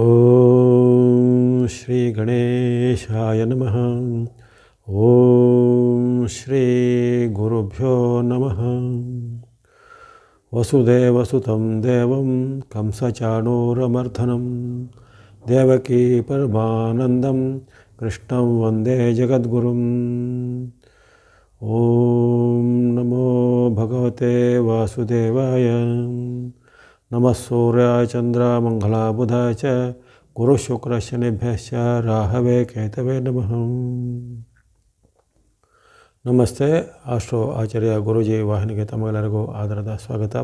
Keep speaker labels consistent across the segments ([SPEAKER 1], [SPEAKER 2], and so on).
[SPEAKER 1] ಓಂ ಶ್ರೀ ಗಣೇಶಾಯ ನಮಃ. ಓಂ ಶ್ರೀ ಗುರುಭ್ಯೋ ನಮಃ. ವಸುದೇವಸುತಂ ದೇವಂ ಕಂಸಚಾಣೂರಮರ್ಧನಂ ದೇವಕೀ ಪರಮಾನಂದಂ ಕೃಷ್ಣಂ ವಂದೇ ಜಗದ್ಗುರುಂ. ಓಂ ನಮೋ ಭಗವತೆ ವಾಸುದೇವಾಯ. ನಮಃ ಸೂರ್ಯಾಯ ಚಂದ್ರಾಯ ಮಂಗಳಾಯ ಬುಧಾಯ ಚ ಗುರು ಶುಕ್ರ ಶನಿಭ್ಯಶ್ಚ ರಾಹವೇ ಕೇತವೇ ನಮಃ. ನಮಸ್ತೆ. ಆಸ್ಟ್ರೋ ಆಚಾರ್ಯ ಗುರೂಜಿ ವಾಹಿನಿಗೆ ತಮಗೆಲ್ಲರಿಗೂ ಆದರದ ಸ್ವಾಗತ.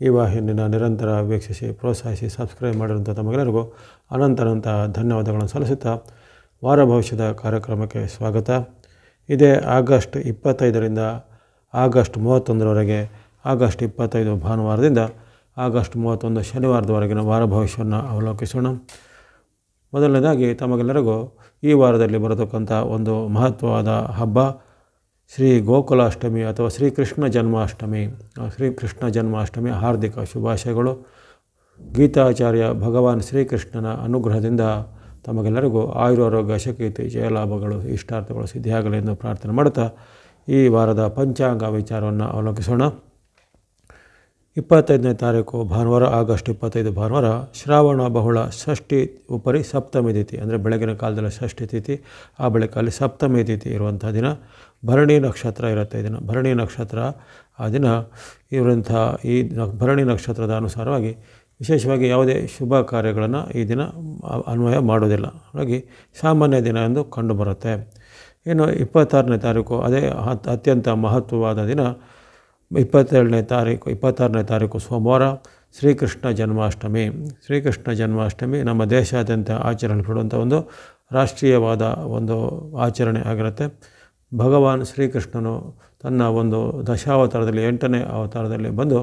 [SPEAKER 1] ಈ ವಾಹಿನಿನ ನಿರಂತರ ವೀಕ್ಷಿಸಿ ಪ್ರೋತ್ಸಾಹಿಸಿ ಸಬ್ಸ್ಕ್ರೈಬ್ ಮಾಡಿರುವಂಥ ತಮಗೆಲ್ಲರಿಗೂ ಅನಂತ ಧನ್ಯವಾದಗಳನ್ನು ಸಲ್ಲಿಸುತ್ತಾ ವಾರ ಭವಿಷ್ಯದ ಕಾರ್ಯಕ್ರಮಕ್ಕೆ ಸ್ವಾಗತ. ಇದೇ ಆಗಸ್ಟ್ 25ರಿಂದ ಆಗಸ್ಟ್ 31ರವರೆಗೆ, ಆಗಸ್ಟ್ 25 ಭಾನುವಾರದಿಂದ ಆಗಸ್ಟ್ 31 ಶನಿವಾರದವರೆಗಿನ ವಾರ ಭವಿಷ್ಯವನ್ನು ಅವಲೋಕಿಸೋಣ. ಮೊದಲನೇದಾಗಿ ತಮಗೆಲ್ಲರಿಗೂ ಈ ವಾರದಲ್ಲಿ ಬರತಕ್ಕಂಥ ಒಂದು ಮಹತ್ವವಾದ ಹಬ್ಬ ಶ್ರೀ ಗೋಕುಲಾಷ್ಟಮಿ ಅಥವಾ ಶ್ರೀಕೃಷ್ಣ ಜನ್ಮಾಷ್ಟಮಿ. ಶ್ರೀಕೃಷ್ಣ ಜನ್ಮಾಷ್ಟಮಿ ಹಾರ್ದಿಕ ಶುಭಾಶಯಗಳು. ಗೀತಾಚಾರ್ಯ ಭಗವಾನ್ ಶ್ರೀಕೃಷ್ಣನ ಅನುಗ್ರಹದಿಂದ ತಮಗೆಲ್ಲರಿಗೂ ಆಯುರಾರೋಗ್ಯ ಶಕೀರ್ತಿ ಜಯಲಾಭಗಳು ಇಷ್ಟಾರ್ಥಗಳು ಸಿದ್ಧಿಯಾಗಲಿ ಎಂದು ಪ್ರಾರ್ಥನೆ ಮಾಡುತ್ತಾ ಈ ವಾರದ ಪಂಚಾಂಗ ವಿಚಾರವನ್ನು ಅವಲೋಕಿಸೋಣ. 25ನೇ ತಾರೀಕು ಭಾನುವಾರ, ಆಗಸ್ಟ್ 25 ಭಾನುವಾರ, ಶ್ರಾವಣ ಬಹುಳ ಷಷ್ಠಿ ಉಪರಿ ಸಪ್ತಮಿ ತಿಥಿ, ಅಂದರೆ ಬೆಳಗಿನ ಕಾಲದಲ್ಲಿ ಷಷ್ಠಿ ತಿಥಿ, ಆ ಬಳಿಕ ಅಲ್ಲಿ ಸಪ್ತಮಿ ತಿಥಿ ಇರುವಂಥ ದಿನ. ಭರಣಿ ನಕ್ಷತ್ರ ಇರುತ್ತೆ ಈ ದಿನ. ಭರಣಿ ನಕ್ಷತ್ರ ಆ ದಿನ ಇರುವಂಥ ಈ ಭರಣಿ ನಕ್ಷತ್ರದ ಅನುಸಾರವಾಗಿ ವಿಶೇಷವಾಗಿ ಯಾವುದೇ ಶುಭ ಕಾರ್ಯಗಳನ್ನು ಈ ದಿನ ಅನ್ವಯ ಮಾಡೋದಿಲ್ಲ. ಹಾಗಾಗಿ ಸಾಮಾನ್ಯ ದಿನ ಎಂದು ಕಂಡುಬರುತ್ತೆ. ಇನ್ನು 26ನೇ ತಾರೀಕು ಅದೇ ಅತ್ಯಂತ ಮಹತ್ವವಾದ ದಿನ. 26ನೇ ತಾರೀಕು ಸೋಮವಾರ, ಶ್ರೀಕೃಷ್ಣ ಜನ್ಮಾಷ್ಟಮಿ. ಶ್ರೀಕೃಷ್ಣ ಜನ್ಮಾಷ್ಟಮಿ ನಮ್ಮ ದೇಶಾದ್ಯಂತ ಆಚರಣೆಪಡುವಂಥ ಒಂದು ರಾಷ್ಟ್ರೀಯವಾದ ಒಂದು ಆಚರಣೆ ಆಗಿರುತ್ತೆ. ಭಗವಾನ್ ಶ್ರೀಕೃಷ್ಣನು ತನ್ನ ಒಂದು ದಶಾವತಾರದಲ್ಲಿ 8ನೇ ಅವತಾರದಲ್ಲಿ ಬಂದು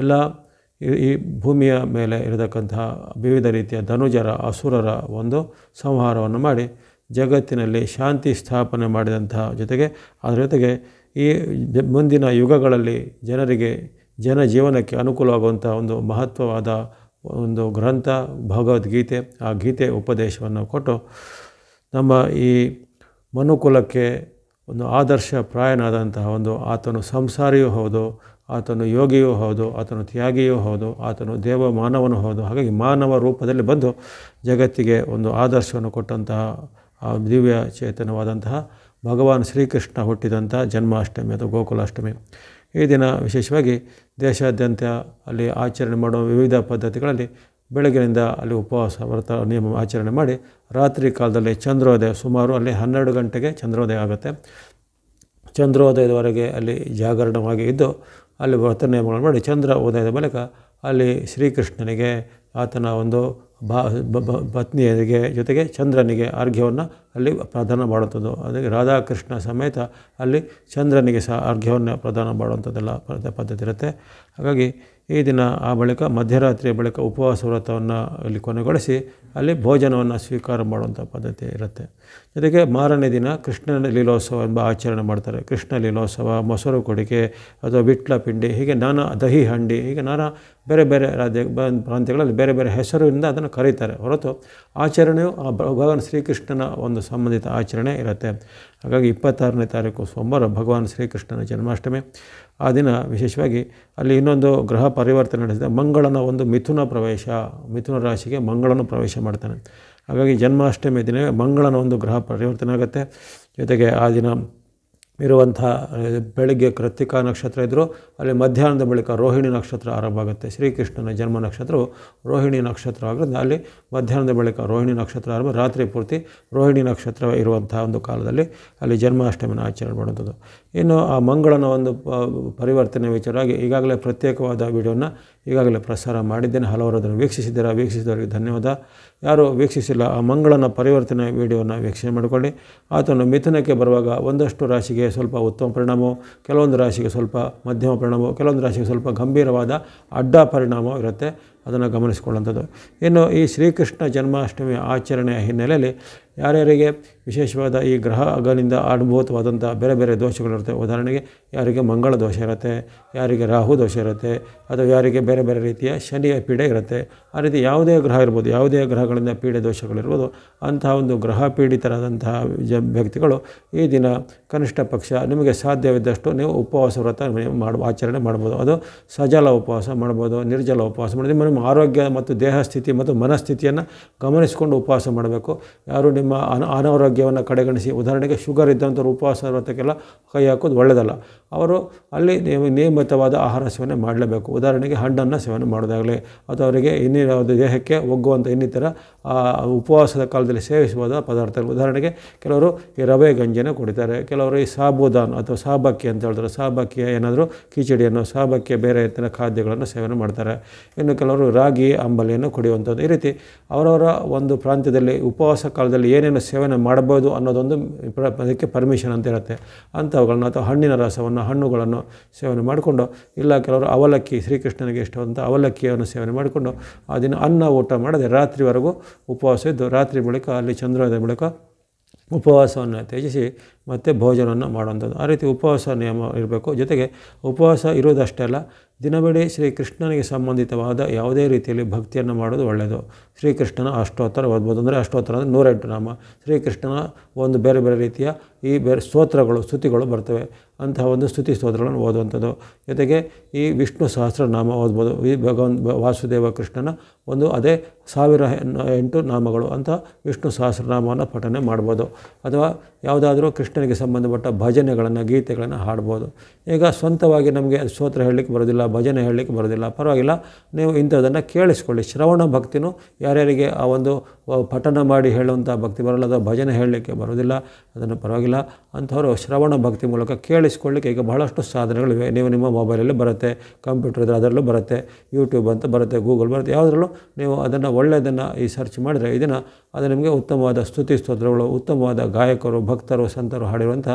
[SPEAKER 1] ಎಲ್ಲ ಈ ಭೂಮಿಯ ಮೇಲೆ ಇರತಕ್ಕಂತಹ ವಿವಿಧ ರೀತಿಯ ಧನುಜರ ಅಸುರರ ಒಂದು ಸಂಹಾರವನ್ನು ಮಾಡಿ ಜಗತ್ತಿನಲ್ಲಿ ಶಾಂತಿ ಸ್ಥಾಪನೆ ಮಾಡಿದಂತಹ ಜೊತೆಗೆ ಅದರ ಜೊತೆಗೆ ಈ ಮುಂದಿನ ಯುಗಗಳಲ್ಲಿ ಜನಜೀವನಕ್ಕೆ ಅನುಕೂಲವಾಗುವಂಥ ಒಂದು ಮಹತ್ವವಾದ ಒಂದು ಗ್ರಂಥ ಭಗವದ್ಗೀತೆ. ಆ ಗೀತೆ ಉಪದೇಶವನ್ನು ಕೊಟ್ಟು ನಮ್ಮ ಈ ಮನುಕುಲಕ್ಕೆ ಒಂದು ಆದರ್ಶಪ್ರಾಯನಾದಂತಹ ಒಂದು ಆತನು ಸಂಸಾರಿಯೂ ಹೌದು, ಆತನು ಯೋಗಿಯೂ ಹೌದು, ಆತನು ತ್ಯಾಗಿಯೂ ಹೌದು, ಆತನು ದೇವ ಮಾನವನೂ ಹೌದು. ಹಾಗಾಗಿ ಮಾನವ ರೂಪದಲ್ಲಿ ಬಂದು ಜಗತ್ತಿಗೆ ಒಂದು ಆದರ್ಶವನ್ನು ಕೊಟ್ಟಂತಹ ಆ ದಿವ್ಯ ಚೇತನವಾದಂತಹ ಭಗವಾನ್ ಶ್ರೀಕೃಷ್ಣ ಹುಟ್ಟಿದಂಥ ಜನ್ಮಾಷ್ಟಮಿ ಅಥವಾ ಗೋಕುಲಾಷ್ಟಮಿ. ಈ ದಿನ ವಿಶೇಷವಾಗಿ ದೇಶಾದ್ಯಂತ ಅಲ್ಲಿ ಆಚರಣೆ ಮಾಡುವ ವಿವಿಧ ಪದ್ಧತಿಗಳಲ್ಲಿ ಬೆಳಗಿನಿಂದ ಅಲ್ಲಿ ಉಪವಾಸ ವ್ರತ ನಿಯಮ ಆಚರಣೆ ಮಾಡಿ ರಾತ್ರಿ ಕಾಲದಲ್ಲಿ ಚಂದ್ರೋದಯ, ಸುಮಾರು ಅಲ್ಲಿ 12 ಗಂಟೆಗೆ ಚಂದ್ರೋದಯ ಆಗುತ್ತೆ. ಚಂದ್ರೋದಯದವರೆಗೆ ಅಲ್ಲಿ ಜಾಗರಣವಾಗಿ ಇದ್ದು ಅಲ್ಲಿ ವ್ರತ ನಿಯಮಗಳನ್ನು ಮಾಡಿ ಚಂದ್ರ ಉದಯದ ಬಳಿಕ ಅಲ್ಲಿ ಶ್ರೀಕೃಷ್ಣನಿಗೆ ಆತನ ಒಂದು ಪತ್ನಿಯರಿಗೆ ಜೊತೆಗೆ ಚಂದ್ರನಿಗೆ ಅರ್ಘ್ಯವನ್ನು ಅಲ್ಲಿ ಪ್ರದಾನ ಮಾಡುವಂಥದ್ದು. ಅದಕ್ಕೆ ರಾಧಾಕೃಷ್ಣ ಸಮೇತ ಅಲ್ಲಿ ಚಂದ್ರನಿಗೆ ಸಹ ಅರ್ಘ್ಯವನ್ನು ಪ್ರದಾನ ಮಾಡುವಂಥದ್ದೆಲ್ಲ ಪದ್ಧತಿ ಇರುತ್ತೆ. ಹಾಗಾಗಿ ಈ ದಿನ ಆ ಬಳಿಕ ಮಧ್ಯರಾತ್ರಿಯ ಬಳಿಕ ಉಪವಾಸ ವ್ರತವನ್ನು ಅಲ್ಲಿ ಕೊನೆಗೊಳಿಸಿ ಅಲ್ಲಿ ಭೋಜನವನ್ನು ಸ್ವೀಕಾರ ಮಾಡುವಂಥ ಪದ್ಧತಿ ಇರುತ್ತೆ. ಜೊತೆಗೆ ಮಾರನೇ ದಿನ ಕೃಷ್ಣನ ಲೀಲೋತ್ಸವ ಎಂಬ ಆಚರಣೆ ಮಾಡ್ತಾರೆ. ಕೃಷ್ಣ ಲೀಲೋತ್ಸವ, ಮೊಸರು ಕೊಡಿಕೆ ಅಥವಾ ವಿಟ್ಲ ಪಿಂಡಿ, ಹೀಗೆ ನಾನಾ ದಹಿ ಹಂಡಿ, ಹೀಗೆ ನಾನಾ ಬೇರೆ ಬೇರೆ ಪ್ರಾಂತ್ಯಗಳಲ್ಲಿ ಬೇರೆ ಬೇರೆ ಹೆಸರಿನಿಂದ ಅದನ್ನು ಕರೀತಾರೆ. ಹೊರತು ಆಚರಣೆಯು ಆ ಭಗವಾನ್ ಶ್ರೀಕೃಷ್ಣನ ಒಂದು ಸಂಬಂಧಿತ ಆಚರಣೆ ಇರುತ್ತೆ. ಹಾಗಾಗಿ 26ನೇ ತಾರೀಕು ಸೋಮವಾರ ಭಗವಾನ್ ಶ್ರೀಕೃಷ್ಣನ ಜನ್ಮಾಷ್ಟಮಿ. ಆ ದಿನ ವಿಶೇಷವಾಗಿ ಅಲ್ಲಿ ಇನ್ನೊಂದು ಗ್ರಹ ಪರಿವರ್ತನೆ ನಡೆಸಿದೆ. ಮಂಗಳನ ಒಂದು ಮಿಥುನ ರಾಶಿಗೆ ಮಂಗಳನು ಪ್ರವೇಶ ಮಾಡ್ತಾನೆ. ಹಾಗಾಗಿ ಜನ್ಮಾಷ್ಟಮಿ ದಿನ ಮಂಗಳನ ಒಂದು ಗ್ರಹ ಪರಿವರ್ತನೆ ಆಗುತ್ತೆ. ಜೊತೆಗೆ ಆ ದಿನ ಇರುವಂಥ ಬೆಳಗ್ಗೆ ಕೃತ್ತಿಕಾ ನಕ್ಷತ್ರ ಇದ್ದರೂ ಅಲ್ಲಿ ಮಧ್ಯಾಹ್ನದ ಬಳಿಕ ರೋಹಿಣಿ ನಕ್ಷತ್ರ ಆರಂಭ ಆಗುತ್ತೆ. ಶ್ರೀಕೃಷ್ಣನ ಜನ್ಮ ನಕ್ಷತ್ರವು ರೋಹಿಣಿ ನಕ್ಷತ್ರ ಆಗೋದ್ರಿಂದ ಅಲ್ಲಿ ಮಧ್ಯಾಹ್ನದ ಬಳಿಕ ರೋಹಿಣಿ ನಕ್ಷತ್ರ ಆರಂಭ, ರಾತ್ರಿ ಪೂರ್ತಿ ರೋಹಿಣಿ ನಕ್ಷತ್ರ ಇರುವಂಥ ಒಂದು ಕಾಲದಲ್ಲಿ ಅಲ್ಲಿ ಜನ್ಮಾಷ್ಟಮಿನ ಆಚರಣೆ ಮಾಡುವಂಥದ್ದು. ಇನ್ನು ಆ ಮಂಗಳನ ಒಂದು ಪರಿವರ್ತನೆ ವಿಚಾರವಾಗಿ ಈಗಾಗಲೇ ಪ್ರತ್ಯೇಕವಾದ ವಿಡಿಯೋನ ಈಗಾಗಲೇ ಪ್ರಸಾರ ಮಾಡಿದ್ದೇನೆ. ಹಲವರು ಅದನ್ನು ವೀಕ್ಷಿಸಿದವರಿಗೆ ಧನ್ಯವಾದ. ಯಾರು ವೀಕ್ಷಿಸಿಲ್ಲ ಆ ಮಂಗಳನ ಪರಿವರ್ತನೆ ವಿಡಿಯೋನ ವೀಕ್ಷಣೆ ಮಾಡಿಕೊಳ್ಳಿ. ಆತನು ಮಿಥುನಕ್ಕೆ ಬರುವಾಗ ಒಂದಷ್ಟು ರಾಶಿಗೆ ಸ್ವಲ್ಪ ಉತ್ತಮ ಪರಿಣಾಮವು, ಕೆಲವೊಂದು ರಾಶಿಗೆ ಸ್ವಲ್ಪ ಮಧ್ಯಮ ಪರಿಣಾಮವು, ಕೆಲವೊಂದು ರಾಶಿಗೆ ಸ್ವಲ್ಪ ಗಂಭೀರವಾದ ಅಡ್ಡ ಪರಿಣಾಮ ಇರುತ್ತೆ. ಅದನ್ನು ಗಮನಿಸಿಕೊಳ್ಳುವಂಥದ್ದು. ಇನ್ನು ಈ ಶ್ರೀಕೃಷ್ಣ ಜನ್ಮಾಷ್ಟಮಿಯ ಆಚರಣೆಯ ಹಿನ್ನೆಲೆಯಲ್ಲಿ ಯಾರ್ಯಾರಿಗೆ ವಿಶೇಷವಾದ ಈ ಗ್ರಹಗಳಿಂದ ಅನುಭೂತವಾದಂಥ ಬೇರೆ ಬೇರೆ ದೋಷಗಳಿರುತ್ತೆ, ಉದಾಹರಣೆಗೆ ಯಾರಿಗೆ ಮಂಗಳ ದೋಷ ಇರುತ್ತೆ, ಯಾರಿಗೆ ರಾಹು ದೋಷ ಇರುತ್ತೆ, ಅಥವಾ ಯಾರಿಗೆ ಬೇರೆ ಬೇರೆ ರೀತಿಯ ಶನಿಯ ಪೀಡೆ ಇರುತ್ತೆ, ಆ ರೀತಿ ಯಾವುದೇ ಗ್ರಹ ಇರ್ಬೋದು, ಯಾವುದೇ ಗ್ರಹಗಳಿಂದ ಪೀಡೆ ದೋಷಗಳಿರ್ಬೋದು, ಅಂತಹ ಒಂದು ಗ್ರಹ ಪೀಡಿತರಾದಂತಹ ವ್ಯಕ್ತಿಗಳು ಈ ದಿನ ಕನಿಷ್ಠ ಪಕ್ಷ ನಿಮಗೆ ಸಾಧ್ಯವಿದ್ದಷ್ಟು ನೀವು ಉಪವಾಸ ವ್ರತ ಆಚರಣೆ ಮಾಡ್ಬೋದು. ಅದು ಸಜಲ ಉಪವಾಸ ಮಾಡ್ಬೋದು, ನಿರ್ಜಲ ಉಪವಾಸ ಮಾಡ್ಬೋದು. ನಿಮ್ಮ ಆರೋಗ್ಯ ಮತ್ತು ದೇಹ ಸ್ಥಿತಿ ಮತ್ತು ಮನಸ್ಥಿತಿಯನ್ನು ಗಮನಿಸಿಕೊಂಡು ಉಪವಾಸ ಮಾಡಬೇಕು. ಯಾರು ನಿಮ್ಮ ಅನಾರೋಗ್ಯವನ್ನು ಕಡೆಗಣಿಸಿ, ಉದಾಹರಣೆಗೆ ಶುಗರ್ ಇದ್ದಂಥವ್ರು ಉಪವಾಸ ವ್ರತಕ್ಕೆಲ್ಲ ಕೈ ಹಾಕೋದು ಒಳ್ಳೆಯದಲ್ಲ. ಅವರು ಅಲ್ಲಿ ನಿಯಮಿತವಾದ ಆಹಾರ ಸೇವನೆ ಮಾಡಲೇಬೇಕು. ಉದಾಹರಣೆಗೆ ಹಣ್ಣನ್ನು ಸೇವನೆ ಮಾಡೋದಾಗಲಿ, ಅಥವಾ ಅವರಿಗೆ ಇನ್ನಿತರ ದೇಹಕ್ಕೆ ಒಗ್ಗುವಂಥ ಇನ್ನಿತರ ಉಪವಾಸದ ಕಾಲದಲ್ಲಿ ಸೇವಿಸಬಹುದಾದ ಪದಾರ್ಥಗಳು, ಉದಾಹರಣೆಗೆ ಕೆಲವರು ಈ ರವೆ ಗಂಜಿಯನ್ನು ಕುಡಿತಾರೆ, ಕೆಲವರು ಈ ಸಾಬುದಾನ್ ಅಥವಾ ಸಾಬಕ್ಕಿ ಅಂತ ಹೇಳ್ತಾರೆ, ಸಾಬಕ್ಕಿಯ ಏನಾದರೂ ಕಿಚಡಿಯನ್ನು, ಸಾಬಕ್ಕಿಯ ಬೇರೆ ಇತರ ಖಾದ್ಯಗಳನ್ನು ಸೇವನೆ ಮಾಡ್ತಾರೆ. ಇನ್ನು ಕೆಲವರು ರಾಗಿ ಅಂಬಲಿಯನ್ನು ಕುಡಿಯುವಂಥದ್ದು. ಈ ರೀತಿ ಅವರವರ ಒಂದು ಪ್ರಾಂತ್ಯದಲ್ಲಿ ಉಪವಾಸ ಕಾಲದಲ್ಲಿ ಏನೇನು ಸೇವನೆ ಮಾಡಬಹುದು ಅನ್ನೋದೊಂದು ಅದಕ್ಕೆ ಪರ್ಮಿಷನ್ ಅಂತ ಇರುತ್ತೆ. ಅಂಥವುಗಳನ್ನ ಅಥವಾ ಹಣ್ಣಿನ ರಸವನ್ನು, ಹಣ್ಣುಗಳನ್ನು ಸೇವನೆ ಮಾಡಿಕೊಂಡು, ಇಲ್ಲ ಕೆಲವರು ಅವಲಕ್ಕಿ, ಶ್ರೀಕೃಷ್ಣನಿಗೆ ಇಷ್ಟವಾದಂಥ ಅವಲಕ್ಕಿಯನ್ನು ಸೇವನೆ ಮಾಡಿಕೊಂಡು ಆ ದಿನ ಅನ್ನ ಊಟ ಮಾಡದೆ ರಾತ್ರಿವರೆಗೂ ಉಪವಾಸ ಇದ್ದು, ರಾತ್ರಿ ಬಳಿಕ ಅಲ್ಲಿ ಚಂದ್ರೋದಯ ಬಳಿಕ ಉಪವಾಸವನ್ನು ತ್ಯಜಿಸಿ ಮತ್ತು ಭೋಜನವನ್ನು ಮಾಡುವಂಥದ್ದು. ಆ ರೀತಿ ಉಪವಾಸ ನಿಯಮ ಇರಬೇಕು. ಜೊತೆಗೆ ಉಪವಾಸ ಇರುವುದಷ್ಟೇ ಅಲ್ಲ, ದಿನವಿಡೀ ಶ್ರೀಕೃಷ್ಣನಿಗೆ ಸಂಬಂಧಿತವಾದ ಯಾವುದೇ ರೀತಿಯಲ್ಲಿ ಭಕ್ತಿಯನ್ನು ಮಾಡೋದು ಒಳ್ಳೆಯದು. ಶ್ರೀಕೃಷ್ಣನ ಅಷ್ಟೋತ್ತರ ಓದ್ಬೋದು. ಅಂದರೆ ಅಷ್ಟೋತ್ತರ ಅಂದರೆ 108 ನಾಮ. ಶ್ರೀಕೃಷ್ಣನ ಒಂದು ಬೇರೆ ಬೇರೆ ರೀತಿಯ ಈ ಬೇರೆ ಸ್ತೋತ್ರಗಳು, ಸ್ತುತಿಗಳು ಬರ್ತವೆ. ಅಂತಹ ಒಂದು ಸ್ತುತಿ ಸ್ತೋತ್ರಗಳನ್ನು ಓದುವಂಥದ್ದು. ಜೊತೆಗೆ ಈ ವಿಷ್ಣು ಸಹಸ್ರನಾಮ ಓದ್ಬೋದು. ಈ ವಾಸುದೇವ ಕೃಷ್ಣನ ಒಂದು ಅದೇ 1008 ನಾಮಗಳು ಅಂತ ವಿಷ್ಣು ಸಹಸ್ರನಾಮವನ್ನು ಪಠನೆ ಮಾಡ್ಬೋದು. ಅಥವಾ ಯಾವುದಾದ್ರೂ ಕೃಷ್ಣನಿಗೆ ಸಂಬಂಧಪಟ್ಟ ಭಜನೆಗಳನ್ನು, ಗೀತೆಗಳನ್ನು ಹಾಡ್ಬೋದು. ಈಗ ಸ್ವಂತವಾಗಿ ನಮಗೆ ಸ್ತೋತ್ರ ಹೇಳಲಿಕ್ಕೆ ಬರೋದಿಲ್ಲ, ಭಜನೆ ಹೇಳಲಿಕ್ಕೆ ಬರೋದಿಲ್ಲ, ಪರವಾಗಿಲ್ಲ, ನೀವು ಇಂಥದ್ದನ್ನು ಕೇಳಿಸ್ಕೊಳ್ಳಿ. ಶ್ರವಣ ಭಕ್ತಿನೂ ಯಾರ್ಯಾರಿಗೆ ಆ ಒಂದು ಪಠನ ಮಾಡಿ ಹೇಳುವಂಥ ಭಕ್ತಿ ಬರೋಲ್ಲ, ಅಥವಾ ಭಜನೆ ಹೇಳಲಿಕ್ಕೆ ಬರೋದಿಲ್ಲ, ಅದನ್ನು ಪರವಾಗಿಲ್ಲ, ಅಂಥವರು ಶ್ರವಣ ಭಕ್ತಿ ಮೂಲಕ ಕೇಳಿಸ್ಕೊಳ್ಳಿಕ್ಕೆ ಈಗ ಬಹಳಷ್ಟು ಸಾಧನೆಗಳಿವೆ. ನೀವು ನಿಮ್ಮ ಮೊಬೈಲಲ್ಲಿ ಬರುತ್ತೆ, ಕಂಪ್ಯೂಟರ್ ಇದ್ದರೆ ಅದರಲ್ಲೂ ಬರುತ್ತೆ, ಯೂಟ್ಯೂಬ್ ಅಂತ ಬರುತ್ತೆ, ಗೂಗಲ್ ಬರುತ್ತೆ, ಯಾವುದರಲ್ಲೂ ನೀವು ಅದನ್ನು ಒಳ್ಳೆಯದನ್ನು ಈ ಸರ್ಚ್ ಮಾಡಿದರೆ ಇದನ್ನು ಅದು ನಿಮಗೆ ಉತ್ತಮವಾದ ಸ್ತುತಿ ಸ್ತೋತ್ರಗಳು, ಉತ್ತಮವಾದ ಗಾಯಕರು, ಭಕ್ತರು, ಸಂತರು ಹಾಡಿರುವಂಥ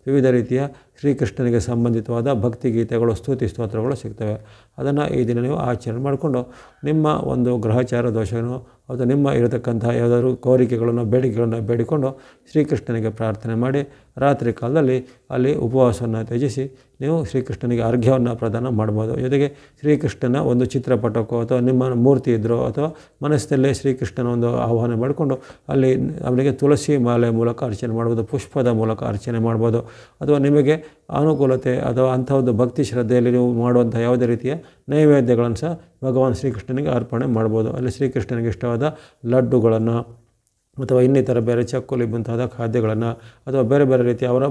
[SPEAKER 1] ವಿವಿಧ ರೀತಿಯ ಶ್ರೀಕೃಷ್ಣನಿಗೆ ಸಂಬಂಧಿತವಾದ ಭಕ್ತಿಗೀತೆಗಳು, ಸ್ತುತಿ ಸ್ತೋತ್ರಗಳು ಸಿಗ್ತವೆ. ಅದನ್ನು ಈ ದಿನ ನೀವು ಆಚರಣೆ ಮಾಡಿಕೊಂಡು ನಿಮ್ಮ ಒಂದು ಗ್ರಹಚಾರ ದೋಷವನ್ನು ಅಥವಾ ನಿಮ್ಮ ಇರತಕ್ಕಂಥ ಯಾವುದಾದ್ರೂ ಕೋರಿಕೆಗಳನ್ನು, ಬೇಡಿಕೆಗಳನ್ನು ಬೇಡಿಕೊಂಡು ಶ್ರೀಕೃಷ್ಣನಿಗೆ ಪ್ರಾರ್ಥನೆ ಮಾಡಿ ರಾತ್ರಿ ಕಾಲದಲ್ಲಿ ಅಲ್ಲಿ ಉಪವಾಸವನ್ನು ತ್ಯಜಿಸಿ ನೀವು ಶ್ರೀಕೃಷ್ಣನಿಗೆ ಅರ್ಘ್ಯವನ್ನು ಪ್ರದಾನ ಮಾಡ್ಬೋದು. ಜೊತೆಗೆ ಶ್ರೀಕೃಷ್ಣನ ಒಂದು ಚಿತ್ರಪಟಕ್ಕೋ ಅಥವಾ ನಿಮ್ಮ ಮೂರ್ತಿ ಇದ್ರೋ ಅಥವಾ ಮನಸ್ಸಿನಲ್ಲೇ ಶ್ರೀಕೃಷ್ಣನ ಒಂದು ಆಹ್ವಾನ ಮಾಡಿಕೊಂಡು ಅಲ್ಲಿ ಅವನಿಗೆ ತುಳಸಿ ಮಾಲೆ ಮೂಲಕ ಅರ್ಚನೆ ಮಾಡ್ಬೋದು, ಪುಷ್ಪದ ಮೂಲಕ ಅರ್ಚನೆ ಮಾಡ್ಬೋದು. ಅಥವಾ ನಿಮಗೆ ಅನುಕೂಲತೆ ಅಥವಾ ಅಂಥ ಒಂದು ಭಕ್ತಿ ಶ್ರದ್ಧೆಯಲ್ಲಿ ನೀವು ಮಾಡುವಂಥ ಯಾವುದೇ ರೀತಿಯ ನೈವೇದ್ಯಗಳನ್ನು ಸಹ ಭಗವಾನ್ ಶ್ರೀಕೃಷ್ಣನಿಗೆ ಅರ್ಪಣೆ ಮಾಡ್ಬೋದು. ಅಲ್ಲಿ ಶ್ರೀಕೃಷ್ಣನಿಗೆ ಇಷ್ಟವಾದ ಲಡ್ಡುಗಳನ್ನು ಅಥವಾ ಇನ್ನಿತರ ಬೇರೆ ಚಕ್ಕುಲಿ ಮುಂತಾದ ಖಾದ್ಯಗಳನ್ನು ಅಥವಾ ಬೇರೆ ಬೇರೆ ರೀತಿಯ ಅವರ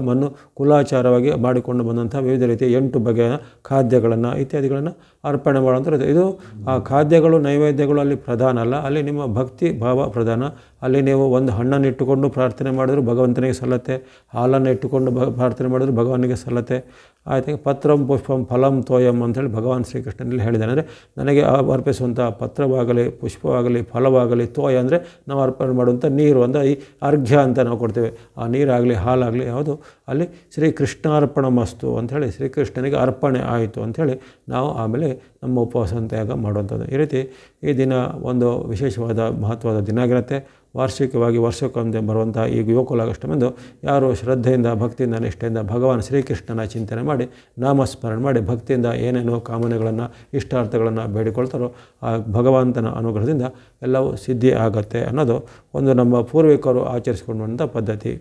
[SPEAKER 1] ಕುಲಾಚಾರವಾಗಿ ಮಾಡಿಕೊಂಡು ಬಂದಂಥ ವಿವಿಧ ರೀತಿಯ 8 ಬಗೆಯ ಖಾದ್ಯಗಳನ್ನು ಇತ್ಯಾದಿಗಳನ್ನು ಅರ್ಪಣೆ ಮಾಡುವಂಥದ್ದು. ಇದು ಆ ಖಾದ್ಯಗಳು, ನೈವೇದ್ಯಗಳು ಅಲ್ಲಿ ಪ್ರಧಾನ ಅಲ್ಲ, ಅಲ್ಲಿ ನಿಮ್ಮ ಭಕ್ತಿ ಭಾವ ಪ್ರಧಾನ. ಅಲ್ಲಿ ನೀವು ಒಂದು ಹಣ್ಣನ್ನು ಇಟ್ಟುಕೊಂಡು ಪ್ರಾರ್ಥನೆ ಮಾಡಿದ್ರು ಭಗವಂತನಿಗೆ ಸಲ್ಲತ್ತೆ, ಹಾಲನ್ನು ಇಟ್ಟುಕೊಂಡು ಪ್ರಾರ್ಥನೆ ಮಾಡಿದ್ರು ಭಗವಾನಿಗೆ ಸಲ್ಲತ್ತೆ. ಆಯ್ತು, ಪತ್ರಂ ಪುಷ್ಪಂ ಫಲಂ ತೋಯಂ ಅಂಥೇಳಿ ಭಗವಾನ್ ಶ್ರೀಕೃಷ್ಣನಲ್ಲಿ ಹೇಳಿದ್ದಾನೆ. ಅಂದರೆ ನನಗೆ ಅರ್ಪಿಸುವಂಥ ಪತ್ರವಾಗಲಿ, ಪುಷ್ಪವಾಗಲಿ, ಫಲವಾಗಲಿ, ತೋಯ ಅಂದರೆ ನಾವು ಅರ್ಪಣೆ ಮಾಡುವಂಥ ನೀರು, ಅಂದರೆ ಈ ಅರ್ಘ್ಯ ಅಂತ ನಾವು ಕೊಡ್ತೇವೆ. ಆ ನೀರಾಗಲಿ, ಹಾಲಾಗಲಿ ಯಾವುದು ಅಲ್ಲಿ ಶ್ರೀಕೃಷ್ಣಾರ್ಪಣ ಮಸ್ತು ಅಂಥೇಳಿ ಶ್ರೀಕೃಷ್ಣನಿಗೆ ಅರ್ಪಣೆ ಆಯಿತು ಅಂಥೇಳಿ ನಾವು ಆಮೇಲೆ ನಮ್ಮ ಉಪವಾಸ ತ್ಯಾಗ ಮಾಡುವಂಥದ್ದು. ಈ ರೀತಿ ಈ ದಿನ ಒಂದು ವಿಶೇಷವಾದ ಮಹತ್ವದ ದಿನ ಆಗಿರುತ್ತೆ. ವಾರ್ಷಿಕವಾಗಿ ವರ್ಷಕ್ಕೊಮ್ಮೆ ಬರುವಂಥ ಈ ಗೋಕುಲಾಷ್ಟಮಿಯಂದು ಯಾರು ಶ್ರದ್ಧೆಯಿಂದ, ಭಕ್ತಿಯಿಂದ, ನಿಷ್ಠೆಯಿಂದ ಭಗವಾನ್ ಶ್ರೀಕೃಷ್ಣನ ಚಿಂತನೆ ಮಾಡಿ, ನಾಮಸ್ಮರಣೆ ಮಾಡಿ, ಭಕ್ತಿಯಿಂದ ಏನೇನೋ ಕಾಮನೆಗಳನ್ನು, ಇಷ್ಟಾರ್ಥಗಳನ್ನು ಬೇಡಿಕೊಳ್ತಾರೋ ಆ ಭಗವಂತನ ಅನುಗ್ರಹದಿಂದ ಎಲ್ಲವೂ ಸಿದ್ಧಿ ಆಗತ್ತೆ ಅನ್ನೋದು ಒಂದು ನಮ್ಮ ಪೂರ್ವಿಕರು ಆಚರಿಸಿಕೊಂಡಂಥ ಪದ್ಧತಿ.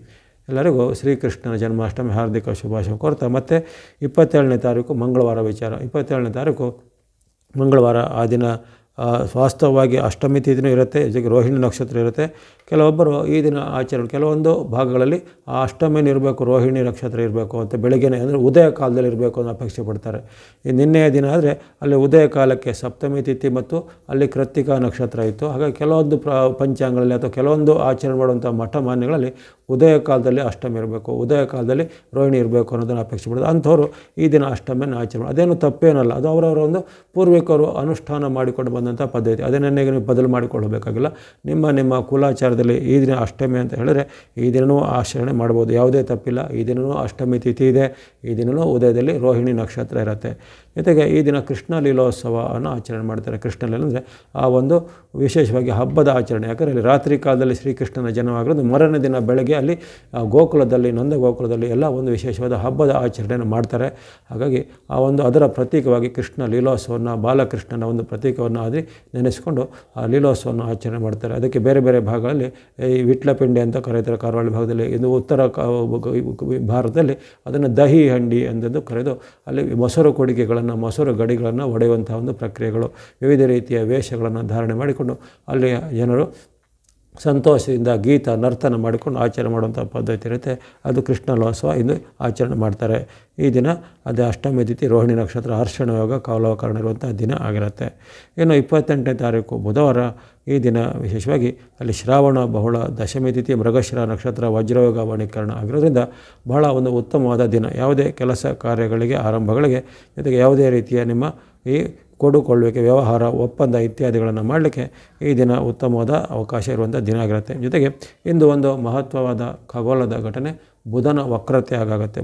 [SPEAKER 1] ಎಲ್ಲರಿಗೂ ಶ್ರೀಕೃಷ್ಣನ ಜನ್ಮಾಷ್ಟಮಿ ಹಾರ್ದಿಕ ಶುಭಾಶಯ ಕೋರ್ತಾ, ಮತ್ತು 27ನೇ ತಾರೀಕು ಮಂಗಳವಾರ ವಿಚಾರ. 27ನೇ ತಾರೀಕು ಮಂಗಳವಾರ ಆ ದಿನ ವಾಸ್ತವವಾಗಿ ಅಷ್ಟಮಿ ತಿಥಿನೂ ಇರುತ್ತೆ, ಜೊತೆಗೆ ರೋಹಿಣಿ ನಕ್ಷತ್ರ ಇರುತ್ತೆ. ಕೆಲವೊಬ್ಬರು ಈ ದಿನ ಆಚರಣೆ, ಕೆಲವೊಂದು ಭಾಗಗಳಲ್ಲಿ ಆ ಅಷ್ಟಮಿನ ಇರಬೇಕು, ರೋಹಿಣಿ ನಕ್ಷತ್ರ ಇರಬೇಕು ಅಂತ ಬೆಳಗ್ಗೆನೇ ಅಂದರೆ ಉದಯ ಕಾಲದಲ್ಲಿ ಇರಬೇಕು ಅನ್ನೋ ಅಪೇಕ್ಷೆ ಪಡ್ತಾರೆ. ಈ ನಿನ್ನೆಯ ದಿನ ಆದರೆ ಅಲ್ಲಿ ಉದಯ ಕಾಲಕ್ಕೆ ಸಪ್ತಮಿ ತಿಥಿ ಮತ್ತು ಅಲ್ಲಿ ಕೃತ್ತಿಕಾ ನಕ್ಷತ್ರ ಇತ್ತು. ಹಾಗಾಗಿ ಕೆಲವೊಂದು ಪಂಚಾಂಗಗಳಲ್ಲಿ ಅಥವಾ ಕೆಲವೊಂದು ಆಚರಣೆ ಮಾಡುವಂಥ ಮಠ ಮಾನ್ಯಗಳಲ್ಲಿ ಉದಯ ಕಾಲದಲ್ಲಿ ಅಷ್ಟಮಿ ಇರಬೇಕು, ಉದಯ ಕಾಲದಲ್ಲಿ ರೋಹಿಣಿ ಇರಬೇಕು ಅನ್ನೋದನ್ನು ಅಪೇಕ್ಷೆ ಪಡೋದು. ಅಂಥವ್ರು ಈ ದಿನ ಅಷ್ಟಮಿಯನ್ನು ಆಚರಣೆ, ಅದೇನು ತಪ್ಪೇನಲ್ಲ, ಅದು ಅವರವರ ಒಂದು ಪೂರ್ವಿಕರು ಅನುಷ್ಠಾನ ಮಾಡಿಕೊಂಡು ಬಂದಂಥ ಪದ್ಧತಿ. ಅದನ್ನೇ ನೀವು ಬದಲು ಮಾಡಿಕೊಳ್ಳಬೇಕಾಗಿಲ್ಲ. ನಿಮ್ಮ ಕುಲಾಚಾರದಲ್ಲಿ ಈ ದಿನ ಅಷ್ಟಮಿ ಅಂತ ಹೇಳಿದ್ರೆ ಈ ದಿನವೂ ಆಚರಣೆ ಮಾಡ್ಬೋದು, ಯಾವುದೇ ತಪ್ಪಿಲ್ಲ. ಈ ದಿನವೂ ಅಷ್ಟಮಿ ತಿಥಿ ಇದೆ, ಈ ದಿನವೂ ಉದಯದಲ್ಲಿ ರೋಹಿಣಿ ನಕ್ಷತ್ರ ಇರುತ್ತೆ. ಜೊತೆಗೆ ಈ ದಿನ ಕೃಷ್ಣ ಲೀಲೋತ್ಸವವನ್ನು ಆಚರಣೆ ಮಾಡ್ತಾರೆ. ಕೃಷ್ಣ ಲೀಲೆ ಅಂದರೆ ಆ ಒಂದು ವಿಶೇಷವಾಗಿ ಹಬ್ಬದ ಆಚರಣೆ. ಯಾಕಂದರೆ ಅಲ್ಲಿ ರಾತ್ರಿ ಕಾಲದಲ್ಲಿ ಶ್ರೀಕೃಷ್ಣನ ಜನ್ಮವಾಗಿರೋದು, ಮರನೇ ದಿನ ಬೆಳಗ್ಗೆ ಅಲ್ಲಿ ಗೋಕುಲದಲ್ಲಿ, ನಂದ ಗೋಕುಲದಲ್ಲಿ ಎಲ್ಲ ಒಂದು ವಿಶೇಷವಾದ ಹಬ್ಬದ ಆಚರಣೆಯನ್ನು ಮಾಡ್ತಾರೆ. ಹಾಗಾಗಿ ಆ ಒಂದು ಅದರ ಪ್ರತೀಕವಾಗಿ ಕೃಷ್ಣ ಲೀಲೋತ್ಸವವನ್ನು, ಬಾಲಕೃಷ್ಣನ ಒಂದು ಪ್ರತೀಕವನ್ನು ಆದಿ ನೆನೆಸ್ಕೊಂಡು ಆ ಲೀಲೋತ್ಸವವನ್ನು ಆಚರಣೆ ಮಾಡ್ತಾರೆ. ಅದಕ್ಕೆ ಬೇರೆ ಬೇರೆ ಭಾಗಗಳಲ್ಲಿ ಈ ವಿಟ್ಲಪಿಂಡಿ ಅಂತ ಕರೀತಾರೆ ಕರಾವಳಿ ಭಾಗದಲ್ಲಿ. ಇದು ಉತ್ತರ ಭಾರತದಲ್ಲಿ ಅದನ್ನು ದಹಿ ಹಂಡಿ ಎಂದೆಂದು ಕರೆದು ಅಲ್ಲಿ ಮೊಸರು ಕೊಡಿಗೆಗಳನ್ನು, ಮೊಸರು ಗಡಿಗಳನ್ನು ಒಡೆಯುವಂಥ ಒಂದು ಪ್ರಕ್ರಿಯೆಗಳು, ವಿವಿಧ ರೀತಿಯ ವೇಷಗಳನ್ನು ಧಾರಣೆ ಮಾಡಿಕೊಂಡು ಅಲ್ಲಿ ಜನರು ಸಂತೋಷದಿಂದ ಗೀತ ನರ್ತನ ಮಾಡಿಕೊಂಡು ಆಚರಣೆ ಮಾಡುವಂಥ ಪದ್ಧತಿ ಇರುತ್ತೆ. ಅದು ಕೃಷ್ಣಲೋತ್ಸವ ಇಂದು ಆಚರಣೆ ಮಾಡ್ತಾರೆ. ಈ ದಿನ ಅದೇ ಅಷ್ಟಮಿ ತಿಥಿ, ರೋಹಿಣಿ ನಕ್ಷತ್ರ, ಹರ್ಷಣ ಯೋಗ, ಕಾಲವಕರಣ ಇರುವಂಥ ದಿನ ಆಗಿರುತ್ತೆ. ಇನ್ನು 28ನೇ ತಾರೀಕು ಬುಧವಾರ, ಈ ದಿನ ವಿಶೇಷವಾಗಿ ಅಲ್ಲಿ ಶ್ರಾವಣ ಬಹುಳ, ದಶಮಿ ತಿಥಿ, ಮೃಗಶಿರ ನಕ್ಷತ್ರ, ವಜ್ರಯೋಗ ವಣೀಕರಣ ಆಗಿರೋದ್ರಿಂದ ಬಹಳ ಒಂದು ಉತ್ತಮವಾದ ದಿನ. ಯಾವುದೇ ಕೆಲಸ ಕಾರ್ಯಗಳಿಗೆ, ಆರಂಭಗಳಿಗೆ, ಜೊತೆಗೆ ಯಾವುದೇ ರೀತಿಯ ನಿಮ್ಮ ಈ ಕೊಡುಕೊಳ್ಳುವಿಕೆ, ವ್ಯವಹಾರ, ಒಪ್ಪಂದ ಇತ್ಯಾದಿಗಳನ್ನು ಮಾಡಲಿಕ್ಕೆ ಈ ದಿನ ಉತ್ತಮವಾದ ಅವಕಾಶ ಇರುವಂಥ ದಿನ ಆಗಿರುತ್ತೆ. ಜೊತೆಗೆ ಇಂದು ಒಂದು ಮಹತ್ವವಾದ ಖಗೋಳದ ಘಟನೆ, ಬುಧನ ವಕ್ರತೆ ಆಗುತ್ತೆ.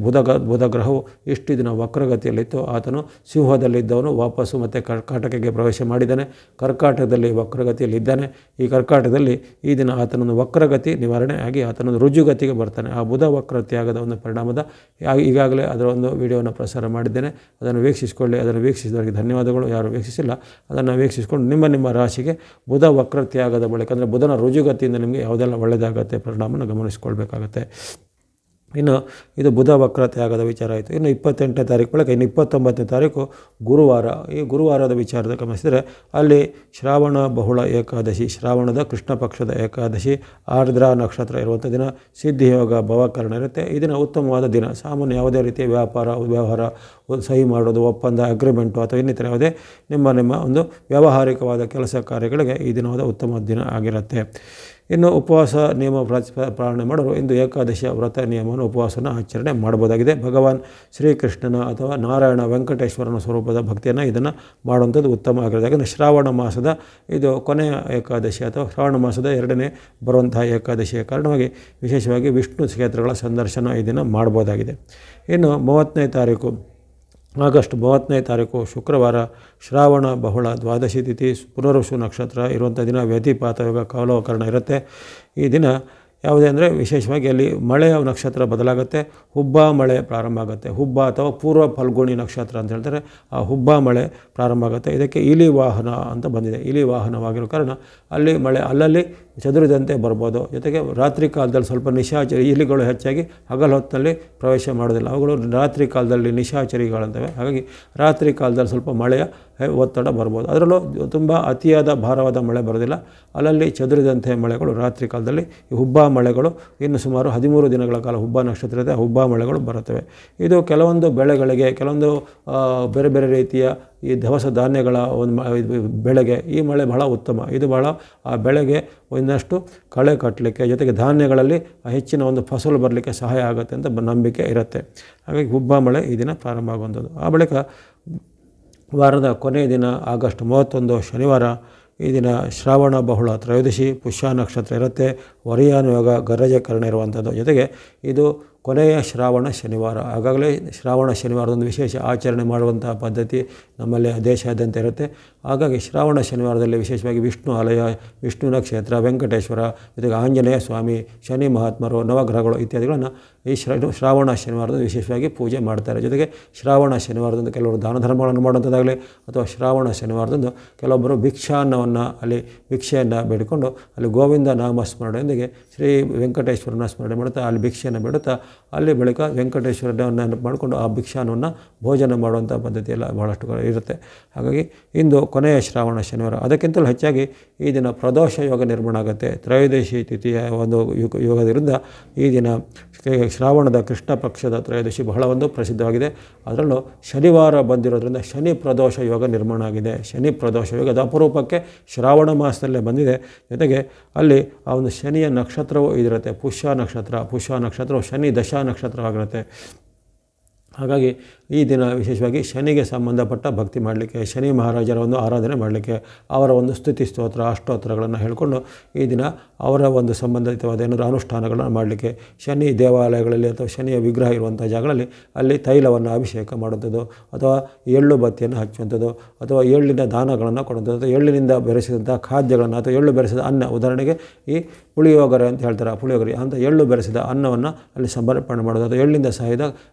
[SPEAKER 1] ಬುಧ ಗ್ರಹವು ಇಷ್ಟು ದಿನ ವಕ್ರಗತಿಯಲ್ಲಿತ್ತು. ಆತನು ಸಿಂಹದಲ್ಲಿದ್ದವನು ವಾಪಸ್ಸು ಮತ್ತೆ ಕರ್ಕಾಟಕಕ್ಕೆ ಪ್ರವೇಶ ಮಾಡಿದ್ದಾನೆ. ಕರ್ಕಾಟಕದಲ್ಲಿ ವಕ್ರಗತಿಯಲ್ಲಿದ್ದಾನೆ. ಈ ಕರ್ಕಾಟಕದಲ್ಲಿ ಈ ದಿನ ಆತನೊಂದು ವಕ್ರಗತಿ ನಿವಾರಣೆ ಆಗಿ ಆತನೊಂದು ರುಜುಗತಿಗೆ ಬರ್ತಾನೆ. ಆ ಬುಧ ವಕ್ರತೆ ಆಗದ ಒಂದು ಪರಿಣಾಮದ ಈಗಾಗಲೇ ಅದರ ಒಂದು ವಿಡಿಯೋವನ್ನು ಪ್ರಸಾರ ಮಾಡಿದ್ದೇನೆ. ಅದನ್ನು ವೀಕ್ಷಿಸಿಕೊಳ್ಳಿ. ಅದನ್ನು ವೀಕ್ಷಿಸಿದವರಿಗೆ ಧನ್ಯವಾದಗಳು. ಯಾರು ವೀಕ್ಷಿಸಿಲ್ಲ ಅದನ್ನು ವೀಕ್ಷಿಸಿಕೊಂಡು ನಿಮ್ಮ ರಾಶಿಗೆ ಬುಧ ವಕ್ರತೆ ಆಗದ ಬಳಿಕ, ಅಂದರೆ ಬುಧನ ರುಜುಗತಿಯಿಂದ ನಿಮಗೆ ಯಾವುದೆಲ್ಲ ಒಳ್ಳೆಯದಾಗುತ್ತೆ ಪರಿಣಾಮವನ್ನು ಗಮನಿಸಿಕೊಳ್ಬೇಕಾಗತ್ತೆ. ಇನ್ನು ಇದು ಬುಧ ವಕ್ರತೆ ಆಗದ ವಿಚಾರ ಆಯಿತು. ಇನ್ನು 28ನೇ ತಾರೀಕು ಬಳಿಕ ಇನ್ನು 29ನೇ ತಾರೀಕು ಗುರುವಾರ. ಈ ಗುರುವಾರದ ವಿಚಾರದ ಗಮನಿಸಿದರೆ ಅಲ್ಲಿ ಶ್ರಾವಣ ಬಹುಳ ಏಕಾದಶಿ, ಶ್ರಾವಣದ ಕೃಷ್ಣ ಪಕ್ಷದ ಏಕಾದಶಿ, ಆರ್ದ್ರ ನಕ್ಷತ್ರ ಇರುವಂಥ ದಿನ, ಸಿದ್ಧಿಯೋಗ ಭವಕರಣ ಇರುತ್ತೆ. ಈ ದಿನ ಉತ್ತಮವಾದ ದಿನ. ಸಾಮಾನ್ಯ ಯಾವುದೇ ರೀತಿಯ ವ್ಯವಹಾರ, ಸಹಿ ಮಾಡೋದು, ಒಪ್ಪಂದ, ಅಗ್ರಿಮೆಂಟು ಅಥವಾ ಇನ್ನಿತರ ಯಾವುದೇ ನಿಮ್ಮ ಒಂದು ವ್ಯಾವಹಾರಿಕವಾದ ಕೆಲಸ ಕಾರ್ಯಗಳಿಗೆ ಈ ದಿನವಾದ ಉತ್ತಮ ದಿನ ಆಗಿರುತ್ತೆ. ಇನ್ನು ಉಪವಾಸ ನಿಯಮ ಪಾಲನೆ ಮಾಡೋರು ಇಂದು ಏಕಾದಶಿಯ ವ್ರತ ನಿಯಮವನ್ನು, ಉಪವಾಸನ ಆಚರಣೆ ಮಾಡ್ಬೋದಾಗಿದೆ. ಭಗವಾನ್ ಶ್ರೀಕೃಷ್ಣನ ಅಥವಾ ನಾರಾಯಣ ವೆಂಕಟೇಶ್ವರನ ಸ್ವರೂಪದ ಭಕ್ತಿಯನ್ನು ಇದನ್ನು ಮಾಡುವಂಥದ್ದು ಉತ್ತಮ ಆಗಿರೋದು. ಯಾಕಂದರೆ ಶ್ರಾವಣ ಮಾಸದ ಇದು ಕೊನೆಯ ಏಕಾದಶಿ ಅಥವಾ ಶ್ರಾವಣ ಮಾಸದ 2ನೇ ಬರುವಂತಹ ಏಕಾದಶಿಯ ಕಾರಣವಾಗಿ ವಿಶೇಷವಾಗಿ ವಿಷ್ಣು ಕ್ಷೇತ್ರಗಳ ಸಂದರ್ಶನ ಈ ದಿನ ಮಾಡ್ಬೋದಾಗಿದೆ. ಇನ್ನು 30ನೇ ತಾರೀಕು ಆಗಸ್ಟ್ 30ನೇ ತಾರೀಕು ಶುಕ್ರವಾರ, ಶ್ರಾವಣ ಬಹುಳ ದ್ವಾದಶಿ ತಿಥಿ, ಪುನರುಷು ನಕ್ಷತ್ರ ಇರುವಂಥ ದಿನ, ವ್ಯತಿಪಾತ ಯೋಗ, ಕಾಲವಕರಣ ಇರುತ್ತೆ. ಈ ದಿನ ಯಾವುದೇ ಅಂದರೆ ವಿಶೇಷವಾಗಿ ಅಲ್ಲಿ ಮಳೆಯ ನಕ್ಷತ್ರ ಬದಲಾಗುತ್ತೆ. ಹುಬ್ಬ ಮಳೆ ಪ್ರಾರಂಭ ಆಗುತ್ತೆ. ಹುಬ್ಬ ಅಥವಾ ಪೂರ್ವ ಫಲ್ಗುಣಿ ನಕ್ಷತ್ರ ಅಂತ ಹೇಳ್ತಾರೆ. ಆ ಹುಬ್ಬ ಮಳೆ ಪ್ರಾರಂಭ ಆಗುತ್ತೆ. ಇದಕ್ಕೆ ಇಲಿ ವಾಹನ ಅಂತ ಬಂದಿದೆ. ಇಲಿ ವಾಹನವಾಗಿರೋ ಕಾರಣ ಅಲ್ಲಿ ಮಳೆ ಅಲ್ಲಲ್ಲಿ ಚದುರಿದಂತೆ ಬರ್ಬೋದು. ಜೊತೆಗೆ ರಾತ್ರಿ ಕಾಲದಲ್ಲಿ ಸ್ವಲ್ಪ ನಿಶಾಚರಿ ಇಲಿಗಳು ಹೆಚ್ಚಾಗಿ ಹಗಲು ಹೊತ್ತಿನಲ್ಲಿ ಪ್ರವೇಶ ಮಾಡೋದಿಲ್ಲ. ಅವುಗಳು ರಾತ್ರಿ ಕಾಲದಲ್ಲಿ ನಿಶಾಚರಿಗಳಂತವೆ. ಹಾಗಾಗಿ ರಾತ್ರಿ ಕಾಲದಲ್ಲಿ ಸ್ವಲ್ಪ ಮಳೆಯ ಒತ್ತಡ ಬರ್ಬೋದು. ಅದರಲ್ಲೂ ತುಂಬ ಅತಿಯಾದ ಭಾರವಾದ ಮಳೆ ಬರೋದಿಲ್ಲ. ಅಲ್ಲಲ್ಲಿ ಚದುರಿದಂತೆ ಮಳೆಗಳು ರಾತ್ರಿ ಕಾಲದಲ್ಲಿ, ಈ ಹುಬ್ಬ ಮಳೆಗಳು ಇನ್ನು ಸುಮಾರು 13 ದಿನಗಳ ಕಾಲ ಹುಬ್ಬ ನಕ್ಷತ್ರ ಇದೆ. ಹುಬ್ಬ ಮಳೆಗಳು ಬರುತ್ತವೆ. ಇದು ಕೆಲವೊಂದು ಬೆಳೆಗಳಿಗೆ, ಕೆಲವೊಂದು ಬೇರೆ ಬೇರೆ ರೀತಿಯ ಈ ದವಸ ಧಾನ್ಯಗಳ ಒಂದು ಬೆಳೆಗೆ ಈ ಮಳೆ ಬಹಳ ಉತ್ತಮ. ಇದು ಬಹಳ ಆ ಬೆಳೆಗೆ ಇನ್ನಷ್ಟು ಕಳೆ ಕಟ್ಟಲಿಕ್ಕೆ, ಜೊತೆಗೆ ಧಾನ್ಯಗಳಲ್ಲಿ ಹೆಚ್ಚಿನ ಒಂದು ಫಸಲು ಬರಲಿಕ್ಕೆ ಸಹಾಯ ಆಗುತ್ತೆ ಅಂತ ನಂಬಿಕೆ ಇರುತ್ತೆ. ಹಾಗಾಗಿ ಹುಬ್ಬ ಮಳೆ ಈ ದಿನ ಪ್ರಾರಂಭ ಆಗುವಂಥದ್ದು. ಆ ಬಳಿಕ ವಾರದ ಕೊನೆಯ ದಿನ ಆಗಸ್ಟ್ 31 ಶನಿವಾರ. ಈ ದಿನ ಶ್ರಾವಣ ಬಹುಳ ತ್ರಯೋದಶಿ, ಪುಷ್ಯ ನಕ್ಷತ್ರ ಇರುತ್ತೆ. ವರಿಯಾನ ಯೋಗ, ಗರಜಕರಣ ಇರುವಂಥದ್ದು. ಜೊತೆಗೆ ಇದು ಕೊನೆಯ ಶ್ರಾವಣ ಶನಿವಾರ. ಆಗಾಗಲೇ ಶ್ರಾವಣ ಶನಿವಾರದೊಂದು ವಿಶೇಷ ಆಚರಣೆ ಮಾಡುವಂಥ ಪದ್ಧತಿ ನಮ್ಮಲ್ಲಿ ದೇಶಾದ್ಯಂತ ಇರುತ್ತೆ. ಹಾಗಾಗಿ ಶ್ರಾವಣ ಶನಿವಾರದಲ್ಲಿ ವಿಶೇಷವಾಗಿ ವಿಷ್ಣು ಆಲಯ, ವಿಷ್ಣುವಿನ ಕ್ಷೇತ್ರ, ವೆಂಕಟೇಶ್ವರ, ಜೊತೆಗೆ ಆಂಜನೇಯ ಸ್ವಾಮಿ, ಶನಿ ಮಹಾತ್ಮರು, ನವಗ್ರಹಗಳು ಇತ್ಯಾದಿಗಳನ್ನು ಈ ಶ್ರಾವಣ ಶನಿವಾರದಂದು ವಿಶೇಷವಾಗಿ ಪೂಜೆ ಮಾಡ್ತಾರೆ. ಜೊತೆಗೆ ಶ್ರಾವಣ ಶನಿವಾರದಂದು ಕೆಲವರು ದಾನ ಧರ್ಮಗಳನ್ನು ಮಾಡುವಂಥದ್ದಾಗಲಿ ಅಥವಾ ಶ್ರಾವಣ ಶನಿವಾರದಂದು ಕೆಲವೊಬ್ಬರು ಭಿಕ್ಷಾನ್ನವನ್ನು ಅಲ್ಲಿ ಭಿಕ್ಷೆಯನ್ನು ಬೇಡಿಕೊಂಡು ಅಲ್ಲಿ ಗೋವಿಂದ ನಾಮ ಸ್ಮರಣೆಯೊಂದಿಗೆ ಶ್ರೀ ವೆಂಕಟೇಶ್ವರನ ಸ್ಮರಣೆ ಮಾಡುತ್ತಾ ಅಲ್ಲಿ ಭಿಕ್ಷೆಯನ್ನು ಬೇಡುತ್ತಾ ಅಲ್ಲಿ ಬಳಿಕ ವೆಂಕಟೇಶ್ವರನ ಮಾಡಿಕೊಂಡು ಆ ಭಿಕ್ಷಾನವನ್ನು ಭೋಜನ ಮಾಡುವಂಥ ಪದ್ಧತಿ ಎಲ್ಲ ಬಹಳಷ್ಟು ಇರುತ್ತೆ. ಹಾಗಾಗಿ ಇಂದು ಕೊನೆಯ ಶ್ರಾವಣ ಶನಿವಾರ. ಅದಕ್ಕಿಂತಲೂ ಹೆಚ್ಚಾಗಿ ಈ ದಿನ ಪ್ರದೋಷ ಯೋಗ ನಿರ್ಮಾಣ ಆಗುತ್ತೆ. ತ್ರಯೋದಶಿ ತಿಥಿಯ ಒಂದು ಯೋಗದಿಂದ ಈ ದಿನ ಶ್ರಾವಣದ ಕೃಷ್ಣ ಪಕ್ಷದ ತ್ರಯೋದಶಿ ಬಹಳ ಒಂದು ಪ್ರಸಿದ್ಧವಾಗಿದೆ. ಅದರಲ್ಲೂ ಶನಿವಾರ ಬಂದಿರೋದ್ರಿಂದ ಶನಿ ಪ್ರದೋಷ ಯೋಗ ನಿರ್ಮಾಣ ಆಗಿದೆ. ಶನಿ ಪ್ರದೋಷ ಯೋಗದ ಅಪರೂಪಕ್ಕೆ ಶ್ರಾವಣ ಮಾಸದಲ್ಲೇ ಬಂದಿದೆ. ಜೊತೆಗೆ ಅಲ್ಲಿ ಆ ಒಂದು ಶನಿಯ ನಕ್ಷತ್ರವೂ ಇದಿರುತ್ತೆ. ಪುಷ್ಯ ನಕ್ಷತ್ರವು ಶನಿ ದಶಾ ನಕ್ಷತ್ರವಾಗಿರುತ್ತೆ. ಹಾಗಾಗಿ ಈ ದಿನ ವಿಶೇಷವಾಗಿ ಶನಿಗೆ ಸಂಬಂಧಪಟ್ಟ ಭಕ್ತಿ ಮಾಡಲಿಕ್ಕೆ, ಶನಿ ಮಹಾರಾಜರ ಒಂದು ಆರಾಧನೆ ಮಾಡಲಿಕ್ಕೆ, ಅವರ ಒಂದು ಸ್ತುತಿ ಸ್ತೋತ್ರ ಅಷ್ಟೋತ್ತರಗಳನ್ನು ಹೇಳಿಕೊಂಡು ಈ ದಿನ ಅವರ ಒಂದು ಸಂಬಂಧಿತವಾದ ಏನಾದರೂ ಅನುಷ್ಠಾನಗಳನ್ನು ಮಾಡಲಿಕ್ಕೆ, ಶನಿ ದೇವಾಲಯಗಳಲ್ಲಿ ಅಥವಾ ಶನಿಯ ವಿಗ್ರಹ ಇರುವಂಥ ಜಾಗಗಳಲ್ಲಿ ಅಲ್ಲಿ ತೈಲವನ್ನು ಅಭಿಷೇಕ ಮಾಡುವಂಥದ್ದು, ಅಥವಾ ಎಳ್ಳು ಬತ್ತಿಯನ್ನು ಹಚ್ಚುವಂಥದ್ದು, ಅಥವಾ ಎಳ್ಳಿನ ದಾನಗಳನ್ನು ಕೊಡುವಂಥದ್ದು, ಅಥವಾ ಎಳ್ಳಿನಿಂದ ಬೆರೆಸಿದಂಥ ಖಾದ್ಯಗಳನ್ನು ಅಥವಾ ಎಳ್ಳು ಬೆರೆಸಿದ ಅನ್ನ, ಉದಾಹರಣೆಗೆ ಈ ಪುಳಿಯೋಗರೆ ಅಂತ ಹೇಳ್ತಾರೆ, ಪುಳಿಯೋಗರೆ ಅಂತ ಎಳ್ಳು ಬೆರೆಸಿದ ಅನ್ನವನ್ನು ಅಲ್ಲಿ ಸಮರ್ಪಣೆ ಮಾಡೋದು, ಅಥವಾ ಎಳ್ಳಿಂದ ಸಹಿತ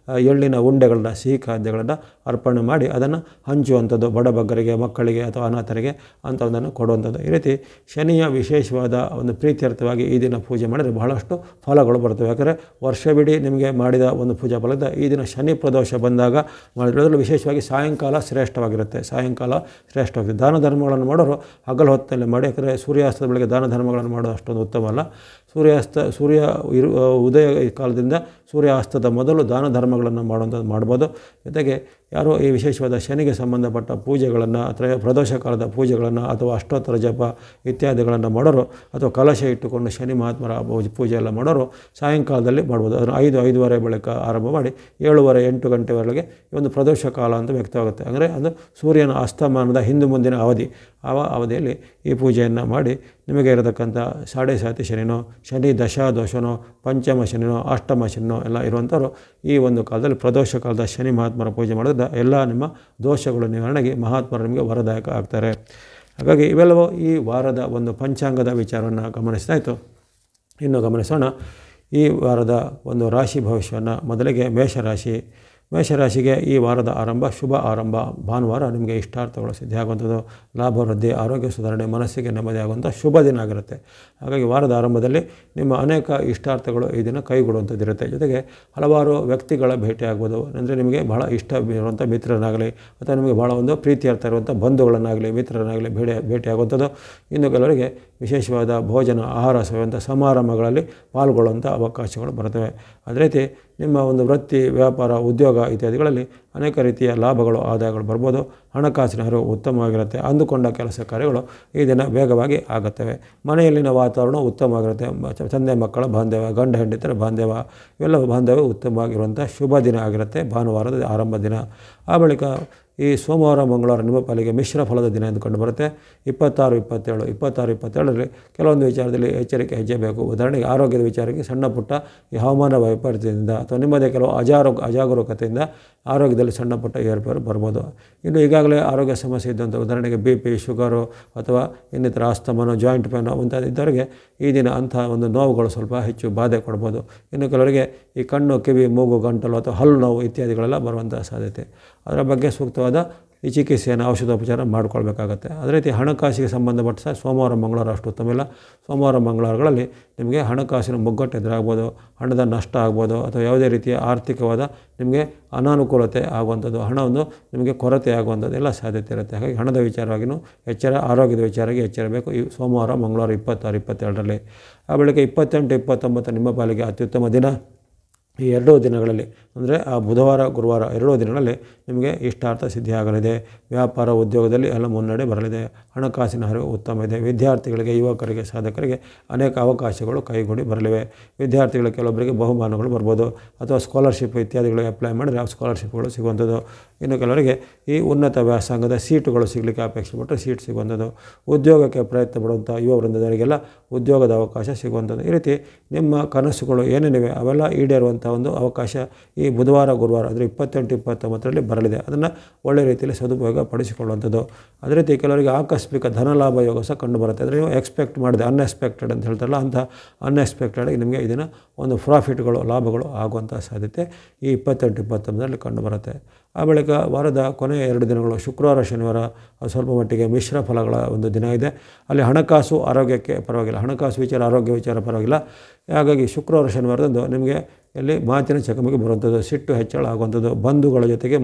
[SPEAKER 1] ಎಳ್ಳಿನ ಉಂಡೆಗಳನ್ನ, ಸಿಹಿ ಖಾದ್ಯಗಳನ್ನು ಅರ್ಪಣೆ ಮಾಡಿ ಅದನ್ನು ಹಂಚುವಂಥದ್ದು, ಬಡಬಗ್ಗರಿಗೆ, ಮಕ್ಕಳಿಗೆ ಅಥವಾ ಅನಾಥರಿಗೆ ಅಂಥದ್ದನ್ನು ಕೊಡುವಂಥದ್ದು. ಈ ರೀತಿ ಶನಿಯ ವಿಶೇಷವಾದ ಒಂದು ಪ್ರೀತ್ಯರ್ಥವಾಗಿ ಈ ದಿನ ಪೂಜೆ ಮಾಡಿದರೆ ಬಹಳಷ್ಟು ಫಲಗಳು ಬರ್ತವೆ. ಯಾಕಂದರೆ ವರ್ಷವಿಡೀ ನಿಮಗೆ ಮಾಡಿದ ಒಂದು ಪೂಜಾ ಫಲದ ಈ ದಿನ ಶನಿ ಪ್ರದೋಷ ಬಂದಾಗ ಮಾಡಿರೋದ್ರಲ್ಲಿ ವಿಶೇಷವಾಗಿ ಸಾಯಂಕಾಲ ಶ್ರೇಷ್ಠವಾಗಿರುತ್ತೆ. ಸಾಯಂಕಾಲ ಶ್ರೇಷ್ಠವಾಗಿದೆ. ದಾನ ಧರ್ಮಗಳನ್ನು ಮಾಡೋರು ಹಗಲು ಹೊತ್ತಿನಲ್ಲಿ ಮಾಡಿ, ಯಾಕಂದರೆ ಸೂರ್ಯಾಸ್ತದ ಬೆಳಗ್ಗೆ ದಾನ ಧರ್ಮಗಳನ್ನು ಮಾಡೋದು ಅಷ್ಟೊಂದು ಉತ್ತಮ ಅಲ್ಲ. ಸೂರ್ಯ ಉದಯ ಕಾಲದಿಂದ ಸೂರ್ಯಾಸ್ತದ ಮೊದಲು ದಾನ ಧರ್ಮಗಳನ್ನು ಮಾಡುವಂಥದ್ದು ಮಾಡ್ಬೋದು. ಜೊತೆಗೆ ಯಾರೋ ಈ ವಿಶೇಷವಾದ ಶನಿಗೆ ಸಂಬಂಧಪಟ್ಟ ಪೂಜೆಗಳನ್ನು ಅಥವಾ ಪ್ರದೋಷ ಕಾಲದ ಪೂಜೆಗಳನ್ನು ಅಥವಾ ಅಷ್ಟೋತ್ತರ ಜಪ ಇತ್ಯಾದಿಗಳನ್ನು ಮಾಡೋರು, ಅಥವಾ ಕಲಶ ಇಟ್ಟುಕೊಂಡು ಶನಿ ಮಹಾತ್ಮರ ಪೂಜೆ ಎಲ್ಲ ಮಾಡೋರು ಸಾಯಂಕಾಲದಲ್ಲಿ ಮಾಡ್ಬೋದು. ಅದನ್ನು 5-5:30 ಬಳಿಕ ಆರಂಭ ಮಾಡಿ 7:30-8 ಗಂಟೆವರೆಗೆ ಈ ಒಂದು ಪ್ರದೋಷ ಕಾಲ ಅಂತ ವ್ಯಕ್ತವಾಗುತ್ತೆ. ಅಂದರೆ ಅದು ಸೂರ್ಯನ ಅಸ್ತಮಾನದ ಹಿಂದು ಮುಂದಿನ ಅವಧಿ. ಆ ಅವಧಿಯಲ್ಲಿ ಈ ಪೂಜೆಯನ್ನು ಮಾಡಿ ನಿಮಗೆ ಇರತಕ್ಕಂಥ ಸಾಡೆ ಸಾತಿ ಶನಿನೋ, ಶನಿ ದಶಾದೋಷನೋ, ಪಂಚಮ ಶನಿನೋ, ಅಷ್ಟಮ ಶನಿನೋ ಎಲ್ಲ ಇರುವಂಥವ್ರು ಈ ಒಂದು ಕಾಲದಲ್ಲಿ ಪ್ರದೋಷ ಕಾಲದ ಶನಿ ಮಹಾತ್ಮರ ಪೂಜೆ ಮಾಡೋದ್ರಿಂದ ಎಲ್ಲ ನಿಮ್ಮ ದೋಷಗಳು ನಿವಾರಣೆಗೆ ಮಹಾತ್ಮರು ನಿಮಗೆ ವರದಾಯಕ ಆಗ್ತಾರೆ. ಹಾಗಾಗಿ ಇವೆಲ್ಲವೂ ಈ ವಾರದ ಒಂದು ಪಂಚಾಂಗದ ವಿಚಾರವನ್ನು ಗಮನಿಸಿದಾಯಿತು. ಇನ್ನು ಗಮನಿಸೋಣ ಈ ವಾರದ ಒಂದು ರಾಶಿ ಭವಿಷ್ಯವನ್ನು. ಮೊದಲಿಗೆ ಮೇಷರಾಶಿಗೆ ಈ ವಾರದ ಆರಂಭ ಶುಭ ಆರಂಭ. ಭಾನುವಾರ ನಿಮಗೆ ಇಷ್ಟಾರ್ಥಗಳು ಸಿದ್ಧಿಯಾಗುವಂಥದ್ದು, ಲಾಭ ವೃದ್ಧಿ, ಆರೋಗ್ಯ ಸುಧಾರಣೆ, ಮನಸ್ಸಿಗೆ ನೆಮ್ಮದಿ ಆಗುವಂಥ ಶುಭ ದಿನ ಆಗಿರುತ್ತೆ. ಹಾಗಾಗಿ ವಾರದ ಆರಂಭದಲ್ಲಿ ನಿಮ್ಮ ಅನೇಕ ಇಷ್ಟಾರ್ಥಗಳು ಈ ದಿನ ಕೈಗೂಡುವಂಥದ್ದು ಇರುತ್ತೆ. ಜೊತೆಗೆ ಹಲವಾರು ವ್ಯಕ್ತಿಗಳ ಭೇಟಿ ಆಗ್ಬೋದು. ಅಂದರೆ ನಿಮಗೆ ಬಹಳ ಇಷ್ಟ ಇರುವಂಥ ಮಿತ್ರರನ್ನಾಗಲಿ ಅಥವಾ ನಿಮಗೆ ಬಹಳ ಒಂದು ಪ್ರೀತಿಯರ್ಥ ಇರುವಂಥ ಬಂಧುಗಳನ್ನಾಗಲಿ ಮಿತ್ರರನ್ನಾಗಲಿ ಭೇಟಿಯಾಗುವಂಥದ್ದು. ಇನ್ನು ಕೆಲವರಿಗೆ ವಿಶೇಷವಾದ ಭೋಜನ ಆಹಾರ ಸೇವಂಥ ಸಮಾರಂಭಗಳಲ್ಲಿ ಪಾಲ್ಗೊಳ್ಳುವಂಥ ಅವಕಾಶಗಳು ಬರ್ತವೆ. ಅದೇ ರೀತಿ ನಿಮ್ಮ ಒಂದು ವೃತ್ತಿ, ವ್ಯಾಪಾರ, ಉದ್ಯೋಗ ಇತ್ಯಾದಿಗಳಲ್ಲಿ ಅನೇಕ ರೀತಿಯ ಲಾಭಗಳು, ಆದಾಯಗಳು ಬರ್ಬೋದು. ಹಣಕಾಸಿನ ಹರಿವು ಉತ್ತಮವಾಗಿರುತ್ತೆ. ಅಂದುಕೊಂಡ ಕೆಲಸ ಕಾರ್ಯಗಳು ಈ ದಿನ ವೇಗವಾಗಿ ಆಗುತ್ತವೆ. ಮನೆಯಲ್ಲಿನ ವಾತಾವರಣ ಉತ್ತಮವಾಗಿರುತ್ತೆ. ತಂದೆ ಮಕ್ಕಳ ಬಾಂಧವ್ಯ, ಗಂಡ ಹೆಂಡತಿಯರ ಬಾಂಧವ್ಯ, ಇವೆಲ್ಲ ಬಾಂಧವ್ಯ ಉತ್ತಮವಾಗಿರುವಂಥ ಶುಭ ದಿನ ಆಗಿರುತ್ತೆ ಭಾನುವಾರದ ಆರಂಭ ದಿನ. ಆ ಬಳಿಕ ಈ ಸೋಮವಾರ ಮಂಗಳವಾರ ನಿಮ್ಮ ಪಾಲಿಗೆ ಮಿಶ್ರ ಫಲದ ದಿನ ಎಂದು ಕಂಡು ಬರುತ್ತೆ. 26-27ರಲ್ಲಿ ಕೆಲವೊಂದು ವಿಚಾರದಲ್ಲಿ ಎಚ್ಚರಿಕೆ ಹೆಜ್ಜೆ ಬೇಕು. ಉದಾಹರಣೆಗೆ ಆರೋಗ್ಯದ ವಿಚಾರಕ್ಕೆ ಸಣ್ಣ ಪುಟ್ಟ ಈ ಹವಾಮಾನ ವೈಪರೀತ್ಯದಿಂದ ಅಥವಾ ನಿಮ್ಮದೇ ಕೆಲವು ಅಜಾಗರೂಕತೆಯಿಂದ ಆರೋಗ್ಯದಲ್ಲಿ ಸಣ್ಣ ಪುಟ್ಟ ಏರುಪೇರು ಬರ್ಬೋದು. ಇನ್ನು ಈಗಾಗಲೇ ಆರೋಗ್ಯ ಸಮಸ್ಯೆ ಇದ್ದಂಥ ಉದಾಹರಣೆಗೆ BP, ಶುಗರು ಅಥವಾ ಇನ್ನಿತರ ಆಸ್ತಮನೋ, ಜಾಯಿಂಟ್ ಪೇನೋ ಮುಂತಾದಿದ್ದವರಿಗೆ ಈ ದಿನ ಅಂಥ ಒಂದು ನೋವುಗಳು ಸ್ವಲ್ಪ ಹೆಚ್ಚು ಬಾಧೆ ಕೊಡ್ಬೋದು. ಇನ್ನು ಕೆಲವರಿಗೆ ಈ ಕಣ್ಣು, ಕಿವಿ, ಮೂಗು, ಗಂಟಲು ಅಥವಾ ಹಲ್ಲು ನೋವು ಇತ್ಯಾದಿಗಳೆಲ್ಲ ಬರುವಂಥ ಸಾಧ್ಯತೆ. ಅದರ ಬಗ್ಗೆ ಸೂಕ್ತವಾದ ಈ ಚಿಕಿತ್ಸೆಯನ್ನು ಔಷಧೋಪಚಾರ ಮಾಡಿಕೊಳ್ಬೇಕಾಗತ್ತೆ. ಅದೇ ರೀತಿ ಹಣಕಾಸಿಗೆ ಸಂಬಂಧಪಟ್ಟ ಸೋಮವಾರ ಮಂಗಳವಾರ ಅಷ್ಟು ಉತ್ತಮ ಇಲ್ಲ. ಸೋಮವಾರ ಮಂಗಳವಾರಗಳಲ್ಲಿ ನಿಮಗೆ ಹಣಕಾಸಿನ ಮುಗ್ಗಟ್ಟು ಎದುರಾಗ್ಬೋದು, ಹಣದ ನಷ್ಟ ಆಗ್ಬೋದು, ಅಥವಾ ಯಾವುದೇ ರೀತಿಯ ಆರ್ಥಿಕವಾದ ನಿಮಗೆ ಅನಾನುಕೂಲತೆ ಆಗುವಂಥದ್ದು, ಹಣವನ್ನು ನಿಮಗೆ ಕೊರತೆ ಆಗುವಂಥದ್ದು ಎಲ್ಲ ಸಾಧ್ಯತೆ ಇರುತ್ತೆ. ಹಾಗಾಗಿ ಹಣದ ವಿಚಾರವಾಗಿಯೂ ಎಚ್ಚರ, ಆರೋಗ್ಯದ ವಿಚಾರವಾಗಿ ಎಚ್ಚರಬೇಕು ಈ ಸೋಮವಾರ ಮಂಗಳವಾರ 26-27ರಲ್ಲಿ. ಆ ಬಳಿಕ 28-29 ನಿಮ್ಮ ಪಾಲಿಗೆ ಅತ್ಯುತ್ತಮ ದಿನ. ಈ ಎರಡೂ ದಿನಗಳಲ್ಲಿ ಅಂದರೆ ಆ ಬುಧವಾರ ಗುರುವಾರ ಎರಡೂ ದಿನಗಳಲ್ಲಿ ನಿಮಗೆ ಇಷ್ಟಾರ್ಥ ಸಿದ್ಧಿಯಾಗಲಿದೆ. ವ್ಯಾಪಾರ ಉದ್ಯೋಗದಲ್ಲಿ ಎಲ್ಲ ಮುನ್ನಡೆ ಬರಲಿದೆ. ಹಣಕಾಸಿನ ಹರಿವು ಉತ್ತಮ ಇದೆ. ವಿದ್ಯಾರ್ಥಿಗಳಿಗೆ, ಯುವಕರಿಗೆ, ಸಾಧಕರಿಗೆ ಅನೇಕ ಅವಕಾಶಗಳು ಕೈಗೂಡಿ ಬರಲಿವೆ. ವಿದ್ಯಾರ್ಥಿಗಳಿಗೆ ಕೆಲವೊಬ್ಬರಿಗೆ ಬಹುಮಾನಗಳು ಬರ್ಬೋದು, ಅಥವಾ ಸ್ಕಾಲರ್ಶಿಪ್ ಇತ್ಯಾದಿಗಳಿಗೆ ಅಪ್ಲೈ ಮಾಡಿದರೆ ಆ ಸ್ಕಾಲರ್ಶಿಪ್ಗಳು ಸಿಗುವಂಥದ್ದು. ಇನ್ನು ಕೆಲವರಿಗೆ ಈ ಉನ್ನತ ವ್ಯಾಸಂಗದ ಸೀಟುಗಳು ಸಿಗಲಿಕ್ಕೆ ಅಪೇಕ್ಷೆ ಪಟ್ಟರೆ ಸೀಟ್ ಸಿಗುವಂಥದ್ದು. ಉದ್ಯೋಗಕ್ಕೆ ಪ್ರಯತ್ನ ಪಡುವಂಥ ಯುವ ವೃಂದದವರಿಗೆಲ್ಲ ಉದ್ಯೋಗದ ಅವಕಾಶ ಸಿಗುವಂಥದ್ದು. ಈ ರೀತಿ ನಿಮ್ಮ ಕನಸುಗಳು ಏನೇನಿವೆ ಅವೆಲ್ಲ ಈಡೇರುವಂಥ ಒಂದು ಅವಕಾಶ ಈ ಬುಧವಾರ ಗುರುವಾರ ಅಂದರೆ 28-29ರಲ್ಲಿ ಬರಲಿದೆ. ಅದನ್ನು ಒಳ್ಳೆಯ ರೀತಿಯಲ್ಲಿ ಸದುಪಯೋಗ ಪಡಿಸಿಕೊಳ್ಳುವಂಥದ್ದು. ಅದೇ ರೀತಿ ಕೆಲವರಿಗೆ ಆಕಸ್ಮಿಕ ಧನಲಾಭ ಯೋಗ ಸಹ ಕಂಡುಬರುತ್ತೆ. ಅಂದರೆ ನೀವು ಎಕ್ಸ್ಪೆಕ್ಟ್ ಮಾಡಿದೆ, ಅನ್ಎಕ್ಸ್ಪೆಕ್ಟೆಡ್ ಅಂತ ಹೇಳ್ತಾರಲ್ಲ, ಅಂಥ ಅನ್ಎಕ್ಸ್ಪೆಕ್ಟೆಡ್ ನಿಮಗೆ ಇದನ್ನು ಒಂದು ಪ್ರಾಫಿಟ್ಗಳು, ಲಾಭಗಳು ಆಗುವಂಥ ಸಾಧ್ಯತೆ ಈ 28-29ರಲ್ಲಿ ಕಂಡುಬರುತ್ತೆ. ಆ ಬಳಿಕ ವಾರದ ಕೊನೆಯ 2 ದಿನಗಳು ಶುಕ್ರವಾರ ಶನಿವಾರ ಸ್ವಲ್ಪ ಮಟ್ಟಿಗೆ ಮಿಶ್ರ ಫಲಗಳ ಒಂದು ದಿನ ಇದೆ. ಅಲ್ಲಿ ಹಣಕಾಸು ಆರೋಗ್ಯಕ್ಕೆ ಪರವಾಗಿಲ್ಲ, ಹಣಕಾಸು ವಿಚಾರ ಆರೋಗ್ಯ ವಿಚಾರ ಪರವಾಗಿಲ್ಲ. ಹಾಗಾಗಿ ಶುಕ್ರವಾರ ಶನಿವಾರದಂದು ನಿಮಗೆ ಇಲ್ಲಿ ಮಾತಿನ ಚಕಮಕಿ ಬರುವಂಥದ್ದು, ಸಿಟ್ಟು ಹೆಚ್ಚಳ ಆಗುವಂಥದ್ದು, ಬಂಧುಗಳ ಜೊತೆಗೆ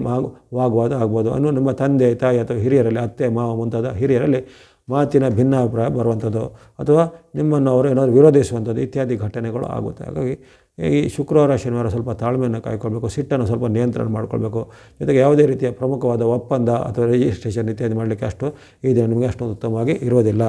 [SPEAKER 1] ವಾಗ್ವಾದ ಆಗ್ಬೋದು. ಅನ್ನೋ ನಿಮ್ಮ ತಂದೆ ತಾಯಿ ಅಥವಾ ಹಿರಿಯರಲ್ಲಿ, ಅತ್ತೆ ಮಾವ ಮುಂತಾದ ಹಿರಿಯರಲ್ಲಿ ಮಾತಿನ ಭಿನ್ನಾಭಿಪ್ರಾಯ ಬರುವಂಥದ್ದು, ಅಥವಾ ನಿಮ್ಮನ್ನು ಅವರು ಏನಾದರೂ ವಿರೋಧಿಸುವಂಥದ್ದು ಇತ್ಯಾದಿ ಘಟನೆಗಳು ಆಗುತ್ತೆ. ಹಾಗಾಗಿ ಈ ಶುಕ್ರವಾರ ಶನಿವಾರ ಸ್ವಲ್ಪ ತಾಳ್ಮೆಯನ್ನು ಕಾಯ್ಕೊಳ್ಬೇಕು, ಸಿಟ್ಟನ್ನು ಸ್ವಲ್ಪ ನಿಯಂತ್ರಣ ಮಾಡ್ಕೊಳ್ಬೇಕು. ಜೊತೆಗೆ ಯಾವುದೇ ರೀತಿಯ ಪ್ರಮುಖವಾದ ಒಪ್ಪಂದ ಅಥವಾ ರಿಜಿಸ್ಟ್ರೇಷನ್ ಇತ್ಯಾದಿ ಮಾಡಲಿಕ್ಕೆ ಅಷ್ಟು ಈ ದಿನ ನಿಮಗೆ ಅಷ್ಟೊಂದು ಉತ್ತಮವಾಗಿ ಇರೋದಿಲ್ಲ.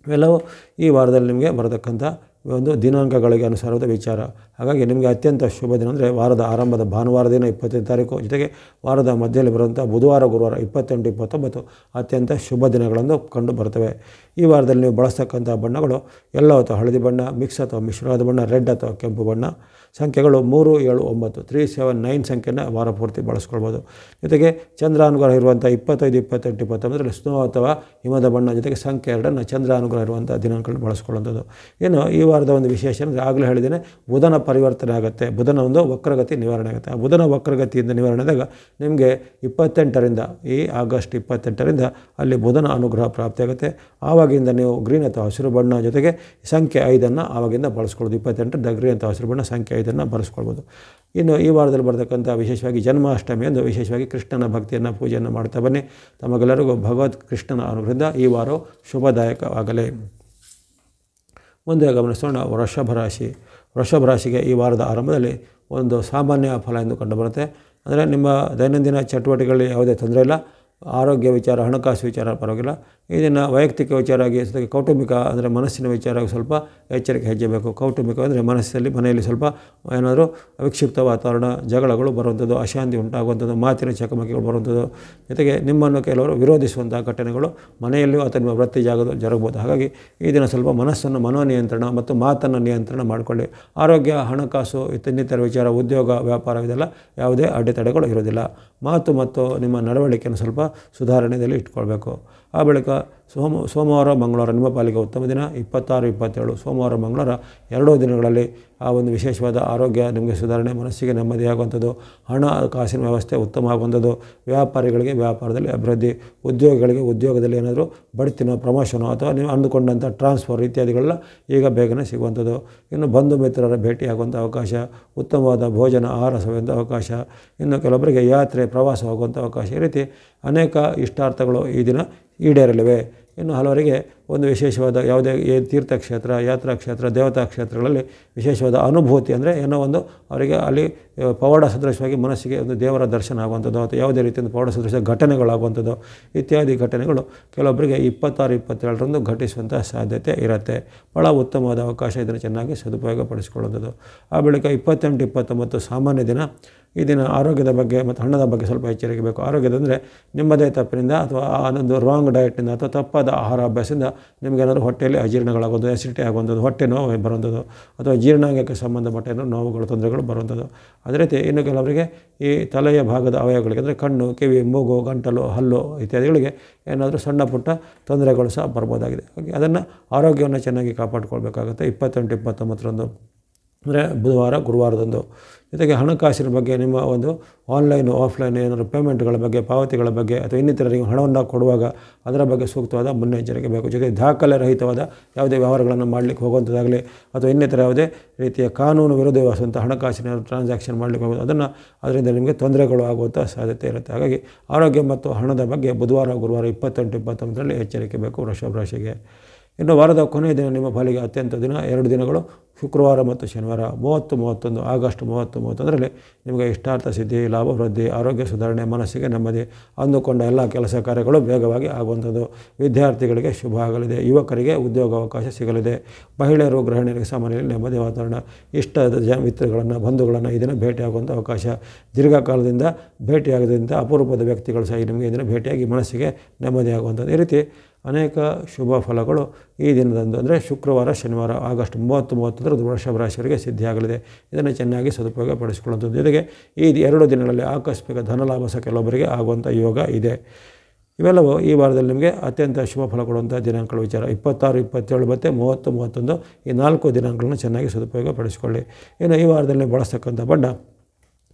[SPEAKER 1] ಇವೆಲ್ಲವೂ ಈ ವಾರದಲ್ಲಿ ನಿಮಗೆ ಬರತಕ್ಕಂಥ ಒಂದು ದಿನಾಂಕಗಳಿಗೆ ಅನುಸಾರವಾದ ವಿಚಾರ. ಹಾಗಾಗಿ ನಿಮಗೆ ಅತ್ಯಂತ ಶುಭ ದಿನ ಅಂದರೆ ವಾರದ ಆರಂಭದ ಭಾನುವಾರ ದಿನ 25 ತಾರೀಕು, ಜೊತೆಗೆ ವಾರದ ಮಧ್ಯದಲ್ಲಿ ಬರುವಂಥ ಬುಧವಾರ, ಗುರುವಾರ 28, 29 ಅತ್ಯಂತ ಶುಭ ದಿನಗಳನ್ನು ಕಂಡು ಬರ್ತವೆ. ಈ ವಾರದಲ್ಲಿ ನೀವು ಬಳಸ್ತಕ್ಕಂಥ ಬಣ್ಣಗಳು ಎಲ್ಲೋ ಅಥವಾ ಹಳದಿ ಬಣ್ಣ, ಮಿಕ್ಸ್ ಅಥವಾ ಮಿಶ್ರವಾದ ಬಣ್ಣ, ರೆಡ್ ಅಥವಾ ಕೆಂಪು ಬಣ್ಣ. ಸಂಖ್ಯೆಗಳು 3, 7, 9 3, 7, 9 ಸಂಖ್ಯೆನ ವಾರ ಪೂರ್ತಿ ಬಳಸ್ಕೊಳ್ಬೋದು. ಜೊತೆಗೆ ಚಂದ್ರಾನುಗ್ರಹ ಇರುವಂಥ 25, 28, 29ರಲ್ಲಿ ಸ್ನೋ ಅಥವಾ ಹಿಮದ ಬಣ್ಣ, ಜೊತೆಗೆ ಸಂಖ್ಯೆ 2 ಚಂದ್ರಾನುಗ್ರಹ ಇರುವಂಥ ದಿನಾಂಕಗಳನ್ನು ಬಳಸ್ಕೊಳ್ಳುವಂಥದ್ದು. ಏನು ಈ ವಾರದ ಒಂದು ವಿಶೇಷ ಅಂದರೆ ಆಗಲೇ ಹೇಳಿದ್ದೇನೆ, ಬುಧನ ಪರಿವರ್ತನೆ ಆಗುತ್ತೆ, ಬುಧನ ಒಂದು ವಕ್ರಗತಿ ನಿವಾರಣೆ ಆಗುತ್ತೆ. ಆ ಬುಧನ ವಕ್ರಗತಿಯಿಂದ ನಿವಾರಣೆ ಆದಾಗ ನಿಮಗೆ 28ರಿಂದ ಈ ಆಗಸ್ಟ್ 28ರಿಂದ ಅಲ್ಲಿ ಬುಧನ ಅನುಗ್ರಹ ಪ್ರಾಪ್ತಿಯಾಗುತ್ತೆ. ಆವಾಗಿಂದ ನೀವು ಗ್ರೀನ್ ಅಥವಾ ಹಸಿರು ಬಣ್ಣ ಜೊತೆಗೆ ಸಂಖ್ಯೆ 5 ಆವಾಗಿಂದ ಬಳಸ್ಕೊಳ್ಳೋದು. 28ರಿಂದ ಗ್ರೀನ್ ಅಥವಾ ಹಸಿರು ಬಣ್ಣ ಸಂಖ್ಯೆ 5 ಬಳಸ್ಕೊಳ್ಬೋದು. ಇನ್ನು ಈ ವಾರದಲ್ಲಿ ಬರ್ತಕ್ಕಂಥ ವಿಶೇಷವಾಗಿ ಜನ್ಮಾಷ್ಟಮಿಯಂದು ವಿಶೇಷವಾಗಿ ಕೃಷ್ಣನ ಭಕ್ತಿಯನ್ನು ಪೂಜೆಯನ್ನು ಮಾಡ್ತಾ ಬನ್ನಿ. ತಮಗೆಲ್ಲರಿಗೂ ಭಗವತ್ ಕೃಷ್ಣನ ಅನುಗ್ರಹದಿಂದ ಈ ವಾರವು ಶುಭದಾಯಕವಾಗಲಿ. ಮುಂದೆ ಗಮನಿಸೋಣ ವೃಷಭ ರಾಶಿ. ವೃಷಭ ರಾಶಿಗೆ ಈ ವಾರದ ಆರಂಭದಲ್ಲಿ ಒಂದು ಸಾಮಾನ್ಯ ಫಲ ಎಂದು ಕಂಡುಬರುತ್ತೆ. ಅಂದರೆ ನಿಮ್ಮ ದೈನಂದಿನ ಚಟುವಟಿಕೆಗಳಲ್ಲಿ ಯಾವುದೇ ತೊಂದರೆ ಇಲ್ಲ. ಆರೋಗ್ಯ ವಿಚಾರ, ಹಣಕಾಸು ವಿಚಾರ ಪರವಾಗಿಲ್ಲ. ಇದನ್ನು ವೈಯಕ್ತಿಕ ವಿಚಾರವಾಗಿ ಜೊತೆಗೆ ಕೌಟುಂಬಿಕ ಅಂದರೆ ಮನಸ್ಸಿನ ವಿಚಾರವಾಗಿ ಸ್ವಲ್ಪ ಎಚ್ಚರಿಕೆ ಹೆಜ್ಜೆ ಬೇಕು. ಕೌಟುಂಬಿಕ ಅಂದರೆ ಮನೆಯಲ್ಲಿ ಸ್ವಲ್ಪ ಏನಾದರೂ ವಿಕ್ಷಿಪ್ತ ವಾತಾವರಣ, ಜಗಳಗಳು ಬರುವಂಥದ್ದು, ಅಶಾಂತಿ ಉಂಟಾಗುವಂಥದ್ದು, ಮಾತಿನ ಚಕಮಕಿಗಳು ಬರುವಂಥದ್ದು, ಜೊತೆಗೆ ನಿಮ್ಮನ್ನು ಕೆಲವರು ವಿರೋಧಿಸುವಂಥ ಘಟನೆಗಳು ಮನೆಯಲ್ಲಿಯೂ ಅಥವಾ ನಿಮ್ಮ ವೃತ್ತಿ ಜರಗಬಹುದು. ಹಾಗಾಗಿ ಈ ದಿನ ಸ್ವಲ್ಪ ಮನಸ್ಸನ್ನು ಮನೋನಿಯಂತ್ರಣ ಮತ್ತು ಮಾತನ್ನು ನಿಯಂತ್ರಣ ಮಾಡಿಕೊಳ್ಳಿ. ಆರೋಗ್ಯ, ಹಣಕಾಸು, ಇನ್ನಿತರ ವಿಚಾರ, ಉದ್ಯೋಗ, ವ್ಯಾಪಾರ ಇದೆಲ್ಲ ಯಾವುದೇ ಅಡೆತಡೆಗಳು ಇರೋದಿಲ್ಲ. ಮಾತು ಮತ್ತು ನಿಮ್ಮ ನಡವಳಿಕೆಯನ್ನು ಸ್ವಲ್ಪ ಸುಧಾರಣೆಯಲ್ಲಿ ಇಟ್ಕೊಳ್ಬೇಕು. ಆ ಬಳಿಕ ಸೋಮವಾರ, ಮಂಗಳವಾರ ನಿಮ್ಮ ಪಾಲಿಗೆ ಉತ್ತಮ ದಿನ. 26, 27 ಸೋಮವಾರ, ಮಂಗಳವಾರ ಎರಡೂ ದಿನಗಳಲ್ಲಿ ಆ ಒಂದು ವಿಶೇಷವಾದ ಆರೋಗ್ಯ ನಿಮಗೆ ಸುಧಾರಣೆ, ಮನಸ್ಸಿಗೆ ನೆಮ್ಮದಿಯಾಗುವಂಥದ್ದು, ಹಣಕಾಸಿನ ವ್ಯವಸ್ಥೆ ಉತ್ತಮ ಆಗುವಂಥದ್ದು, ವ್ಯಾಪಾರಿಗಳಿಗೆ ವ್ಯಾಪಾರದಲ್ಲಿ ಅಭಿವೃದ್ಧಿ, ಉದ್ಯೋಗಿಗಳಿಗೆ ಉದ್ಯೋಗದಲ್ಲಿ ಏನಾದರೂ ಬಡ್ತಿನೋ, ಪ್ರಮೋಷನೋ ಅಥವಾ ನೀವು ಅಂದುಕೊಂಡಂಥ ಟ್ರಾನ್ಸ್ಫರ್ ಇತ್ಯಾದಿಗಳೆಲ್ಲ ಈಗ ಬೇಗನೆ ಸಿಗುವಂಥದ್ದು. ಇನ್ನು ಬಂಧು ಮಿತ್ರರ ಭೇಟಿಯಾಗುವಂಥ ಅವಕಾಶ, ಉತ್ತಮವಾದ ಭೋಜನ, ಆಹಾರ ಸವಿಯುವಂಥ ಅವಕಾಶ, ಇನ್ನು ಕೆಲವೊಬ್ಬರಿಗೆ ಯಾತ್ರೆ, ಪ್ರವಾಸ ಹೋಗುವಂಥ ಅವಕಾಶ, ಈ ರೀತಿ ಅನೇಕ ಇಷ್ಟಾರ್ಥಗಳು ಈ ದಿನ ಈಡೇರಲಿವೆ. ಇನ್ನು ಹಲವರಿಗೆ ಒಂದು ವಿಶೇಷವಾದ ಯಾವುದೇ ತೀರ್ಥಕ್ಷೇತ್ರ, ಯಾತ್ರಾ ಕ್ಷೇತ್ರ, ದೇವತಾ ಕ್ಷೇತ್ರಗಳಲ್ಲಿ ವಿಶೇಷವಾದ ಅನುಭೂತಿ ಅಂದರೆ ಏನೋ ಒಂದು ಅವರಿಗೆ ಅಲ್ಲಿ ಪವಾಡ ಸದೃಶವಾಗಿ ಮನಸ್ಸಿಗೆ ಒಂದು ದೇವರ ದರ್ಶನ ಆಗುವಂಥದ್ದು ಅಥವಾ ಯಾವುದೇ ರೀತಿಯ ಪವಾಡ ಸದೃಶ ಘಟನೆಗಳಾಗುವಂಥದ್ದು ಇತ್ಯಾದಿ ಘಟನೆಗಳು ಕೆಲವೊಬ್ಬರಿಗೆ 26, 27ರಂದು ಘಟಿಸುವಂಥ ಸಾಧ್ಯತೆ ಇರುತ್ತೆ. ಭಾಳ ಉತ್ತಮವಾದ ಅವಕಾಶ, ಇದನ್ನು ಚೆನ್ನಾಗಿ ಸದುಪಯೋಗ ಪಡಿಸಿಕೊಳ್ಳುವಂಥದ್ದು. ಆ ಬಳಿಕ 28, 29 ಸಾಮಾನ್ಯ ದಿನ. ಈ ದಿನ ಆರೋಗ್ಯದ ಬಗ್ಗೆ ಮತ್ತು ಹಣದ ಬಗ್ಗೆ ಸ್ವಲ್ಪ ಎಚ್ಚರಿಕೆ ಬೇಕು. ಆರೋಗ್ಯದಂದರೆ ನಿಮ್ಮದೇ ತಪ್ಪಿನಿಂದ ಅಥವಾ ಒಂದು ರಾಂಗ್ ಡಯಟ್ನಿಂದ ಅಥವಾ ತಪ್ಪಾದ ಆಹಾರ ಅಭ್ಯಾಸದಿಂದ ನಿಮಗೇನಾದರೂ ಹೊಟ್ಟೆಯಲ್ಲಿ ಅಜೀರ್ಣಗಳಾಗೋದು, ಆಸಿಡಿಟಿ ಆಗುವಂಥದ್ದು, ಹೊಟ್ಟೆ ನೋವು ಬರುವಂಥದ್ದು ಅಥವಾ ಜೀರ್ಣಾಂಗಕ್ಕೆ ಸಂಬಂಧಪಟ್ಟ ಏನಾದರೂ ನೋವುಗಳು, ತೊಂದರೆಗಳು ಬರುವಂಥದ್ದು. ಅದೇ ರೀತಿ ಇನ್ನು ಕೆಲವರಿಗೆ ಈ ತಲೆಯ ಭಾಗದ ಅವಯವಗಳಿಗೆ ಅಂದರೆ ಕಣ್ಣು, ಕಿವಿ, ಮೂಗು, ಗಂಟಲು, ಹಲ್ಲು ಇತ್ಯಾದಿಗಳಿಗೆ ಏನಾದರೂ ಸಣ್ಣ ಪುಟ್ಟ ತೊಂದರೆಗಳು ಸಹ ಬರ್ಬೋದಾಗಿದೆ. ಹಾಗೆ ಅದನ್ನು ಆರೋಗ್ಯವನ್ನು ಚೆನ್ನಾಗಿ ಕಾಪಾಡಿಕೊಳ್ಬೇಕಾಗುತ್ತೆ. 28, 29ರಂದು ಅಂದರೆ ಬುಧವಾರ, ಗುರುವಾರದಂದು. ಜೊತೆಗೆ ಹಣಕಾಸಿನ ಬಗ್ಗೆ ನಿಮ್ಮ ಒಂದು ಆನ್ಲೈನು, ಆಫ್ಲೈನ್ ಏನಾದರೂ ಪೇಮೆಂಟ್ಗಳ ಬಗ್ಗೆ, ಪಾವತಿಗಳ ಬಗ್ಗೆ ಅಥವಾ ಇನ್ನಿತರರಿಗೆ ಹಣವನ್ನು ಕೊಡುವಾಗ ಅದರ ಬಗ್ಗೆ ಸೂಕ್ತವಾದ ಮುನ್ನೆಚ್ಚರಿಕೆ ಬೇಕು. ಜೊತೆಗೆ ದಾಖಲೆ ರಹಿತವಾದ ಯಾವುದೇ ವ್ಯವಹಾರಗಳನ್ನು ಮಾಡಲಿಕ್ಕೆ ಹೋಗುವಂಥದ್ದಾಗಲಿ ಅಥವಾ ಇನ್ನಿತರ ಯಾವುದೇ ರೀತಿಯ ಕಾನೂನು ವಿರೋಧವಾದಂಥ ಹಣಕಾಸಿನ ಟ್ರಾನ್ಸಾಕ್ಷನ್ ಮಾಡಲಿಕ್ಕೆ ಹೋಗೋದು ಅದರಿಂದ ನಿಮಗೆ ತೊಂದರೆಗಳು ಆಗುವಂಥ ಸಾಧ್ಯತೆ ಇರುತ್ತೆ. ಹಾಗಾಗಿ ಆರೋಗ್ಯ ಮತ್ತು ಹಣದ ಬಗ್ಗೆ ಬುಧವಾರ, ಗುರುವಾರ 28, 29ರಲ್ಲಿ ಎಚ್ಚರಿಕೆ ಬೇಕು ವೃಷಭ ರಾಶಿಗೆ. ಇನ್ನು ವಾರದ ಕೊನೆಯ ದಿನ ನಿಮ್ಮ ಪಾಲಿಗೆ ಅತ್ಯಂತ ದಿನ 2 ದಿನಗಳು ಶುಕ್ರವಾರ ಮತ್ತು ಶನಿವಾರ. 30, 31 ಆಗಸ್ಟ್ 30, 31ರಲ್ಲಿ ನಿಮಗೆ ಇಷ್ಟಾರ್ಥ ಸಿದ್ಧಿ, ಲಾಭ ವೃದ್ಧಿ, ಆರೋಗ್ಯ ಸುಧಾರಣೆ, ಮನಸ್ಸಿಗೆ ನೆಮ್ಮದಿ, ಅಂದುಕೊಂಡ ಎಲ್ಲ ಕೆಲಸ ಕಾರ್ಯಗಳು ವೇಗವಾಗಿ ಆಗುವಂಥದ್ದು. ವಿದ್ಯಾರ್ಥಿಗಳಿಗೆ ಶುಭ ಆಗಲಿದೆ. ಯುವಕರಿಗೆ ಉದ್ಯೋಗಾವಕಾಶ ಸಿಗಲಿದೆ. ಮಹಿಳೆಯರು, ಗೃಹಿಣಿಯರಿಗೆ ಸಾಮಾನ್ಯದಲ್ಲಿ ನೆಮ್ಮದಿ ವಾತಾವರಣ. ಇಷ್ಟದ ಮಿತ್ರಗಳನ್ನು, ಬಂಧುಗಳನ್ನು ಈ ದಿನ ಭೇಟಿಯಾಗುವಂಥ ಅವಕಾಶ. ದೀರ್ಘಕಾಲದಿಂದ ಭೇಟಿಯಾಗದಂಥ ಅಪರೂಪದ ವ್ಯಕ್ತಿಗಳು ಸಹ ನಿಮಗೆ ಈ ದಿನ ಭೇಟಿಯಾಗಿ ಮನಸ್ಸಿಗೆ ನೆಮ್ಮದಿ ಆಗುವಂಥದ್ದು. ಈ ರೀತಿ ಅನೇಕ ಶುಭ ಫಲಗಳು ಈ ದಿನದಂದು ಅಂದರೆ ಶುಕ್ರವಾರ, ಶನಿವಾರ ಆಗಸ್ಟ್ 30, 31ರಂದು ವೃಷಭ ರಾಶಿಯವರಿಗೆ ಸಿದ್ಧಿಯಾಗಲಿದೆ. ಇದನ್ನು ಚೆನ್ನಾಗಿ ಸದುಪಯೋಗ ಪಡಿಸಿಕೊಳ್ಳುವಂಥದ್ದು. ಜೊತೆಗೆ ಈ 2 ದಿನಗಳಲ್ಲಿ ಆಕಸ್ಮಿಕ ಧನಲಾಭ ಸಹ ಕೆಲವೊಬ್ಬರಿಗೆ ಆಗುವಂಥ ಯೋಗ ಇದೆ. ಇವೆಲ್ಲವೂ ಈ ವಾರದಲ್ಲಿ ನಿಮಗೆ ಅತ್ಯಂತ ಶುಭ ಫಲ ಕೊಡುವಂಥ ದಿನಾಂಕಗಳ ವಿಚಾರ. 26, 27 ಮತ್ತು 30, 31 ಈ 4 ದಿನಾಂಕಗಳನ್ನು ಚೆನ್ನಾಗಿ ಸದುಪಯೋಗ ಪಡಿಸಿಕೊಳ್ಳಿ. ಇನ್ನು ಈ ವಾರದಲ್ಲಿ ಬಳಸ್ತಕ್ಕಂಥ ಬಣ್ಣ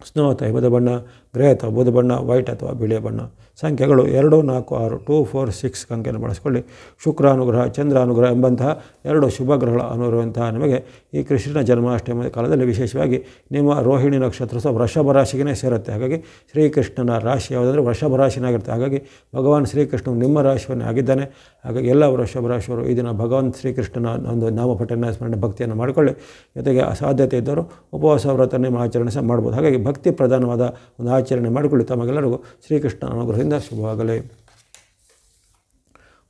[SPEAKER 1] ಸ್ನೋ ಅಥವಾ ಹಿಮದ ಬಣ್ಣ, ಗ್ರೇ ಅಥವಾ ಬೂದು ಬಣ್ಣ, ವೈಟ್ ಅಥವಾ ಬಿಳಿಯ ಬಣ್ಣ. ಸಂಖ್ಯೆಗಳು 2, 4, 6 2, 4, 6 ಸಂಖ್ಯೆಯನ್ನು ಬಳಸಿಕೊಳ್ಳಿ. ಶುಕ್ರಾನುಗ್ರಹ, ಚಂದ್ರಾನುಗ್ರಹ ಎಂಬಂತಹ 2 ಶುಭ ಗ್ರಹಗಳ ಅನುರುವಂತಹ ನಿಮಗೆ ಈ ಕೃಷ್ಣ ಜನ್ಮಾಷ್ಟಮಿ ಕಾಲದಲ್ಲಿ ವಿಶೇಷವಾಗಿ ನಿಮ್ಮ ರೋಹಿಣಿ ನಕ್ಷತ್ರ ಸಹ ವೃಷಭ ರಾಶಿಗೆ ಸೇರುತ್ತೆ. ಹಾಗಾಗಿ ಶ್ರೀಕೃಷ್ಣನ ರಾಶಿ ಯಾವುದಂದರೆ ವೃಷಭ ರಾಶಿನಾಗಿರುತ್ತೆ. ಹಾಗಾಗಿ ಭಗವಾನ್ ಶ್ರೀಕೃಷ್ಣನು ನಿಮ್ಮ ರಾಶಿಯನ್ನೇ ಆಗಿದ್ದಾನೆ. ಹಾಗಾಗಿ ಎಲ್ಲ ವೃಷಭ ರಾಶಿಯವರು ಈ ದಿನ ಭಗವಾನ್ ಶ್ರೀಕೃಷ್ಣನ ಒಂದು ನಾಮಪಠಣ, ಸ್ಮರಣೆ, ಭಕ್ತಿಯನ್ನು ಮಾಡಿಕೊಳ್ಳಿ. ಜೊತೆಗೆ ಸಾಧ್ಯತೆ ಇದ್ದರೂ ಉಪವಾಸ ವ್ರತ ನಿಮ್ಮ ಆಚರಣೆ ಸಹ ಮಾಡ್ಬೋದು. ಹಾಗಾಗಿ ಭಕ್ತಿ ಪ್ರಧಾನವಾದ ಒಂದು ಆಚರಣೆ ಮಾಡಿಕೊಳ್ಳಿ. ತಮಗೆಲ್ಲರಿಗೂ ಶ್ರೀಕೃಷ್ಣ ಅನುಗ್ರಹದಿಂದ ಶುಭವಾಗಲಿ.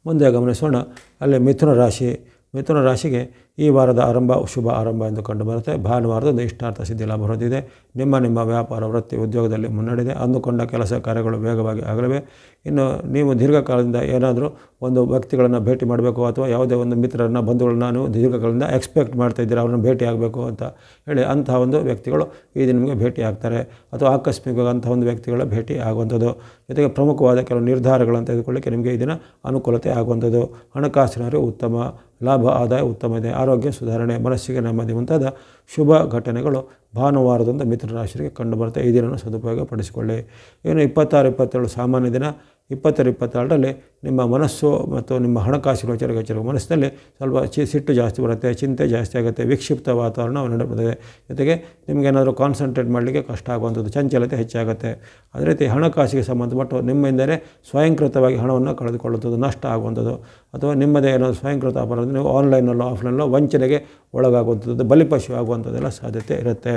[SPEAKER 1] ಮುಂದೆ ಗಮನಿಸೋಣ ಅಲ್ಲಿ ಮಿಥುನ ರಾಶಿ. ಮಿಥುನ ರಾಶಿಗೆ ಈ ವಾರದ ಆರಂಭ ಶುಭ ಆರಂಭ ಎಂದು ಕಂಡುಬರುತ್ತೆ. ಭಾನುವಾರದಂದು ಇಷ್ಟಾರ್ಥ ಸಿದ್ಧಿ ಲಾಭ ಹೊಂದಿದೆ. ನಿಮ್ಮ ವ್ಯಾಪಾರ ವೃತ್ತಿ ಉದ್ಯೋಗದಲ್ಲಿ ಮುನ್ನಡೆದಿದೆ. ಅಂದುಕೊಂಡ ಕೆಲಸ ಕಾರ್ಯಗಳು ವೇಗವಾಗಿ ಆಗಲಿವೆ. ಇನ್ನು ನೀವು ದೀರ್ಘಕಾಲದಿಂದ ಏನಾದರೂ ಒಂದು ವ್ಯಕ್ತಿಗಳನ್ನು ಭೇಟಿ ಮಾಡಬೇಕು ಅಥವಾ ಯಾವುದೇ ಒಂದು ಮಿತ್ರರನ್ನ ಬಂಧುಗಳನ್ನ ನೀವು ದೀರ್ಘಕಾಲದಿಂದ ಎಕ್ಸ್ಪೆಕ್ಟ್ ಮಾಡ್ತಾ ಇದ್ದೀರಾ ಅವ್ರನ್ನ ಭೇಟಿ ಆಗಬೇಕು ಅಂತ ಹೇಳಿ, ಅಂತಹ ಒಂದು ವ್ಯಕ್ತಿಗಳು ಈ ದಿನ ನಿಮಗೆ ಭೇಟಿ ಆಗ್ತಾರೆ ಅಥವಾ ಆಕಸ್ಮಿಕವಾಗಿ ಅಂತಹ ಒಂದು ವ್ಯಕ್ತಿಗಳ ಭೇಟಿ ಆಗುವಂಥದ್ದು. ಜೊತೆಗೆ ಪ್ರಮುಖವಾದ ಕೆಲವು ನಿರ್ಧಾರಗಳನ್ನು ತೆಗೆದುಕೊಳ್ಳಿಕ್ಕೆ ನಿಮಗೆ ಈ ದಿನ ಅನುಕೂಲತೆ ಆಗುವಂಥದ್ದು. ಹಣಕಾಸಿನ ಅರಿವು ಉತ್ತಮ, ಲಾಭ ಆದಾಯ ಉತ್ತಮ ಇದೆ. ಆರೋಗ್ಯ ಸುಧಾರಣೆ, ಮನಸ್ಸಿಗೆ ನೆಮ್ಮದಿ ಮುಂತಾದ ಶುಭ ಘಟನೆಗಳು ಭಾನುವಾರದಂದು ಮಿಥುನ ರಾಶಿಗೆ ಕಂಡುಬರುತ್ತೆ. ಈ ದಿನವನ್ನು ಸದುಪಯೋಗಪಡಿಸಿಕೊಳ್ಳಿ. ಇನ್ನು 26-27 ಸಾಮಾನ್ಯ ದಿನ. 27-28ರಲ್ಲಿ ನಿಮ್ಮ ಮನಸ್ಸು ಮತ್ತು ನಿಮ್ಮ ಹಣಕಾಸಿನ ವಿಚಾರ ಮನಸ್ಸಿನಲ್ಲಿ ಸ್ವಲ್ಪ ಸಿಟ್ಟು ಜಾಸ್ತಿ ಬರುತ್ತೆ, ಚಿಂತೆ ಜಾಸ್ತಿ ಆಗುತ್ತೆ, ವಿಕ್ಷಿಪ್ತ ವಾತಾವರಣ ನಡೆಯುತ್ತದೆ. ಜೊತೆಗೆ ನಿಮಗೇನಾದರೂ ಕಾನ್ಸಂಟ್ರೇಟ್ ಮಾಡಲಿಕ್ಕೆ ಕಷ್ಟ ಆಗುವಂಥದ್ದು, ಚಂಚಲತೆ ಹೆಚ್ಚಾಗುತ್ತೆ. ಅದೇ ರೀತಿ ಹಣಕಾಸಿಗೆ ಸಂಬಂಧಪಟ್ಟು ನಿಮ್ಮಿಂದಲೇ ಸ್ವಯಂಕೃತವಾಗಿ ಹಣವನ್ನು ಕಳೆದುಕೊಳ್ಳುವಂಥದ್ದು, ನಷ್ಟ ಆಗುವಂಥದ್ದು ಅಥವಾ ನಿಮ್ಮದೇ ಏನಾದರೂ ಸ್ವಯಂಕೃತ ಅಪರಾಧ ನೀವು ಆನ್ಲೈನಲ್ಲೋ ಆಫ್ಲೈನಲ್ಲೋ ವಂಚನೆಗೆ ಒಳಗಾಗುವಂಥದ್ದು, ಬಲಿಪಶು ಆಗುವಂಥದ್ದೆಲ್ಲ ಸಾಧ್ಯತೆ ಇರುತ್ತೆ.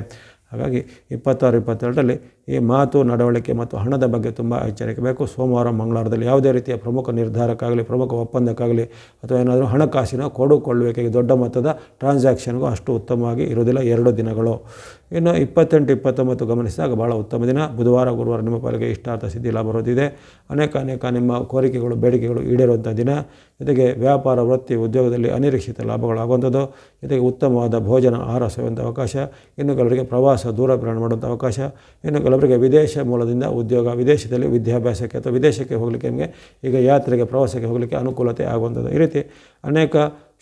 [SPEAKER 1] ಹಾಗಾಗಿ 26-28ರಲ್ಲಿ ಈ ಮಾತು, ನಡವಳಿಕೆ ಮತ್ತು ಹಣದ ಬಗ್ಗೆ ತುಂಬ ಎಚ್ಚರಿಕೆ ಬೇಕು. ಸೋಮವಾರ ಮಂಗಳವಾರದಲ್ಲಿ ಯಾವುದೇ ರೀತಿಯ ಪ್ರಮುಖ ನಿರ್ಧಾರಕ್ಕಾಗಲಿ, ಪ್ರಮುಖ ಒಪ್ಪಂದಕ್ಕಾಗಲಿ ಅಥವಾ ಏನಾದರೂ ಹಣಕಾಸಿನ ಕೊಡುಕೊಳ್ಳುವಿಕೆಗೆ ದೊಡ್ಡ ಮೊತ್ತದ ಟ್ರಾನ್ಸಾಕ್ಷನ್ಗೂ ಅಷ್ಟು ಉತ್ತಮವಾಗಿ ಇರುವುದಿಲ್ಲ 2 ದಿನಗಳು. ಇನ್ನು 28-29 ಗಮನಿಸಿದಾಗ ಭಾಳ ಉತ್ತಮ ದಿನ. ಬುಧವಾರ ಗುರುವಾರ ನಿಮ್ಮ ಪಾಲಿಗೆ ಇಷ್ಟಾರ್ಥ ಸಿದ್ಧಿ ಲಾಭ ಬರುತ್ತಿದೆ. ಅನೇಕ ನಿಮ್ಮ ಕೋರಿಕೆಗಳು ಬೇಡಿಕೆಗಳು ಈಡೇರುವಂಥ ದಿನ. ಜೊತೆಗೆ ವ್ಯಾಪಾರ ವೃತ್ತಿ ಉದ್ಯೋಗದಲ್ಲಿ ಅನಿರೀಕ್ಷಿತ ಲಾಭಗಳಾಗುವಂಥದ್ದು. ಜೊತೆಗೆ ಉತ್ತಮವಾದ ಭೋಜನ ಆಹಾರ ಸೇವಂಥ ಅವಕಾಶ. ಇನ್ನು ಕೆಲವರಿಗೆ ಪ್ರವಾಸ ದೂರ ಪ್ರಯಾಣ ಮಾಡುವಂಥ ಅವಕಾಶ. ಇನ್ನು ಕೆಲವರಿಗೆ ವಿದೇಶ ಮೂಲದಿಂದ ಉದ್ಯೋಗ, ವಿದೇಶದಲ್ಲಿ ವಿದ್ಯಾಭ್ಯಾಸಕ್ಕೆ ಅಥವಾ ವಿದೇಶಕ್ಕೆ ಹೋಗಲಿಕ್ಕೆ ನಿಮಗೆ ಈಗ ಯಾತ್ರೆಗೆ ಪ್ರವಾಸಕ್ಕೆ ಹೋಗಲಿಕ್ಕೆ ಅನುಕೂಲತೆ ಆಗುವಂಥದ್ದು. ಈ ರೀತಿ ಅನೇಕ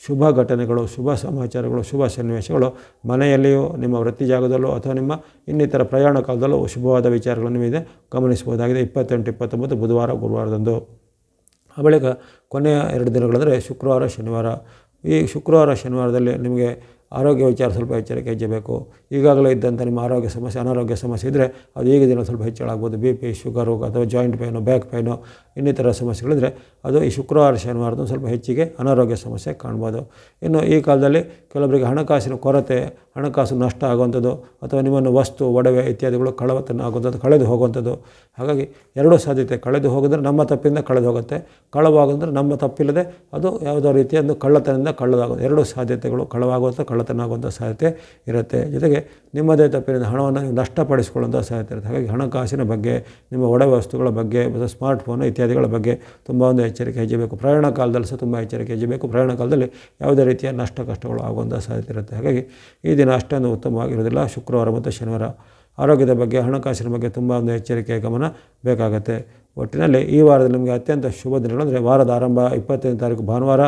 [SPEAKER 1] ಶುಭ ಘಟನೆಗಳು, ಶುಭ ಸಮಾಚಾರಗಳು, ಶುಭ ಸನ್ನಿವೇಶಗಳು ಮನೆಯಲ್ಲಿಯೂ, ನಿಮ್ಮ ವೃತ್ತಿ ಜಾಗದಲ್ಲೂ ಅಥವಾ ನಿಮ್ಮ ಇನ್ನಿತರ ಪ್ರಯಾಣ ಕಾಲದಲ್ಲೂ ಶುಭವಾದ ವಿಚಾರಗಳನ್ನು ಇದೆ ಗಮನಿಸಬಹುದಾಗಿದೆ 28-29 ಬುಧವಾರ ಗುರುವಾರದಂದು. ಆ ಬಳಿಕ ಕೊನೆಯ 2 ದಿನಗಳಂದರೆ ಶುಕ್ರವಾರ ಶನಿವಾರ. ಈ ಶುಕ್ರವಾರ ಶನಿವಾರದಲ್ಲಿ ನಿಮಗೆ ಆರೋಗ್ಯ ವಿಚಾರ ಸ್ವಲ್ಪ ಎಚ್ಚರಿಕೆ ಹೆಚ್ಚಬೇಕು. ಈಗಾಗಲೇ ಇದ್ದಂಥ ನಿಮ್ಮ ಆರೋಗ್ಯ ಸಮಸ್ಯೆ, ಅನಾರೋಗ್ಯ ಸಮಸ್ಯೆ ಇದ್ದರೆ ಅದು ಈಗ ದಿನ ಸ್ವಲ್ಪ ಹೆಚ್ಚಳ ಆಗ್ಬೋದು. BP, ಶುಗರು ಅಥವಾ ಜಾಯಿಂಟ್ ಪೈನು, ಬ್ಯಾಕ್ ಪೈನು, ಇನ್ನಿತರ ಸಮಸ್ಯೆಗಳಿದ್ದರೆ ಅದು ಈ ಶುಕ್ರವಾರ ಶನಿವಾರದ ಸ್ವಲ್ಪ ಹೆಚ್ಚಿಗೆ ಅನಾರೋಗ್ಯ ಸಮಸ್ಯೆ ಕಾಣ್ಬೋದು. ಇನ್ನು ಈ ಕಾಲದಲ್ಲಿ ಕೆಲವರಿಗೆ ಹಣಕಾಸಿನ ಕೊರತೆ, ಹಣಕಾಸು ನಷ್ಟ ಆಗುವಂಥದ್ದು ಅಥವಾ ನಿಮ್ಮನ್ನು ವಸ್ತು, ಒಡವೆ ಇತ್ಯಾದಿಗಳು ಕಳವತನ ಆಗುವಂಥದ್ದು, ಕಳೆದು ಹೋಗುವಂಥದ್ದು. ಹಾಗಾಗಿ 2 ಸಾಧ್ಯತೆ. ಕಳೆದು ಹೋಗಿದ್ರೆ ನಮ್ಮ ತಪ್ಪಿಂದ ಕಳೆದು ಹೋಗುತ್ತೆ, ಕಳವಾಗೋದ್ರೆ ನಮ್ಮ ತಪ್ಪಿಲ್ಲದೆ ಅದು ಯಾವುದೋ ರೀತಿಯ ಒಂದು ಕಳ್ಳತನದಿಂದ ಕಳ್ಳದಾಗೋದು. 2 ಸಾಧ್ಯತೆಗಳು, ಕಳವಾಗುವಂಥ ಕಳ್ಳತನ ಆಗುವಂಥ ಸಾಧ್ಯತೆ ಇರುತ್ತೆ. ಜೊತೆಗೆ ನಿಮ್ಮದೇ ತಪ್ಪಿನಿಂದ ಹಣವನ್ನು ನೀವು ನಷ್ಟಪಡಿಸಿಕೊಳ್ಳುವಂಥ ಸಾಧ್ಯತೆ ಇರುತ್ತೆ. ಹಾಗಾಗಿ ಹಣಕಾಸಿನ ಬಗ್ಗೆ, ನಿಮ್ಮ ಒಡವೆ ವಸ್ತುಗಳ ಬಗ್ಗೆ ಮತ್ತು ಸ್ಮಾರ್ಟ್ಫೋನ್ ಇತ್ಯಾದಿಗಳ ಬಗ್ಗೆ ತುಂಬ ಒಂದು ಎಚ್ಚರಿಕೆ ಹೆಚ್ಚಬೇಕು. ಪ್ರಯಾಣ ಕಾಲದಲ್ಲಿ ಸಹ ತುಂಬ ಎಚ್ಚರಿಕೆ ಹೆಚ್ಚಬೇಕು. ಪ್ರಯಾಣ ಕಾಲದಲ್ಲಿ ಯಾವುದೇ ರೀತಿಯ ನಷ್ಟ ಕಷ್ಟಗಳು ಆಗುವಂಥ ಸಾಧ್ಯತೆ ಇರುತ್ತೆ. ಹಾಗಾಗಿ ಈ ದಿನ ಅಷ್ಟೊಂದು ಉತ್ತಮವಾಗಿರೋದಿಲ್ಲ ಶುಕ್ರವಾರ ಮತ್ತು ಶನಿವಾರ. ಆರೋಗ್ಯದ ಬಗ್ಗೆ, ಹಣಕಾಸಿನ ಬಗ್ಗೆ ತುಂಬ ಒಂದು ಎಚ್ಚರಿಕೆ ಗಮನ ಬೇಕಾಗುತ್ತೆ. ಒಟ್ಟಿನಲ್ಲಿ ಈ ವಾರದಲ್ಲಿ ನಿಮಗೆ ಅತ್ಯಂತ ಶುಭ ದಿನಗಳಂದರೆ ವಾರದ ಆರಂಭ 25ನೇ ತಾರೀಕು ಭಾನುವಾರ,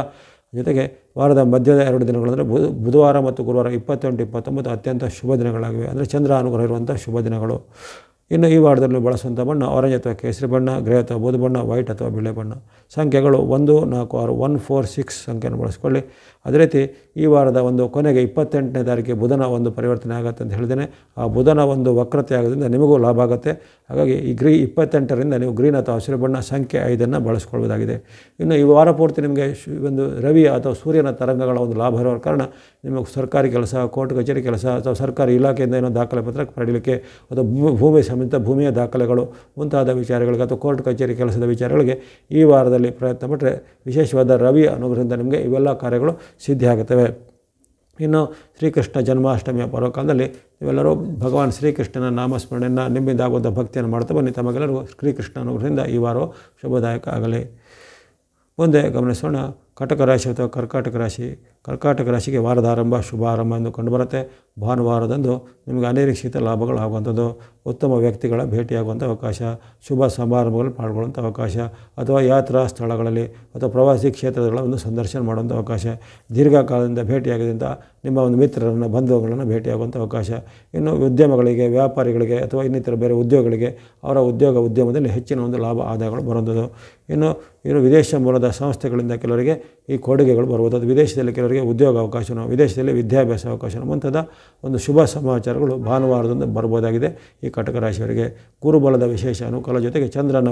[SPEAKER 1] ಜೊತೆಗೆ ವಾರದ ಮಧ್ಯದ 2 ದಿನಗಳಂದರೆ ಬುಧವಾರ ಮತ್ತು ಗುರುವಾರ 28-29 ಅತ್ಯಂತ ಶುಭ ದಿನಗಳಾಗಿವೆ. ಅಂದರೆ ಚಂದ್ರ ಅನುಗ್ರಹ ಇರುವಂಥ ಶುಭ ದಿನಗಳು. ಇನ್ನು ಈ ವಾರದಲ್ಲಿ ಬಳಸುವಂಥ ಬಣ್ಣ ಆರೆಂಜ್ ಅಥವಾ ಕೇಸರಿ ಬಣ್ಣ, ಗ್ರೇ ಅಥವಾ ಬೂದು ಬಣ್ಣ, ವೈಟ್ ಅಥವಾ ಬಿಳಿ ಬಣ್ಣ. ಸಂಖ್ಯೆಗಳು 1, 4, 6, 1, 4, 6 ಸಂಖ್ಯೆಯನ್ನು ಬಳಸ್ಕೊಳ್ಳಿ. ಅದೇ ರೀತಿ ಈ ವಾರದ ಒಂದು ಕೊನೆಗೆ 28ನೇ ತಾರೀಕಿಗೆ ಬುಧನ ಒಂದು ಪರಿವರ್ತನೆ ಆಗುತ್ತೆ ಅಂತ ಹೇಳಿದ್ದೇನೆ. ಆ ಬುಧನ ಒಂದು ವಕ್ರತೆ ಆಗೋದ್ರಿಂದ ನಿಮಗೂ ಲಾಭ ಆಗುತ್ತೆ. ಹಾಗಾಗಿ ಈ 28ರಿಂದ ನೀವು ಗ್ರೀನ್ ಅಥವಾ ಹಸಿರು ಬಣ್ಣ ಸಂಖ್ಯೆ 5 ಬಳಸ್ಕೊಳ್ಬೋದಾಗಿದೆ. ಇನ್ನು ಈ ವಾರ ಪೂರ್ತಿ ನಿಮಗೆ ಒಂದು ರವಿಯ ಅಥವಾ ಸೂರ್ಯನ ತರಂಗಗಳ ಒಂದು ಲಾಭ ಇರೋ ಕಾರಣ ನಿಮಗೆ ಸರ್ಕಾರಿ ಕೆಲಸ, ಕೋರ್ಟ್ ಕಚೇರಿ ಕೆಲಸ ಅಥವಾ ಸರ್ಕಾರಿ ಇಲಾಖೆಯಿಂದ ಏನೋ ದಾಖಲೆ ಪತ್ರ ಪಡೆಯಲಿಕ್ಕೆ ಅಥವಾ ಭೂಮಿ ಸಮೇತ ಭೂಮಿಯ ದಾಖಲೆಗಳು ಮುಂತಾದ ವಿಚಾರಗಳಿಗೆ ಅಥವಾ ಕೋರ್ಟ್ ಕಚೇರಿ ಕೆಲಸದ ವಿಚಾರಗಳಿಗೆ ಈ ವಾರದಲ್ಲಿ ಪ್ರಯತ್ನ ಪಟ್ಟರೆ ವಿಶೇಷವಾದ ರವಿಯ ಅನುಗ್ರಹದಿಂದ ನಿಮಗೆ ಇವೆಲ್ಲ ಕಾರ್ಯಗಳು ಸಿದ್ಧಿಯಾಗುತ್ತವೆ. ಇನ್ನು ಶ್ರೀಕೃಷ್ಣ ಜನ್ಮಾಷ್ಟಮಿಯ ಪರ್ವಕಾಲದಲ್ಲಿ ನೀವೆಲ್ಲರೂ ಭಗವಾನ್ ಶ್ರೀಕೃಷ್ಣನ ನಾಮಸ್ಮರಣೆಯನ್ನು ನಿಮ್ಮಿಂದ ಆಗುವಂಥ ಭಕ್ತಿಯನ್ನು ಮಾಡ್ತಾ ಬನ್ನಿ. ತಮಗೆಲ್ಲರಿಗೂ ಶ್ರೀಕೃಷ್ಣ ಅನುಗ್ರಹದಿಂದ ಈ ವಾರವು ಶುಭದಾಯಕ ಆಗಲಿ. ಮುಂದೆ ಗಮನಿಸೋಣ ಕಟಕ ರಾಶಿ ಅಥವಾ ಕರ್ಕಾಟಕ ರಾಶಿ. ಕರ್ಕಾಟಕ ರಾಶಿಗೆ ವಾರದ ಆರಂಭ ಶುಭ ಆರಂಭ ಎಂದು ಕಂಡುಬರುತ್ತೆ. ಭಾನುವಾರದಂದು ನಿಮಗೆ ಅನಿರೀಕ್ಷಿತ ಲಾಭಗಳಾಗುವಂಥದ್ದು, ಉತ್ತಮ ವ್ಯಕ್ತಿಗಳ ಭೇಟಿಯಾಗುವಂಥ ಅವಕಾಶ, ಶುಭ ಸಮಾರಂಭಗಳಲ್ಲಿ ಪಾಲ್ಗೊಳ್ಳುವಂಥ ಅವಕಾಶ ಅಥವಾ ಯಾತ್ರಾ ಸ್ಥಳಗಳಲ್ಲಿ ಅಥವಾ ಪ್ರವಾಸಿ ಕ್ಷೇತ್ರಗಳ ಒಂದು ಸಂದರ್ಶನ ಮಾಡುವಂಥ ಅವಕಾಶ, ದೀರ್ಘಕಾಲದಿಂದ ಭೇಟಿಯಾಗದಿಂದ ನಿಮ್ಮ ಒಂದು ಮಿತ್ರರನ್ನು, ಬಂಧುಗಳನ್ನು ಭೇಟಿಯಾಗುವಂಥ ಅವಕಾಶ. ಇನ್ನು ಉದ್ಯಮಗಳಿಗೆ, ವ್ಯಾಪಾರಿಗಳಿಗೆ ಅಥವಾ ಇನ್ನಿತರ ಬೇರೆ ಉದ್ಯೋಗಗಳಿಗೆ ಅವರ ಉದ್ಯಮದಲ್ಲಿ ಹೆಚ್ಚಿನ ಒಂದು ಲಾಭ ಆದಾಯಗಳು ಬರುವಂಥದ್ದು. ಇನ್ನು ವಿದೇಶ ಮೂಲದ ಸಂಸ್ಥೆಗಳಿಂದ ಕೆಲವರಿಗೆ ಈ ಕೊಡುಗೆಗಳು ಬರುವಂಥದ್ದು, ವಿದೇಶದಲ್ಲಿ ಕೆಲವರಿಗೆ ಉದ್ಯೋಗ ಅವಕಾಶನೋ, ವಿದೇಶದಲ್ಲಿ ವಿದ್ಯಾಭ್ಯಾಸ ಅವಕಾಶನೋ ಮುಂತಾದ ಒಂದು ಶುಭ ಸಮಾಚಾರಗಳು ಭಾನುವಾರದಿಂದ ಬರ್ಬೋದಾಗಿದೆ. ಈ ಕಟಕ ರಾಶಿಯವರಿಗೆ ಗುರುಬಲದ ವಿಶೇಷ ಅನುಕೂಲ, ಜೊತೆಗೆ ಚಂದ್ರನ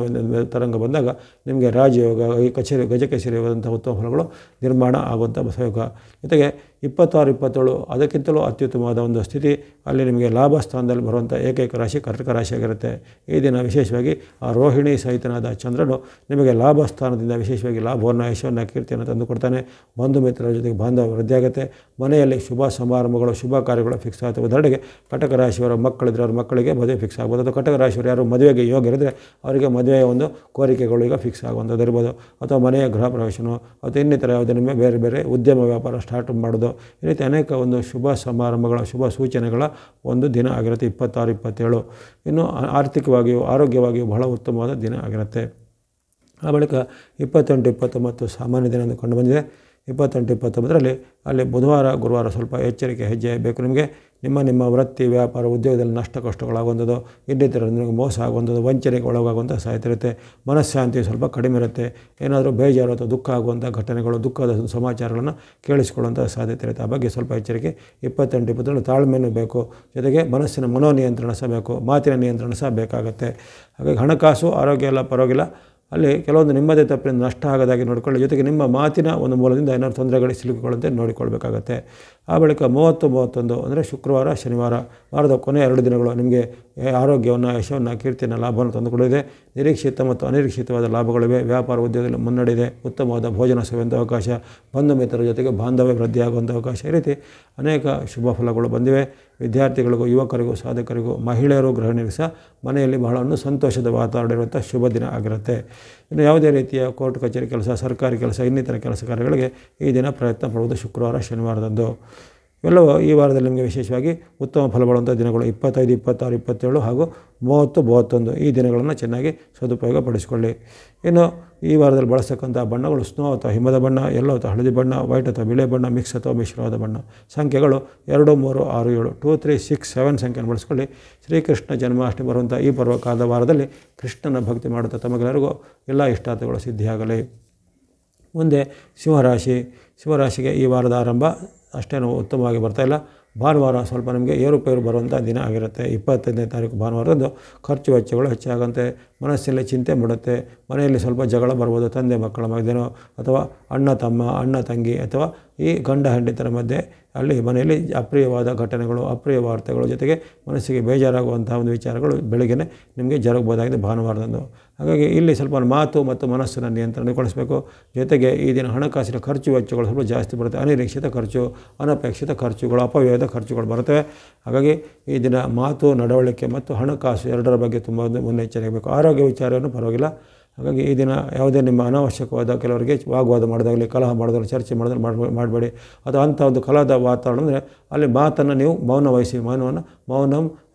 [SPEAKER 1] ತರಂಗ ಬಂದಾಗ ನಿಮಗೆ ರಾಜಯೋಗ, ಈ ಗಜಕೇಸರಿ ಯೋಗದಂಥ ಉತ್ತಮ ಫಲಗಳು ನಿರ್ಮಾಣ ಆಗುವಂಥ ಯೋಗ. ಜೊತೆಗೆ 26-27 ಅದಕ್ಕಿಂತಲೂ ಅತ್ಯುತ್ತಮವಾದ ಒಂದು ಸ್ಥಿತಿ, ಅಲ್ಲಿ ನಿಮಗೆ ಲಾಭ ಸ್ಥಾನದಲ್ಲಿ ಬರುವಂಥ ಏಕೈಕ ರಾಶಿ ಕಟಕ ರಾಶಿಯಾಗಿರುತ್ತೆ. ಈ ದಿನ ವಿಶೇಷವಾಗಿ ಆ ರೋಹಿಣಿ ಸಹಿತನಾದ ಚಂದ್ರನು ನಿಮಗೆ ಲಾಭ ಸ್ಥಾನದಿಂದ ವಿಶೇಷವಾಗಿ ಲಾಭವನ್ನು, ಯಶವನ್ನು, ಕೀರ್ತಿಯನ್ನು ತಂದು ತಂದುಕೊಡ್ತಾನೆ. ಬಂಧು ಮಿತ್ರರ ಜೊತೆಗೆ ಬಾಂಧವ್ಯ ವೃದ್ಧಿಯಾಗುತ್ತೆ. ಮನೆಯಲ್ಲಿ ಶುಭ ಸಮಾರಂಭಗಳು ಶುಭ ಕಾರ್ಯಗಳು ಫಿಕ್ಸ್ ಆಗುತ್ತೆ. ಉದಾಹರಣೆಗೆ ಕಟಕ ರಾಶಿಯವರ ಮಕ್ಕಳಿದ್ರೆ ಅವ್ರ ಮಕ್ಕಳಿಗೆ ಮದುವೆ ಫಿಕ್ಸ್ ಆಗ್ಬೋದು. ಅಥವಾ ಕಟಕ ರಾಶಿಯವರು ಯಾರು ಮದುವೆಗೆ ಯೋಗ ಇರಿದ್ರೆ ಅವರಿಗೆ ಮದುವೆಯ ಒಂದು ಕೋರಿಕೆಗಳು ಈಗ ಫಿಕ್ಸ್ ಆಗುವಂಥದ್ದು ಇರ್ಬೋದು. ಅಥವಾ ಮನೆಯ ಗೃಹ ಪ್ರವೇಶನೋ ಅಥವಾ ಇನ್ನಿತರ ಯಾವುದೇ ನಿಮಗೆ ಬೇರೆ ಬೇರೆ ಉದ್ಯಮ ವ್ಯಾಪಾರ ಸ್ಟಾರ್ಟ್ ಮಾಡೋದು, ಈ ರೀತಿ ಅನೇಕ ಒಂದು ಶುಭ ಸಮಾರಂಭಗಳ ಶುಭ ಸೂಚನೆಗಳ ಒಂದು ದಿನ ಆಗಿರುತ್ತೆ 26, 27. ಇನ್ನು ಆರ್ಥಿಕವಾಗಿಯೂ ಆರೋಗ್ಯವಾಗಿಯೂ ಬಹಳ ಉತ್ತಮವಾದ ದಿನ ಆಗಿರುತ್ತೆ. ಆ ಬಳಿಕ 28, 29 ಸಾಮಾನ್ಯ ದಿನ ಎಂದು ಕಂಡು ಬಂದಿದೆ. 28, 29ರಲ್ಲಿ ಅಲ್ಲಿ ಬುಧವಾರ ಗುರುವಾರ ಸ್ವಲ್ಪ ಎಚ್ಚರಿಕೆ ಹೆಜ್ಜೆ ಬೇಕು ನಿಮಗೆ. ನಿಮ್ಮ ವೃತ್ತಿ ವ್ಯಾಪಾರ ಉದ್ಯೋಗದಲ್ಲಿ ನಷ್ಟ ಕಷ್ಟಗಳಾಗುವಂಥದ್ದು, ಇನ್ನಿತರ ನಿಮಗೆ ಮೋಸ ಆಗುವಂಥದ್ದು, ವಂಚನೆಗೆ ಒಳಗಾಗುವಂಥ ಸಾಧ್ಯತೆ ಇರುತ್ತೆ. ಮನಃಶಾಂತಿ ಸ್ವಲ್ಪ ಕಡಿಮೆ ಇರುತ್ತೆ. ಏನಾದರೂ ಬೇಜಾರು ಅಥವಾ ದುಃಖ ಆಗುವಂಥ ಘಟನೆಗಳು ದುಃಖದ ಸಮಾಚಾರಗಳನ್ನು ಕೇಳಿಸಿಕೊಳ್ಳುವಂಥ ಸಾಧ್ಯತೆ ಇರುತ್ತೆ. ಆ ಬಗ್ಗೆ ಸ್ವಲ್ಪ ಎಚ್ಚರಿಕೆ. 28, 29 ತಾಳ್ಮೆಯೂ ಬೇಕು, ಜೊತೆಗೆ ಮನಸ್ಸಿನ ಮನೋನಿಯಂತ್ರಣ ಸಹ ಬೇಕು, ಮಾತಿನ ನಿಯಂತ್ರಣ ಸಹ ಬೇಕಾಗುತ್ತೆ. ಹಾಗಾಗಿ ಹಣಕಾಸು ಆರೋಗ್ಯ ಎಲ್ಲ ಪರವಾಗಿಲ್ಲ, ಅಲ್ಲಿ ಕೆಲವೊಂದು ನಿಮ್ಮದೇ ತಪ್ಪಿನಿಂದ ನಷ್ಟ ಆಗದಾಗಿ ನೋಡಿಕೊಳ್ಳಿ, ಜೊತೆಗೆ ನಿಮ್ಮ ಮಾತಿನ ಒಂದು ಮೂಲದಿಂದ ಏನಾದ್ರು ತೊಂದರೆಗಳಿಗೆ ಸಿಲುಕಿಕೊಳ್ಳುವಂತೆ ನೋಡಿಕೊಳ್ಬೇಕಾಗತ್ತೆ. ಆ ಬಳಿಕ 30, 31 ಅಂದರೆ ಶುಕ್ರವಾರ ಶನಿವಾರ ವಾರದ ಕೊನೆಯ 2 ದಿನಗಳು ನಿಮಗೆ ಆರೋಗ್ಯವನ್ನು ಯಶವನ್ನು ಕೀರ್ತಿಯನ್ನು ಲಾಭವನ್ನು ತಂದುಕೊಡಲಿದೆ. ನಿರೀಕ್ಷಿತ ಮತ್ತು ಅನಿರೀಕ್ಷಿತವಾದ ಲಾಭಗಳಿವೆ. ವ್ಯಾಪಾರ ಉದ್ಯೋಗದಲ್ಲಿ ಮುನ್ನಡೆಯಿದೆ. ಉತ್ತಮವಾದ ಭೋಜನ ಸೇವೆಯುವಂಥ ಅವಕಾಶ, ಬಂಧು ಮಿತ್ರರ ಜೊತೆಗೆ ಬಾಂಧವ್ಯ ವೃದ್ಧಿಯಾಗುವಂಥ ಅವಕಾಶ, ಈ ರೀತಿ ಅನೇಕ ಶುಭ ಫಲಗಳು ಬಂದಿವೆ. ವಿದ್ಯಾರ್ಥಿಗಳಿಗೂ ಯುವಕರಿಗೂ ಸಾಧಕರಿಗೂ ಮಹಿಳೆಯರು ಗೃಹಿಣಿಯರಿಗೂ ಸಹ ಮನೆಯಲ್ಲಿ ಬಹಳ ಸಂತೋಷದ ವಾತಾವರಣ ಇರುವಂಥ ಶುಭ ದಿನ ಆಗಿರುತ್ತೆ. ಇನ್ನು ಯಾವುದೇ ರೀತಿಯ ಕೋರ್ಟ್ ಕಚೇರಿ ಕೆಲಸ, ಸರ್ಕಾರಿ ಕೆಲಸ, ಇನ್ನಿತರ ಕೆಲಸ ಕಾರ್ಯಗಳಿಗೆ ಈ ದಿನ ಪ್ರಯತ್ನ ಪಡುವುದು ಶುಕ್ರವಾರ ಶನಿವಾರದಂದು. ಇವೆಲ್ಲವೂ ಈ ವಾರದಲ್ಲಿ ನಿಮಗೆ ವಿಶೇಷವಾಗಿ ಉತ್ತಮ ಫಲ ಬರುವಂಥ ದಿನಗಳು 25, 26, 27 ಹಾಗೂ 30, 31 ಈ ದಿನಗಳನ್ನು ಚೆನ್ನಾಗಿ ಸದುಪಯೋಗ ಪಡಿಸಿಕೊಳ್ಳಿ. ಇನ್ನು ಈ ವಾರದಲ್ಲಿ ಬಳಸ್ತಕ್ಕಂಥ ಬಣ್ಣಗಳು ಸ್ನೋ ಅಥವಾ ಹಿಮದ ಬಣ್ಣ, ಯೆಲ್ಲೋ ಅಥವಾ ಹಳದಿ ಬಣ್ಣ, ವೈಟ್ ಅಥವಾ ಬಿಳೆ ಬಣ್ಣ, ಮಿಕ್ಸ್ ಅಥವಾ ಮಿಶ್ರವಾದ ಬಣ್ಣ. ಸಂಖ್ಯೆಗಳು 2, 3, 6, 7 2, 3, 6, 7 ಸಂಖ್ಯೆಯನ್ನು ಬಳಸ್ಕೊಳ್ಳಿ. ಶ್ರೀಕೃಷ್ಣ ಜನ್ಮಾಷ್ಟಮಿ ಬರುವಂಥ ಈ ಪರ್ವಕಾಲದ ವಾರದಲ್ಲಿ ಕೃಷ್ಣನ ಭಕ್ತಿ ಮಾಡುತ್ತಾ ತಮಗೆಲ್ಲರಿಗೂ ಎಲ್ಲ ಇಷ್ಟಾರ್ಥಗಳು ಸಿದ್ಧಿಯಾಗಲಿ. ಮುಂದೆ ಸಿಂಹರಾಶಿಗೆ ಈ ವಾರದ ಆರಂಭ ಅಷ್ಟೇನು ಉತ್ತಮವಾಗಿ ಬರ್ತಾಯಿಲ್ಲ. ಭಾನುವಾರ ಸ್ವಲ್ಪ ನಮಗೆ ಏರುಪೇರು ಬರುವಂಥ ದಿನ ಆಗಿರುತ್ತೆ. 25ನೇ ತಾರೀಕು ಭಾನುವಾರದಂದು ಖರ್ಚು ವೆಚ್ಚಗಳು ಹೆಚ್ಚಾಗಂತೆ, ಮನಸ್ಸಲ್ಲಿ ಚಿಂತೆ ಮೂಡುತ್ತೆ. ಮನೆಯಲ್ಲಿ ಸ್ವಲ್ಪ ಜಗಳ ಬರ್ಬೋದು, ತಂದೆ ಮಕ್ಕಳ ಮಧ್ಯೆನೋ ಅಥವಾ ಅಣ್ಣ ತಮ್ಮ, ಅಣ್ಣ ತಂಗಿ ಅಥವಾ ಈ ಗಂಡ ಹೆಂಡತಿಯರ ಮಧ್ಯೆ ಅಲ್ಲಿ ಮನೆಯಲ್ಲಿ ಅಪ್ರಿಯವಾದ ಘಟನೆಗಳು, ಅಪ್ರಿಯ ವಾರ್ತೆಗಳು, ಜೊತೆಗೆ ಮನಸ್ಸಿಗೆ ಬೇಜಾರಾಗುವಂಥ ಒಂದು ವಿಚಾರಗಳು ಬೆಳಗ್ಗೆ ನಿಮಗೆ ಜರುಗಬಹುದಾಗಿದೆ ಭಾನುವಾರದಂದು. ಹಾಗಾಗಿ ಇಲ್ಲಿ ಸ್ವಲ್ಪ ಮಾತು ಮತ್ತು ಮನಸ್ಸನ್ನು ನಿಯಂತ್ರಣಗೊಳಿಸಬೇಕು. ಜೊತೆಗೆ ಈ ದಿನ ಹಣಕಾಸಿನ ಖರ್ಚು ವೆಚ್ಚಗಳು ಸ್ವಲ್ಪ ಜಾಸ್ತಿ ಬರುತ್ತೆ. ಅನಿರೀಕ್ಷಿತ ಖರ್ಚು, ಅನಪೇಕ್ಷಿತ ಖರ್ಚುಗಳು, ಅಪವ್ಯಯದ ಖರ್ಚುಗಳು ಬರುತ್ತವೆ. ಹಾಗಾಗಿ ಈ ದಿನ ಮಾತು, ನಡವಳಿಕೆ ಮತ್ತು ಹಣಕಾಸು ಎರಡರ ಬಗ್ಗೆ ತುಂಬ ಮುನ್ನೆಚ್ಚರಿಕೆ ಬೇಕು. ಆರೋಗ್ಯ ವಿಚಾರವನ್ನು ಪರವಾಗಿಲ್ಲ. ಹಾಗಾಗಿ ಈ ದಿನ ಯಾವುದೇ ನಿಮ್ಮ ಅನಾವಶ್ಯಕವಾದ ಕೆಲವರಿಗೆ ವಾಗ್ವಾದ ಮಾಡೋದಾಗಲಿ, ಕಲಹ ಮಾಡೋದಾಗಲಿ, ಚರ್ಚೆ ಮಾಡೋದಾಗಲಿ ಮಾಡಬೇಡಿ. ಅಥವಾ ಅಂಥ ಒಂದು ಕಲಹದ ವಾತಾವರಣ ಅಂದರೆ ಅಲ್ಲಿ ಮಾತನ್ನು ನೀವು ಮೌನ ವಹಿಸಿ, ಮೌನಂ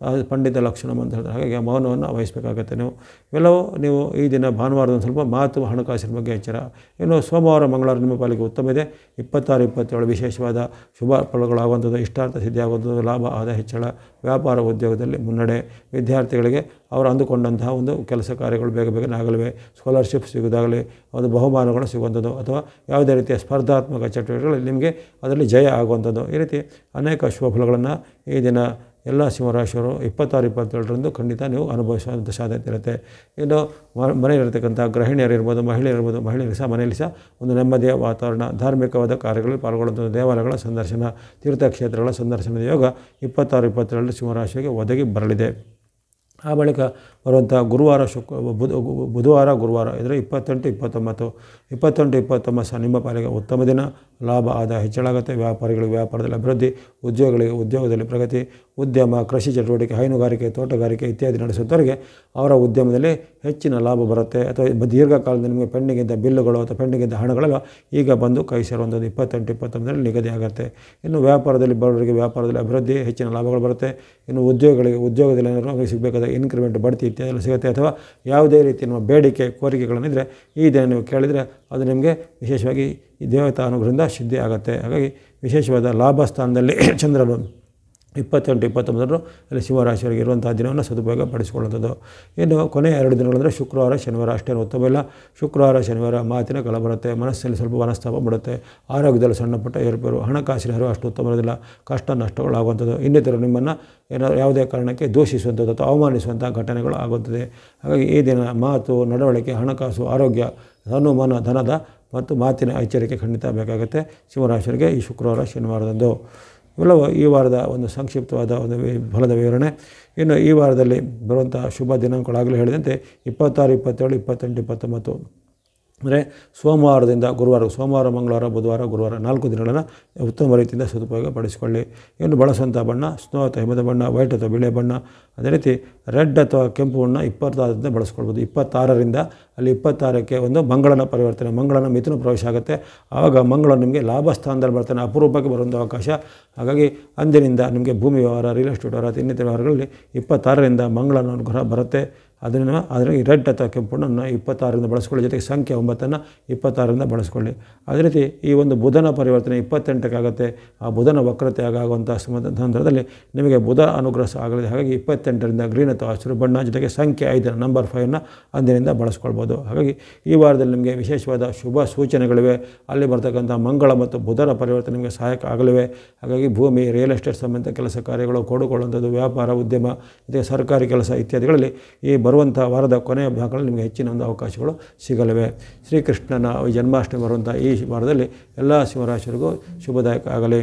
[SPEAKER 1] ಪಂಡಿತ ಲಕ್ಷಣಂ ಅಂತ ಹೇಳ್ತಾರೆ. ಹಾಗಾಗಿ ಮೌನವನ್ನು ವಹಿಸಬೇಕಾಗತ್ತೆ ನೀವು. ಇವೆಲ್ಲವೂ ನೀವು ಈ ದಿನ ಭಾನುವಾರದ ಸ್ವಲ್ಪ ಮಾತು ಹಣಕಾಸಿನ ಬಗ್ಗೆ ಎಚ್ಚರ. ಇನ್ನು ಸೋಮವಾರ ಮಂಗಳವಾರ ನಿಮ್ಮ ಪಾಲಿಗೆ ಉತ್ತಮ ಇದೆ. 26, 27 ವಿಶೇಷವಾದ ಶುಭ ಫಲಗಳಾಗುವಂಥದ್ದು, ಇಷ್ಟಾರ್ಥ ಸಿದ್ಧಿಯಾಗುವಂಥದ್ದು, ಲಾಭ ಆದಾಯ ಹೆಚ್ಚಳ, ವ್ಯಾಪಾರ ಉದ್ಯೋಗದಲ್ಲಿ ಮುನ್ನಡೆ, ವಿದ್ಯಾರ್ಥಿಗಳಿಗೆ ಅವರು ಅಂದುಕೊಂಡಂತಹ ಒಂದು ಕೆಲಸ ಕಾರ್ಯಗಳು ಬೇಗನೆ ಆಗಲಿವೆ. ಸ್ಕಾಲರ್ಶಿಪ್ ಸಿಗೋದಾಗಲಿ, ಒಂದು ಬಹುಮಾನಗಳು ಸಿಗುವಂಥದ್ದು, ಅಥವಾ ಯಾವುದೇ ರೀತಿಯ ಸ್ಪರ್ಧಾತ್ಮಕ ಚಟುವಟಿಕೆಗಳಲ್ಲಿ ನಿಮಗೆ ಅದರಲ್ಲಿ ಜಯ ಆಗುವಂಥದ್ದು, ಈ ರೀತಿ ಅನೇಕ ಶುಭ ಫಲಗಳನ್ನು ಈ ದಿನ ಎಲ್ಲ ಸಿಂಹರಾಶಿಯವರು 26, 27ರಂದು ಖಂಡಿತ ನೀವು ಅನುಭವಿಸುವಂಥ ಸಾಧ್ಯತೆ ಇರುತ್ತೆ. ಇನ್ನು ಮನೆಯಲ್ಲಿರ್ತಕ್ಕಂಥ ಗೃಹಿಣಿಯರಿರ್ಬೋದು, ಮಹಿಳೆಯರಿಗೆ ಸಹ ಮನೆಯಲ್ಲಿ ಸಹ ಒಂದು ನೆಮ್ಮದಿಯ ವಾತಾವರಣ, ಧಾರ್ಮಿಕವಾದ ಕಾರ್ಯಗಳಲ್ಲಿ ಪಾಲ್ಗೊಳ್ಳುವಂಥ ದೇವಾಲಯಗಳ ಸಂದರ್ಶನ, ತೀರ್ಥಕ್ಷೇತ್ರಗಳ ಸಂದರ್ಶನದ ಯೋಗ 26, 27 ಸಿಂಹರಾಶಿಗೆ ಒದಗಿ ಬರಲಿದೆ. ಆ ಬಳಿಕ ಬರುವಂಥ ಬುಧವಾರ ಗುರುವಾರ ಇದರ 28, 29 ಸಹ ನಿಮ್ಮ ಪಾಲಿಗೆ ಉತ್ತಮ ದಿನ. ಲಾಭ ಆದಾಯ ಹೆಚ್ಚಳಾಗುತ್ತೆ. ವ್ಯಾಪಾರಿಗಳಿಗೆ ವ್ಯಾಪಾರದಲ್ಲಿ ಅಭಿವೃದ್ಧಿ, ಉದ್ಯೋಗಿಗಳಿಗೆ ಉದ್ಯೋಗದಲ್ಲಿ ಪ್ರಗತಿ, ಉದ್ಯಮ, ಕೃಷಿ ಚಟುವಟಿಕೆ, ಹೈನುಗಾರಿಕೆ, ತೋಟಗಾರಿಕೆ ಇತ್ಯಾದಿ ನಡೆಸುತ್ತವರಿಗೆ ಅವರ ಉದ್ಯಮದಲ್ಲಿ ಹೆಚ್ಚಿನ ಲಾಭ ಬರುತ್ತೆ. ಅಥವಾ ದೀರ್ಘಕಾಲದಿಂದ ನಿಮಗೆ ಪೆಂಡಿಂಗಿದ್ದ ಬಿಲ್ಲುಗಳು ಅಥವಾ ಪೆಂಡಿಂಗಿದ್ದ ಹಣಗಳೆಲ್ಲ ಈಗ ಬಂದು ಕೈ ಸೇರುವಂಥದ್ದು 28, 29ರಲ್ಲಿ ನಿಗದಿ ಆಗುತ್ತೆ. ಇನ್ನು ವ್ಯಾಪಾರದಲ್ಲಿ ಬರೋರಿಗೆ ವ್ಯಾಪಾರದಲ್ಲಿ ಅಭಿವೃದ್ಧಿ, ಹೆಚ್ಚಿನ ಲಾಭಗಳು ಬರುತ್ತೆ. ಇನ್ನು ಉದ್ಯೋಗದಲ್ಲಿ ಏನಾದರೂ ಅವರಿಗೆ ಸಿಗಬೇಕಾದ ಇನ್ಕ್ರಿಮೆಂಟ್, ಬಡ್ತಿ ಇತ್ಯಾದಿ ಸಿಗುತ್ತೆ. ಅಥವಾ ಯಾವುದೇ ರೀತಿ ನಮ್ಮ ಬೇಡಿಕೆ ಕೋರಿಕೆಗಳನ್ನಿದ್ದರೆ ಈ ದಿನ ನೀವು ಕೇಳಿದರೆ ಅದು ನಿಮಗೆ ವಿಶೇಷವಾಗಿ ಈ ದೇವತಾ ಅನುಗ್ರಹದಿಂದ ಸಿದ್ಧಿ ಆಗುತ್ತೆ. ಹಾಗಾಗಿ ವಿಶೇಷವಾದ ಲಾಭ ಸ್ಥಾನದಲ್ಲಿ ಚಂದ್ರನು 28, 29 ಅಲ್ಲಿ ಸಿಂಹರಾಶಿಯವರಿಗೆ ಇರುವಂಥ ದಿನವನ್ನು ಸದುಪಯೋಗ ಪಡಿಸಿಕೊಳ್ಳುವಂಥದ್ದು. ಇನ್ನು ಕೊನೆಯ 2 ದಿನಗಳಂದರೆ ಶುಕ್ರವಾರ ಶನಿವಾರ ಅಷ್ಟೇನು ಉತ್ತಮ ಇಲ್ಲ. ಶುಕ್ರವಾರ ಶನಿವಾರ ಮಾತಿನ ಕಲ ಬರುತ್ತೆ, ಮನಸ್ಸಲ್ಲಿ ಸ್ವಲ್ಪ ಮನಸ್ತಾಪ ಬಿಡುತ್ತೆ, ಆರೋಗ್ಯದಲ್ಲಿ ಸಣ್ಣ ಪುಟ್ಟ ಏರುಪೇರು, ಹಣಕಾಸಿನ ಹರಿವು ಅಷ್ಟು ಉತ್ತಮ ಇರೋದಿಲ್ಲ, ಕಷ್ಟ ನಷ್ಟಗಳಾಗುವಂಥದ್ದು, ಇನ್ನಿತರು ನಿಮ್ಮನ್ನು ಯಾವುದೇ ಕಾರಣಕ್ಕೆ ದೂಷಿಸುವಂಥದ್ದು ಅಥವಾ ಅವಮಾನಿಸುವಂಥ ಘಟನೆಗಳು ಆಗುತ್ತದೆ. ಹಾಗಾಗಿ ಈ ದಿನ ಮಾತು, ನಡವಳಿಕೆ, ಹಣಕಾಸು, ಆರೋಗ್ಯ, ಮನ ಧನದ ಮತ್ತು ಮಾತಿನ ಎಚ್ಚರಿಕೆ ಖಂಡಿತ ಬೇಕಾಗುತ್ತೆ ಸಿಂಹರಾಶಿಯವರಿಗೆ ಈ ಶುಕ್ರವಾರ ಶನಿವಾರದಂದು. ಇವೆಲ್ಲವೂ ಈ ವಾರದ ಒಂದು ಸಂಕ್ಷಿಪ್ತವಾದ ಒಂದು ಫಲದ ವಿವರಣೆ. ಇನ್ನು ಈ ವಾರದಲ್ಲಿ ಬರುವಂಥ ಶುಭ ದಿನಾಂಕಗಳಾಗಲೇ ಹೇಳಿದಂತೆ 26, 27, 28, 29 ಅಂದರೆ ಸೋಮವಾರದಿಂದ ಗುರುವಾರ, ಸೋಮವಾರ ಮಂಗಳವಾರ ಬುಧವಾರ ಗುರುವಾರ 4 ದಿನಗಳನ್ನು ಉತ್ತಮ ರೀತಿಯಿಂದ ಸದುಪಯೋಗ ಪಡಿಸಿಕೊಳ್ಳಿ. ಇನ್ನು ಬಳಸುವಂಥ ಬಣ್ಣ ಸ್ನೋ ಅಥವಾ ಹಿಮದ ಬಣ್ಣ, ವೈಟ್ ಅಥವಾ ಬಿಳಿ ಬಣ್ಣ, ಅದೇ ರೀತಿ ರೆಡ್ ಅಥವಾ ಕೆಂಪು ಬಣ್ಣ 26ರಿಂದ ಬಳಸ್ಕೊಳ್ಬೋದು. 26ರಿಂದ ಅಲ್ಲಿ 26ಕ್ಕೆ ಒಂದು ಮಂಗಳನ ಪರಿವರ್ತನೆ, ಮಂಗಳನ ಮಿಥುನ ಪ್ರವೇಶ ಆಗುತ್ತೆ. ಆವಾಗ ಮಂಗಳ ನಿಮಗೆ ಲಾಭ ಸ್ಥಾನದಲ್ಲಿ ಬರ್ತಾನೆ, ಅಪರೂಪಕ್ಕೆ ಬರುವಂಥ ಅವಕಾಶ. ಹಾಗಾಗಿ ಅಂದಿನಿಂದ ನಿಮಗೆ ಭೂಮಿ ವ್ಯವಹಾರ, ರಿಯಲ್ ಎಸ್ಟೇಟ್ ವ್ಯವಹಾರ, ಇನ್ನಿತರ ವ್ಯವಹಾರಗಳಲ್ಲಿ 26ರಿಂದ ಮಂಗಳನ ಅನುಗ್ರಹ ಬರುತ್ತೆ. ಆದರೆ ಈ ರೆಡ್ ಅಥವಾ ಕೆಂಪುಣ್ಣನ್ನು 26ರಿಂದ ಬಳಸ್ಕೊಳ್ಳಿ. ಜೊತೆಗೆ ಸಂಖ್ಯೆ 9ನ್ನು 26ರಿಂದ ಬಳಸ್ಕೊಳ್ಳಿ. ಅದೇ ರೀತಿ ಈ ಒಂದು ಬುಧನ ಪರಿವರ್ತನೆ 28ಕ್ಕೆ ಆಗುತ್ತೆ. ಆ ಬುಧನ ವಕ್ರತೆ ಆಗುವಂಥ ಸಂದರ್ಭದಲ್ಲಿ ನಿಮಗೆ ಬುಧ ಅನುಗ್ರಹ ಆಗಲಿದೆ. ಹಾಗಾಗಿ 28ರಿಂದ ಗ್ರೀನ್ ಅಥವಾ ಹಸಿರು ಬಣ್ಣ, ಜೊತೆಗೆ ಸಂಖ್ಯೆ 5 ನಂಬರ್ 5ನ್ನು ಅಂದಿನಿಂದ ಬಳಸ್ಕೊಳ್ಬೋದು. ಹಾಗಾಗಿ ಈ ವಾರದಲ್ಲಿ ನಿಮಗೆ ವಿಶೇಷವಾದ ಶುಭ ಸೂಚನೆಗಳಿವೆ. ಅಲ್ಲಿ ಬರ್ತಕ್ಕಂಥ ಮಂಗಳ ಮತ್ತು ಬುಧರ ಪರಿವರ್ತನೆ ನಿಮಗೆ ಸಹಾಯಕ ಆಗಲಿವೆ. ಹಾಗಾಗಿ ಭೂಮಿ, ರಿಯಲ್ ಎಸ್ಟೇಟ್ ಸಂಬಂಧ ಕೆಲಸ ಕಾರ್ಯಗಳು, ಕೊಡುಕೊಳ್ಳುವಂಥದ್ದು, ವ್ಯಾಪಾರ, ಉದ್ಯಮ, ಜೊತೆಗೆ ಸರ್ಕಾರಿ ಕೆಲಸ ಇತ್ಯಾದಿಗಳಲ್ಲಿ ಈ ಬರುವಂಥ ವಾರದ ಕೊನೆಯ ಭಾಗಗಳಲ್ಲಿ ನಿಮಗೆ ಹೆಚ್ಚಿನ ಒಂದು ಅವಕಾಶಗಳು ಸಿಗಲಿವೆ. ಶ್ರೀಕೃಷ್ಣನ ಜನ್ಮಾಷ್ಟಮಿ ಬರುವಂಥ ಈ ವಾರದಲ್ಲಿ ಎಲ್ಲ ಸಿಂಹರಾಶಿಯವರಿಗೂ ಶುಭದಾಯಕ ಆಗಲಿ.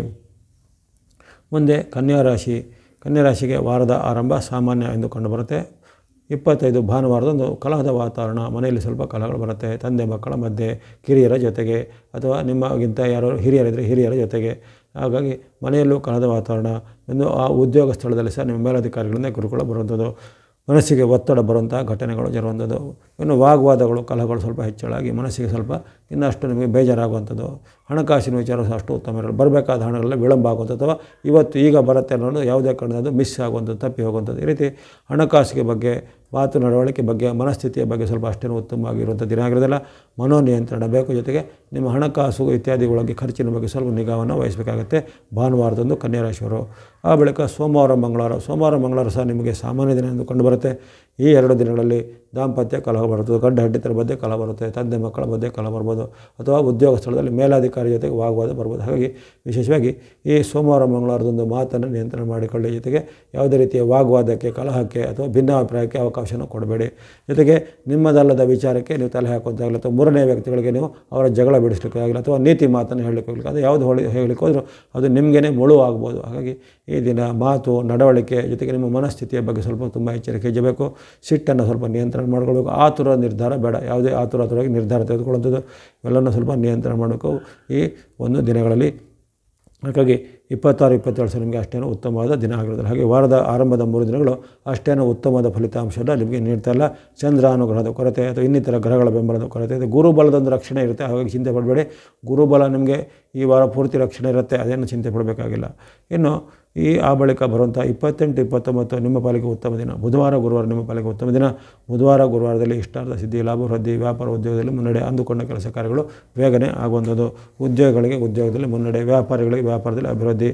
[SPEAKER 1] ಮುಂದೆ ಕನ್ಯಾ ರಾಶಿ. ಕನ್ಯಾ ರಾಶಿಗೆ ವಾರದ ಆರಂಭ ಸಾಮಾನ್ಯ ಎಂದು ಕಂಡುಬರುತ್ತೆ. 25 ಭಾನುವಾರದಂದು ಕಲಹದ ವಾತಾವರಣ, ಮನೆಯಲ್ಲಿ ಸ್ವಲ್ಪ ಕಲಹಗಳು ಬರುತ್ತೆ. ತಂದೆ ಮಕ್ಕಳ ಮಧ್ಯೆ, ಕಿರಿಯರ ಜೊತೆಗೆ, ಅಥವಾ ನಿಮಗಿಂತ ಯಾರು ಹಿರಿಯರಿದ್ದರೆ ಹಿರಿಯರ ಜೊತೆಗೆ. ಹಾಗಾಗಿ ಮನೆಯಲ್ಲೂ ಕಲಹದ ವಾತಾವರಣ. ಇನ್ನು ಆ ಉದ್ಯೋಗ ಸ್ಥಳದಲ್ಲಿ ಸಹ ನಿಮ್ಮ ಮೇಲಧಿಕಾರಿಗಳಿಂದ ಕಿರುಕುಳ ಬರುವಂಥದ್ದು, ಮನಸ್ಸಿಗೆ ಒತ್ತಡ ಬರುವಂಥ ಘಟನೆಗಳು ಜರುವಂಥದ್ದು. ಇನ್ನು ವಾಗ್ವಾದಗಳು, ಕಲಹಗಳು ಸ್ವಲ್ಪ ಹೆಚ್ಚಳಾಗಿ ಮನಸ್ಸಿಗೆ ಸ್ವಲ್ಪ ಇನ್ನಷ್ಟು ನಿಮಗೆ ಬೇಜಾರಾಗುವಂಥದ್ದು. ಹಣಕಾಸಿನ ವಿಚಾರ ಸಹ ಅಷ್ಟು ಉತ್ತಮ ಇರಲ್ಲ. ಬರಬೇಕಾದ ಹಣಗಳೆಲ್ಲ ವಿಳಂಬ ಆಗುವಂಥದ್ದು, ಅಥವಾ ಇವತ್ತು ಈಗ ಬರುತ್ತೆ ಅನ್ನೋದು ಯಾವುದೇ ಕಾರಣದ್ದು ಮಿಸ್ ಆಗುವಂಥದ್ದು, ತಪ್ಪಿ ಹೋಗುವಂಥದ್ದು. ಈ ರೀತಿ ಹಣಕಾಸಿಗೆ ಬಗ್ಗೆ, ಮಾತು ನಡವಳಿಕೆ ಬಗ್ಗೆ, ಮನಸ್ಥಿತಿಯ ಬಗ್ಗೆ ಸ್ವಲ್ಪ ಅಷ್ಟೇನು ಉತ್ತಮವಾಗಿರುವಂಥ ದಿನ ಆಗಿರೋದಿಲ್ಲ. ಮನೋನಿಯಂತ್ರಣ ಬೇಕು. ಜೊತೆಗೆ ನಿಮ್ಮ ಹಣಕಾಸು ಇತ್ಯಾದಿಗಳಿಗೆ ಖರ್ಚಿನ ಬಗ್ಗೆ ಸ್ವಲ್ಪ ನಿಗಾವನ್ನು ವಹಿಸಬೇಕಾಗುತ್ತೆ ಭಾನುವಾರದಂದು ಕನ್ಯಾ ರಾಶಿಯವರು. ಆ ಬಳಿಕ ಸೋಮವಾರ ಮಂಗಳವಾರ ಸಹ ನಿಮಗೆ ಸಾಮಾನ್ಯ ದಿನ ಎಂದು ಕಂಡುಬರುತ್ತೆ. ಈ 2 ದಿನಗಳಲ್ಲಿ ದಾಂಪತ್ಯ ಕಲಹ ಬರುತ್ತದೆ, ಗಂಡ ಹೆಂಡತಿರ ಮಧ್ಯೆ ಕಲಹ ಬರುತ್ತೆ, ತಂದೆ ಮಕ್ಕಳ ಮಧ್ಯೆ ಕಲಹ ಬರ್ಬೋದು, ಅಥವಾ ಉದ್ಯೋಗ ಸ್ಥಳದಲ್ಲಿ ಮೇಲಾಧಿಕಾರಿ ಜೊತೆಗೆ ವಾಗ್ವಾದ ಬರ್ಬೋದು. ಹಾಗಾಗಿ ವಿಶೇಷವಾಗಿ ಈ ಸೋಮವಾರ ಮಂಗಳವಾರದಂದು ಮಾತನ್ನು ನಿಯಂತ್ರಣ ಮಾಡಿಕೊಳ್ಳಿ. ಜೊತೆಗೆ ಯಾವುದೇ ರೀತಿಯ ವಾಗ್ವಾದಕ್ಕೆ, ಕಲಹಕ್ಕೆ ಅಥವಾ ಭಿನ್ನಾಭಿಪ್ರಾಯಕ್ಕೆ ಅವಕಾಶನ ಕೊಡಬೇಡಿ. ಜೊತೆಗೆ ನಿಮ್ಮದಲ್ಲದ ವಿಚಾರಕ್ಕೆ ನೀವು ತಲೆ ಹಾಕುವಂತಾಗಲಿ, ಅಥವಾ ಮೂರನೇ ವ್ಯಕ್ತಿಗಳಿಗೆ ನೀವು ಅವರ ಜಗಳ ಬಿಡಿಸಲಿಕ್ಕೆ ಆಗಲಿ, ಅಥವಾ ನೀತಿ ಮಾತನ್ನು ಹೇಳಲಿಕ್ಕೆ ಹೋಗಲಿಕ್ಕೆ, ಅದು ಯಾವುದು ಹೇಳಲಿಕ್ಕೆ ಹೋದರೂ ಅದು ನಿಮಗೇ ಮುಳು ಆಗ್ಬೋದು. ಹಾಗಾಗಿ ಈ ದಿನ ಮಾತು, ನಡವಳಿಕೆ, ಜೊತೆಗೆ ನಿಮ್ಮ ಮನಸ್ಥಿತಿಯ ಬಗ್ಗೆ ಸ್ವಲ್ಪ ತುಂಬ ಎಚ್ಚರಿಕೆ ವಹಿಸಬೇಕು. ಸಿಟ್ಟನ್ನು ಸ್ವಲ್ಪ ನಿಯಂತ್ರಣ ಮಾಡ್ಕೊಳ್ಬೇಕು. ಆತುರ ನಿರ್ಧಾರ ಬೇಡ. ಯಾವುದೇ ಆತುರವಾಗಿ ನಿರ್ಧಾರ ತೆಗೆದುಕೊಳ್ಳುವಂಥದ್ದು ಇವೆಲ್ಲನೂ ಸ್ವಲ್ಪ ನಿಯಂತ್ರಣ ಮಾಡಬೇಕು ಈ ಒಂದು ದಿನಗಳಲ್ಲಿ. ಹಾಗಾಗಿ 26, 27 ನಿಮಗೆ ಅಷ್ಟೇನೂ ಉತ್ತಮವಾದ ದಿನ ಆಗಿರೋದಿಲ್ಲ. ಹಾಗೆ ವಾರದ ಆರಂಭದ 3 ದಿನಗಳು ಅಷ್ಟೇನೂ ಉತ್ತಮವಾದ ಫಲಿತಾಂಶವನ್ನು ನಿಮಗೆ ನೀಡ್ತಾ ಇಲ್ಲ. ಚಂದ್ರ ಅನುಗ್ರಹದ ಕೊರತೆ ಅಥವಾ ಇನ್ನಿತರ ಗ್ರಹಗಳ ಬೆಂಬಲದ ಕೊರತೆ ಇದೆ. ಗುರುಬಲದೊಂದು ರಕ್ಷಣೆ ಇರುತ್ತೆ. ಹಾಗಾಗಿ ಚಿಂತೆ ಪಡಬೇಡಿ. ಗುರುಬಲ ನಿಮಗೆ ಈ ವಾರ ಪೂರ್ತಿ ರಕ್ಷಣೆ ಇರುತ್ತೆ, ಅದೇನು ಚಿಂತೆ ಪಡಬೇಕಾಗಿಲ್ಲ. ಇನ್ನು ಆ ಬಳಿಕ ಬರುವಂಥ 28, 29 ನಿಮ್ಮ ಪಾಲಿಗೆ ಉತ್ತಮ ದಿನ. ಬುಧವಾರ ಗುರುವಾರ ನಿಮ್ಮ ಪಾಲಿಗೆ ಉತ್ತಮ ದಿನ. ಬುಧವಾರ ಗುರುವಾರದಲ್ಲಿ ಇಷ್ಟಾರ್ಥ ಸಿದ್ಧಿ, ಲಾಭ ವೃದ್ಧಿ, ವ್ಯಾಪಾರ ಉದ್ಯೋಗದಲ್ಲಿ ಮುನ್ನಡೆ, ಅಂದುಕೊಂಡ ಕೆಲಸ ಕಾರ್ಯಗಳು ಬೇಗನೆ ಆಗುವಂಥದ್ದು. ಉದ್ಯೋಗಿಗಳಿಗೆ ಉದ್ಯೋಗದಲ್ಲಿ ಮುನ್ನಡೆ, ವ್ಯಾಪಾರಿಗಳಿಗೆ ವ್ಯಾಪಾರದಲ್ಲಿ ಅಭಿವೃದ್ಧಿ.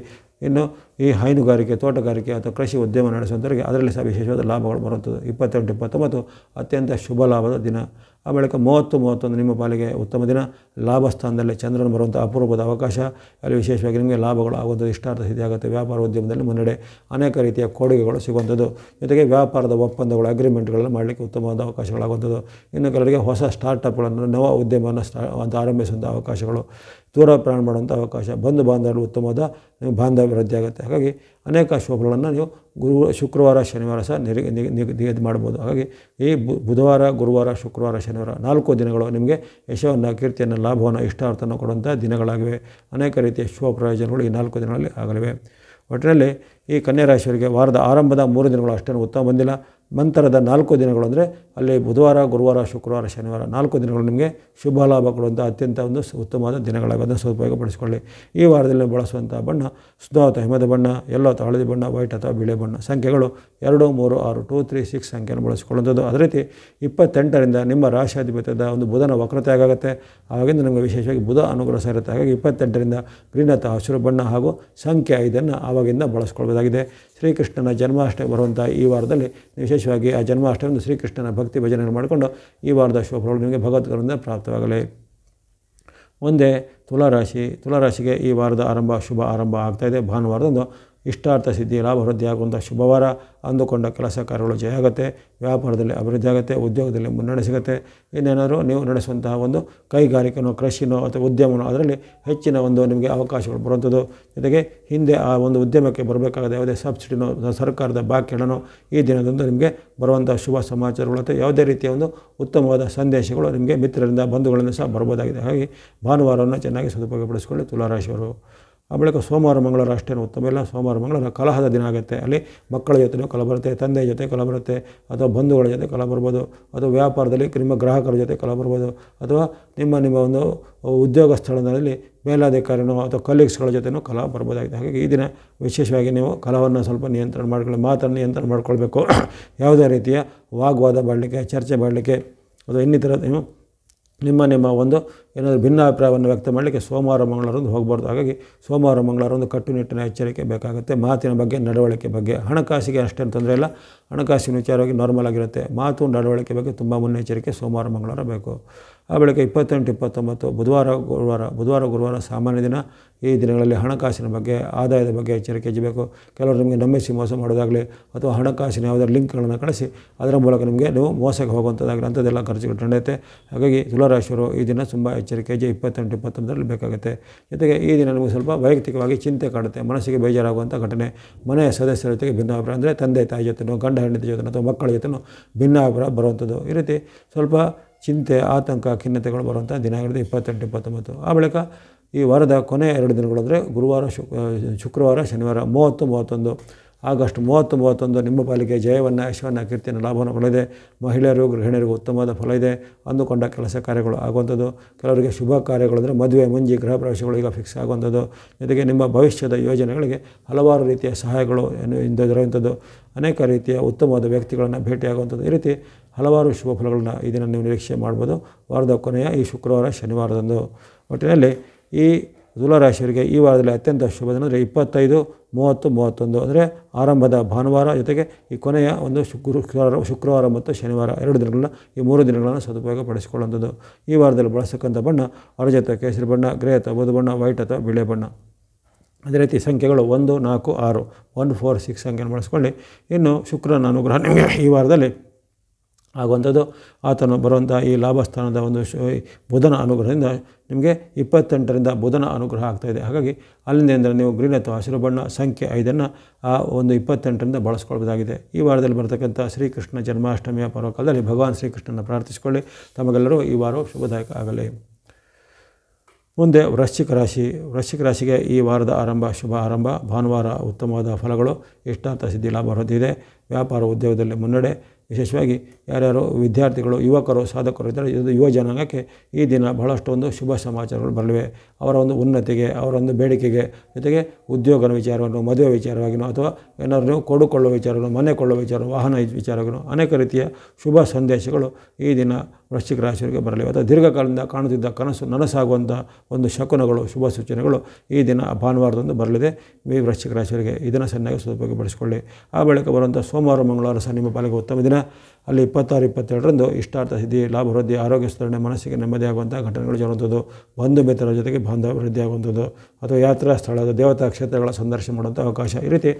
[SPEAKER 1] ಇನ್ನು ಈ ಹೈನುಗಾರಿಕೆ, ತೋಟಗಾರಿಕೆ ಅಥವಾ ಕೃಷಿ ಉದ್ಯಮ ನಡೆಸುವಂಥವರಿಗೆ ಅದರಲ್ಲಿ ಸಹ ವಿಶೇಷವಾದ ಲಾಭಗಳು ಬರುತ್ತದೆ. 28, 29 ಅತ್ಯಂತ ಶುಭ ಲಾಭದ ದಿನ. ಆ ಬಳಿಕ 30, 31 ನಿಮ್ಮ ಪಾಲಿಗೆ ಉತ್ತಮ ದಿನ. ಲಾಭ ಸ್ಥಾನದಲ್ಲಿ ಚಂದ್ರನ ಬರುವಂಥ ಅಪರೂಪದ ಅವಕಾಶ. ಅಲ್ಲಿ ವಿಶೇಷವಾಗಿ ನಿಮಗೆ ಲಾಭಗಳು ಆಗುವಂಥದ್ದು, ಇಷ್ಟಾರ್ಥ ಸಿದ್ಧಿ ಆಗುತ್ತೆ. ವ್ಯಾಪಾರ ಉದ್ಯಮದಲ್ಲಿ ಮುನ್ನಡೆ, ಅನೇಕ ರೀತಿಯ ಕೊಡುಗೆಗಳು ಸಿಗುವಂಥದ್ದು. ಜೊತೆಗೆ ವ್ಯಾಪಾರದ ಒಪ್ಪಂದಗಳು, ಅಗ್ರಿಮೆಂಟ್ಗಳನ್ನು ಮಾಡಲಿಕ್ಕೆ ಉತ್ತಮವಾದ ಅವಕಾಶಗಳಾಗುವಂಥದ್ದು. ಇನ್ನು ಕೆಲವರಿಗೆ ಹೊಸ ಸ್ಟಾರ್ಟಪ್ಗಳನ್ನು, ನವ ಉದ್ಯಮವನ್ನು ಆರಂಭಿಸುವಂಥ ಅವಕಾಶಗಳು, ದೂರ ಪ್ರಯಾಣ ಮಾಡುವಂಥ ಅವಕಾಶ, ಬಂಧು ಬಾಂಧವರು ಉತ್ತಮವಾದ ಬಾಂಧವ್ಯ ವೃದ್ಧಿ ಆಗುತ್ತೆ. ಹಾಗಾಗಿ ಅನೇಕ ಶುಭಗಳನ್ನು ನೀವು ಶುಕ್ರವಾರ ಶನಿವಾರ ಸಹ ನಿಗದಿ ಮಾಡ್ಬೋದು. ಹಾಗಾಗಿ ಈ ಬುಧವಾರ ಗುರುವಾರ ಶುಕ್ರವಾರ ಶನಿವಾರ 4 ದಿನಗಳು ನಿಮಗೆ ಯಶವನ್ನು, ಕೀರ್ತಿಯನ್ನು, ಲಾಭವನ್ನು, ಇಷ್ಟಾರ್ಥವನ್ನು ಕೊಡುವಂಥ ದಿನಗಳಾಗಿವೆ. ಅನೇಕ ರೀತಿಯ ಶುಭ ಪ್ರಯೋಜನಗಳು ಈ 4 ದಿನಗಳಲ್ಲಿ ಆಗಲಿವೆ. ಒಟ್ಟಿನಲ್ಲಿ ಈ ಕನ್ಯಾ ರಾಶಿಯವರಿಗೆ ವಾರದ ಆರಂಭದ 3 ದಿನಗಳು ಅಷ್ಟೇನು ಉತ್ತಮ ಬಂದಿಲ್ಲ. ನಂತರದ 4 ದಿನಗಳು ಅಂದರೆ ಅಲ್ಲಿ ಬುಧವಾರ ಗುರುವಾರ ಶುಕ್ರವಾರ ಶನಿವಾರ 4 ದಿನಗಳು ನಿಮಗೆ ಶುಭ ಲಾಭ ಕೊಡುವಂಥ ಅತ್ಯಂತ ಒಂದು ಉತ್ತಮವಾದ ದಿನಗಳಾಗೋದನ್ನು ಸದುಪಯೋಗಪಡಿಸಿಕೊಳ್ಳಿ. ಈ ವಾರದಲ್ಲಿ ಬಳಸುವಂಥ ಬಣ್ಣ ಸ್ನೋ ಅಥವಾ ಹಿಮದ ಬಣ್ಣ, ಯೆಲ್ಲೋ ಅಥವಾ ಹಳದಿ ಬಣ್ಣ, ವೈಟ್ ಅಥವಾ ಬಿಳಿ ಬಣ್ಣ. ಸಂಖ್ಯೆಗಳು 2, 3, 6, 2, 3, 6 ಸಂಖ್ಯೆಯನ್ನು ಬಳಸಿಕೊಳ್ಳುವಂಥದ್ದು. ಅದೇ ರೀತಿ 28ರಿಂದ ನಿಮ್ಮ ರಾಶಿಯಾಧಿಪತ್ಯದ ಒಂದು ಬುಧನ ವಕ್ರತೆ ಆಗುತ್ತೆ. ಆಗಿಂದ ನಮಗೆ ವಿಶೇಷವಾಗಿ ಬುಧ ಅನುಗ್ರಹ ಇರುತ್ತೆ. ಹಾಗಾಗಿ 28ರಿಂದ ಗ್ರೀನ್ ಅಥವಾ ಹಸಿರು ಬಣ್ಣ ಹಾಗೂ ಸಂಖ್ಯೆ 5 ಆವಾಗಿಂದ ಬಳಸ್ಕೊಳ್ಬೋದಾಗಿದೆ. ಶ್ರೀಕೃಷ್ಣನ ಜನ್ಮಾಷ್ಟಮಿ ಬರುವಂಥ ಈ ವಾರದಲ್ಲಿ ವಿಶೇಷವಾಗಿ ಆ ಜನ್ಮಾಷ್ಟಮಿಯಿಂದ ಶ್ರೀಕೃಷ್ಣನ ಭಕ್ತಿ ಭಜನೆಯನ್ನು ಮಾಡಿಕೊಂಡು ಈ ವಾರದ ಶುಭಗಳು ನಿಮಗೆ ಭಗವದ್ಗರಿಂದ ಪ್ರಾಪ್ತವಾಗಲಿ. ಮುಂದೆ ತುಲಾರಾಶಿಗೆ ಈ ವಾರದ ಶುಭ ಆರಂಭ ಆಗ್ತಾಯಿದೆ. ಭಾನುವಾರದಂದು ಇಷ್ಟಾರ್ಥ ಸಿದ್ಧಿ ಲಾಭ ವೃದ್ಧಿ ಆಗುವಂಥ ಶುಭವಾರ. ಅಂದುಕೊಂಡ ಕೆಲಸ ಕಾರ್ಯಗಳು ಜಯ ಆಗುತ್ತೆ. ವ್ಯಾಪಾರದಲ್ಲಿ ಅಭಿವೃದ್ಧಿ ಆಗುತ್ತೆ. ಉದ್ಯೋಗದಲ್ಲಿ ಮುನ್ನಡೆ ಸಿಗುತ್ತೆ. ಇನ್ನೇನಾದರೂ ನೀವು ನಡೆಸುವಂತಹ ಒಂದು ಕೈಗಾರಿಕೆನೋ ಕೃಷಿನೋ ಅಥವಾ ಉದ್ಯಮನೋ ಅದರಲ್ಲಿ ಹೆಚ್ಚಿನ ಒಂದು ನಿಮಗೆ ಅವಕಾಶಗಳು ಬರುವಂಥದ್ದು. ಜೊತೆಗೆ ಹಿಂದೆ ಆ ಒಂದು ಉದ್ಯಮಕ್ಕೆ ಬರಬೇಕಾದ ಯಾವುದೇ ಸಬ್ಸಿಡಿನೋ ಸರ್ಕಾರದ ಬಾಕಿ ಹಣನೋ ಈ ದಿನದಂದು ನಿಮಗೆ ಬರುವಂಥ ಶುಭ ಸಮಾಚಾರಗಳು ಅಥವಾ ಯಾವುದೇ ರೀತಿಯ ಒಂದು ಉತ್ತಮವಾದ ಸಂದೇಶಗಳು ನಿಮಗೆ ಮಿತ್ರರಿಂದ ಬಂಧುಗಳಿಂದ ಸಹ ಬರ್ಬೋದಾಗಿದೆ. ಹಾಗಾಗಿ ಭಾನುವಾರವನ್ನು ಚೆನ್ನಾಗಿ ಸದುಪಯೋಗಪಡಿಸಿಕೊಳ್ಳಿ ತುಲಾರಾಶಿಯವರು. ಆ ಬಳಿಕ ಸೋಮವಾರ ಮಂಗಳವಾರ ಅಷ್ಟೇನು ಉತ್ತಮ ಇಲ್ಲ. ಸೋಮವಾರ ಮಂಗಳವಾರ ಕಲಹದ ದಿನ ಆಗುತ್ತೆ. ಅಲ್ಲಿ ಮಕ್ಕಳ ಜೊತೆನೂ ಕಲ ಬರುತ್ತೆ, ತಂದೆಯ ಜೊತೆ ಕಲ ಬರುತ್ತೆ, ಅಥವಾ ಬಂಧುಗಳ ಜೊತೆ ಕಲ ಬರ್ಬೋದು, ಅಥವಾ ವ್ಯಾಪಾರದಲ್ಲಿ ನಿಮ್ಮ ಗ್ರಾಹಕರ ಜೊತೆ ಕಲ ಬರ್ಬೋದು, ಅಥವಾ ನಿಮ್ಮ ಒಂದು ಉದ್ಯೋಗ ಸ್ಥಳದಲ್ಲಿ ಮೇಲಾಧಿಕಾರಿನೋ ಅಥವಾ ಕಲೀಗ್ಸ್ಗಳ ಜೊತೆನೂ ಕಲ ಬರ್ಬೋದಾಗಿದೆ. ಹಾಗಾಗಿ ಈ ದಿನ ವಿಶೇಷವಾಗಿ ನೀವು ಕಲವನ್ನು ಸ್ವಲ್ಪ ನಿಯಂತ್ರಣ ಮಾಡ್ಕೊಳ್ಳಿ, ಮಾತನ್ನು ನಿಯಂತ್ರಣ ಮಾಡ್ಕೊಳ್ಬೇಕು. ಯಾವುದೇ ರೀತಿಯ ವಾಗ್ವಾದ ಮಾಡಲಿಕ್ಕೆ, ಚರ್ಚೆ ಮಾಡಲಿಕ್ಕೆ ಅಥವಾ ಇನ್ನಿತರ ನೀವು ನಿಮ್ಮ ಒಂದು ಏನಾದರೂ ಭಿನ್ನಾಭಿಪ್ರಾಯವನ್ನು ವ್ಯಕ್ತ ಮಾಡಲಿಕ್ಕೆ ಸೋಮವಾರ ಮಂಗಳವಾರದಂದು ಹೋಗಬಾರ್ದು. ಹಾಗಾಗಿ ಸೋಮವಾರ ಮಂಗಳವಾರದಂದು ಕಟ್ಟುನಿಟ್ಟಿನ ಎಚ್ಚರಿಕೆ ಬೇಕಾಗುತ್ತೆ. ಮಾತಿನ ಬಗ್ಗೆ, ನಡವಳಿಕೆ ಬಗ್ಗೆ. ಹಣಕಾಸಿಗೆ ಅಷ್ಟೇನು ತೊಂದರೆ ಇಲ್ಲ, ಹಣಕಾಸಿನ ವಿಚಾರವಾಗಿ ನಾರ್ಮಲ್ ಆಗಿರುತ್ತೆ. ಮಾತು ನಡವಳಿಕೆ ಬಗ್ಗೆ ತುಂಬ ಮುನ್ನೆಚ್ಚರಿಕೆ ಸೋಮವಾರ ಮಂಗಳವಾರ ಬೇಕು. ಆ ಬಳಿಕ 28, 29 ಬುಧವಾರ ಗುರುವಾರ ಸಾಮಾನ್ಯ ದಿನ. ಈ ದಿನಗಳಲ್ಲಿ ಹಣಕಾಸಿನ ಬಗ್ಗೆ, ಆದಾಯದ ಬಗ್ಗೆ ಎಚ್ಚರಿಕೆ ಹೆಚ್ಚಬೇಕು. ಕೆಲವರು ನಿಮಗೆ ನಂಬಿಸಿ ಮೋಸ ಮಾಡೋದಾಗಲಿ ಅಥವಾ ಹಣಕಾಸಿನ ಯಾವುದಾದ್ರು ಲಿಂಕ್ಗಳನ್ನು ಕಳಿಸಿ ಅದರ ಮೂಲಕ ನಿಮಗೆ ನೀವು ಮೋಸಕ್ಕೆ ಹೋಗುವಂಥದ್ದಾಗಲಿ ಅಂಥದ್ದೆಲ್ಲ ಖರ್ಚುಗಳು ನಡೆಯುತ್ತೆ. ಹಾಗಾಗಿ ತುಲಾರಾಶಿಯವರು ಈ ದಿನ ತುಂಬ ಎಚ್ಚರಿಕೆ 28, 29 ಬೇಕಾಗುತ್ತೆ. ಜೊತೆಗೆ ಈ ದಿನ ನಿಮಗೆ ಸ್ವಲ್ಪ ವೈಯಕ್ತಿಕವಾಗಿ ಚಿಂತೆ ಕಾಡುತ್ತೆ, ಮನಸ್ಸಿಗೆ ಬೇಜಾರಾಗುವಂಥ ಘಟನೆ. ಮನೆಯ ಸದಸ್ಯರ ಜೊತೆಗೆ ಭಿನ್ನಾಭಿಪ್ರಾಯ ಅಂದರೆ ತಂದೆ ತಾಯಿ ಜೊತೆನೋ ಗಂಡ ಹೆಂಡತಿ ಜೊತೆ ಅಥವಾ ಮಕ್ಕಳ ಜೊತೆನೋ ಭಿನ್ನಾಭಿಪ್ರಾಯ ಬರುವಂಥದ್ದು. ಈ ರೀತಿ ಸ್ವಲ್ಪ ಚಿಂತೆ, ಆತಂಕ, ಖಿನ್ನತೆಗಳು ಬರುವಂಥ ದಿನ ಆಗಿರುತ್ತೆ 28, 29. ಆ ಬಳಿಕ ಈ ವಾರದ ಕೊನೆಯ 2 ದಿನಗಳು ಅಂದರೆ ಗುರುವಾರ, ಶುಕ್ರವಾರ, ಶನಿವಾರ 30, 31. ಆಗಸ್ಟ್ 30, 31 ನಿಮ್ಮ ಪಾಲಿಗೆ ಜಯವನ್ನು, ಯಶವನ್ನು, ಕೀರ್ತಿಯನ್ನು, ಲಾಭವನ್ನು ಕೊಡಲಿದೆ. ಮಹಿಳೆಯರು, ಗೃಹಿಣಿಯರಿಗೂ ಉತ್ತಮವಾದ ಫಲ ಇದೆ. ಅಂದುಕೊಂಡ ಕೆಲಸ ಕಾರ್ಯಗಳು ಆಗುವಂಥದ್ದು. ಕೆಲವರಿಗೆ ಶುಭ ಕಾರ್ಯಗಳು ಅಂದರೆ ಮದುವೆ, ಮುಂಜಿ, ಗೃಹ ಪ್ರವೇಶಗಳು ಈಗ ಫಿಕ್ಸ್ ಆಗುವಂಥದ್ದು. ಜೊತೆಗೆ ನಿಮ್ಮ ಭವಿಷ್ಯದ ಯೋಜನೆಗಳಿಗೆ ಹಲವಾರು ರೀತಿಯ ಸಹಾಯಗಳು ದೊರೆಯುವಂಥದ್ದು. ಅನೇಕ ರೀತಿಯ ಉತ್ತಮವಾದ ವ್ಯಕ್ತಿಗಳನ್ನು ಭೇಟಿಯಾಗುವಂಥದ್ದು. ಈ ರೀತಿ ಹಲವಾರು ಶುಭ ಫಲಗಳನ್ನ ಈ ದಿನ ನೀವು ನಿರೀಕ್ಷೆ ಮಾಡ್ಬೋದು ವಾರದ ಕೊನೆಯ ಈ ಶುಕ್ರವಾರ, ಶನಿವಾರದಂದು. ಒಟ್ಟಿನಲ್ಲಿ ಈ ತುಲಾರಾಶಿಯವರಿಗೆ ಈ ವಾರದಲ್ಲಿ ಅತ್ಯಂತ ಶುಭ ದಿನ ಅಂದರೆ 25, 30, 31 ಅಂದರೆ ಆರಂಭದ ಭಾನುವಾರ ಜೊತೆಗೆ ಈ ಕೊನೆಯ ಒಂದು ಶುಕ್ರವಾರ ಮತ್ತು ಶನಿವಾರ 2 ದಿನಗಳನ್ನ, ಈ 3 ದಿನಗಳನ್ನು ಸದುಪಯೋಗ ಪಡಿಸಿಕೊಳ್ಳುವಂಥದ್ದು. ಈ ವಾರದಲ್ಲಿ ಬಳಸತಕ್ಕಂಥ ಬಣ್ಣ ಅರಜತ ಕೇಸರಿ ಬಣ್ಣ, ಗ್ರೇ ಅಥವಾ ಬೂದು ಬಣ್ಣ, ವೈಟ್ ಅಥವಾ ಬಿಳೆ ಬಣ್ಣ. ಅದೇ ರೀತಿ ಸಂಖ್ಯೆಗಳು 1, 4, 6 1, 4, 6 ಸಂಖ್ಯೆಯನ್ನು ಬಳಸ್ಕೊಳ್ಳಿ. ಇನ್ನು ಶುಕ್ರನ ಅನುಗ್ರಹ ನಿಮಗೆ ಈ ವಾರದಲ್ಲಿ ಆಗುವಂಥದ್ದು. ಆತನು ಬರುವಂಥ ಈ ಲಾಭಸ್ಥಾನದ ಒಂದು ಬುಧನ ಅನುಗ್ರಹದಿಂದ ನಿಮಗೆ 28ರಿಂದ ಬುಧನ ಅನುಗ್ರಹ ಆಗ್ತಾಯಿದೆ. ಹಾಗಾಗಿ ಅಲ್ಲಿಂದ ನೀವು ಗ್ರೀನ್ ಅಥವಾ ಹಸಿರು ಬಣ್ಣ ಸಂಖ್ಯೆ 5 ಆ ಒಂದು 28ರಿಂದ ಬಳಸ್ಕೊಳ್ಬೋದಾಗಿದೆ. ಈ ವಾರದಲ್ಲಿ ಬರತಕ್ಕಂಥ ಶ್ರೀಕೃಷ್ಣ ಜನ್ಮಾಷ್ಟಮಿಯ ಪರ್ವಕಾಲದಲ್ಲಿ ಭಗವಾನ್ ಶ್ರೀಕೃಷ್ಣನ ಪ್ರಾರ್ಥಿಸಿಕೊಳ್ಳಿ. ತಮಗೆಲ್ಲರೂ ಈ ವಾರವು ಶುಭದಾಯಕ ಆಗಲಿ. ಮುಂದೆ ವೃಶ್ಚಿಕ ರಾಶಿಗೆ ಈ ವಾರದ ಶುಭ ಆರಂಭ. ಭಾನುವಾರ ಉತ್ತಮವಾದ ಫಲಗಳು, ಇಷ್ಟಾರ್ಥ ಸಿದ್ಧಿ, ಲಾಭ ವೃದ್ಧಿಯಿದೆ. ವ್ಯಾಪಾರ ಉದ್ಯೋಗದಲ್ಲಿ ಮುನ್ನಡೆ. ವಿಶೇಷವಾಗಿ ಯಾರ್ಯಾರು ವಿದ್ಯಾರ್ಥಿಗಳು, ಯುವಕರು, ಸಾಧಕರು ಇದ್ದರೆ ಇದು ಯುವ ಜನಾಂಗಕ್ಕೆ ಈ ದಿನ ಬಹಳಷ್ಟು ಒಂದು ಶುಭ ಸಮಾಚಾರಗಳು ಬರಲಿವೆ. ಅವರ ಒಂದು ಉನ್ನತಿಗೆ, ಅವರ ಒಂದು ಬೇಡಿಕೆಗೆ, ಜೊತೆಗೆ ಉದ್ಯೋಗದ ವಿಚಾರವನ್ನು, ಮದುವೆ ವಿಚಾರವಾಗಿನೋ ಅಥವಾ ಏನಾದರೂ ಕೊಳ್ಳುವ ವಿಚಾರಗಳು, ಮನೆ ಕೊಳ್ಳುವ ವಿಚಾರ, ವಾಹನ ವಿಚಾರವಾಗಿನೋ ಅನೇಕ ರೀತಿಯ ಶುಭ ಸಂದೇಶಗಳು ಈ ದಿನ ವೃಶ್ಚಿಕ ರಾಶಿಯವರಿಗೆ ಬರಲಿವೆ. ಅಥವಾ ದೀರ್ಘಕಾಲದಿಂದ ಕಾಣುತ್ತಿದ್ದ ಕನಸು ನನಸಾಗುವಂಥ ಒಂದು ಶಕುನಗಳು, ಶುಭ ಸೂಚನೆಗಳು ಈ ದಿನ ಭಾನುವಾರದಂದು ಬರಲಿದೆ. ಈ ವೃಶ್ಚಿಕ ರಾಶಿಯವರಿಗೆ ಇದನ್ನು ಚೆನ್ನಾಗಿ ಸದುಪಯೋಗಪಡಿಸಿಕೊಳ್ಳಿ. ಆ ಬಳಿಕ ಬರುವಂಥ ಸೋಮವಾರ, ಮಂಗಳವಾರ ಸಹ ನಿಮ್ಮ ಪಾಲಿಗೆ ಉತ್ತಮ ದಿನ. ಅಲ್ಲಿ 26, 27ರಂದು ಇಷ್ಟಾರ್ಥ ಸಿದ್ಧಿ, ಲಾಭ ವೃದ್ಧಿ, ಆರೋಗ್ಯ ಸುಧಾರಣೆ, ಮನಸ್ಸಿಗೆ ನೆಮ್ಮದಿಯಾಗುವಂಥ ಘಟನೆಗಳು ಜರುಗುವಂಥದ್ದು. ಬಂಧು ಮಿತ್ರರ ಜೊತೆಗೆ ಬಾಂಧವ್ಯ ವೃದ್ಧಿ ಆಗುವಂಥದ್ದು ಅಥವಾ ಯಾತ್ರಾ ಸ್ಥಳದ ದೇವತಾ ಕ್ಷೇತ್ರಗಳ ಸಂದರ್ಶನ ಮಾಡುವಂಥ ಅವಕಾಶ. ಈ ರೀತಿ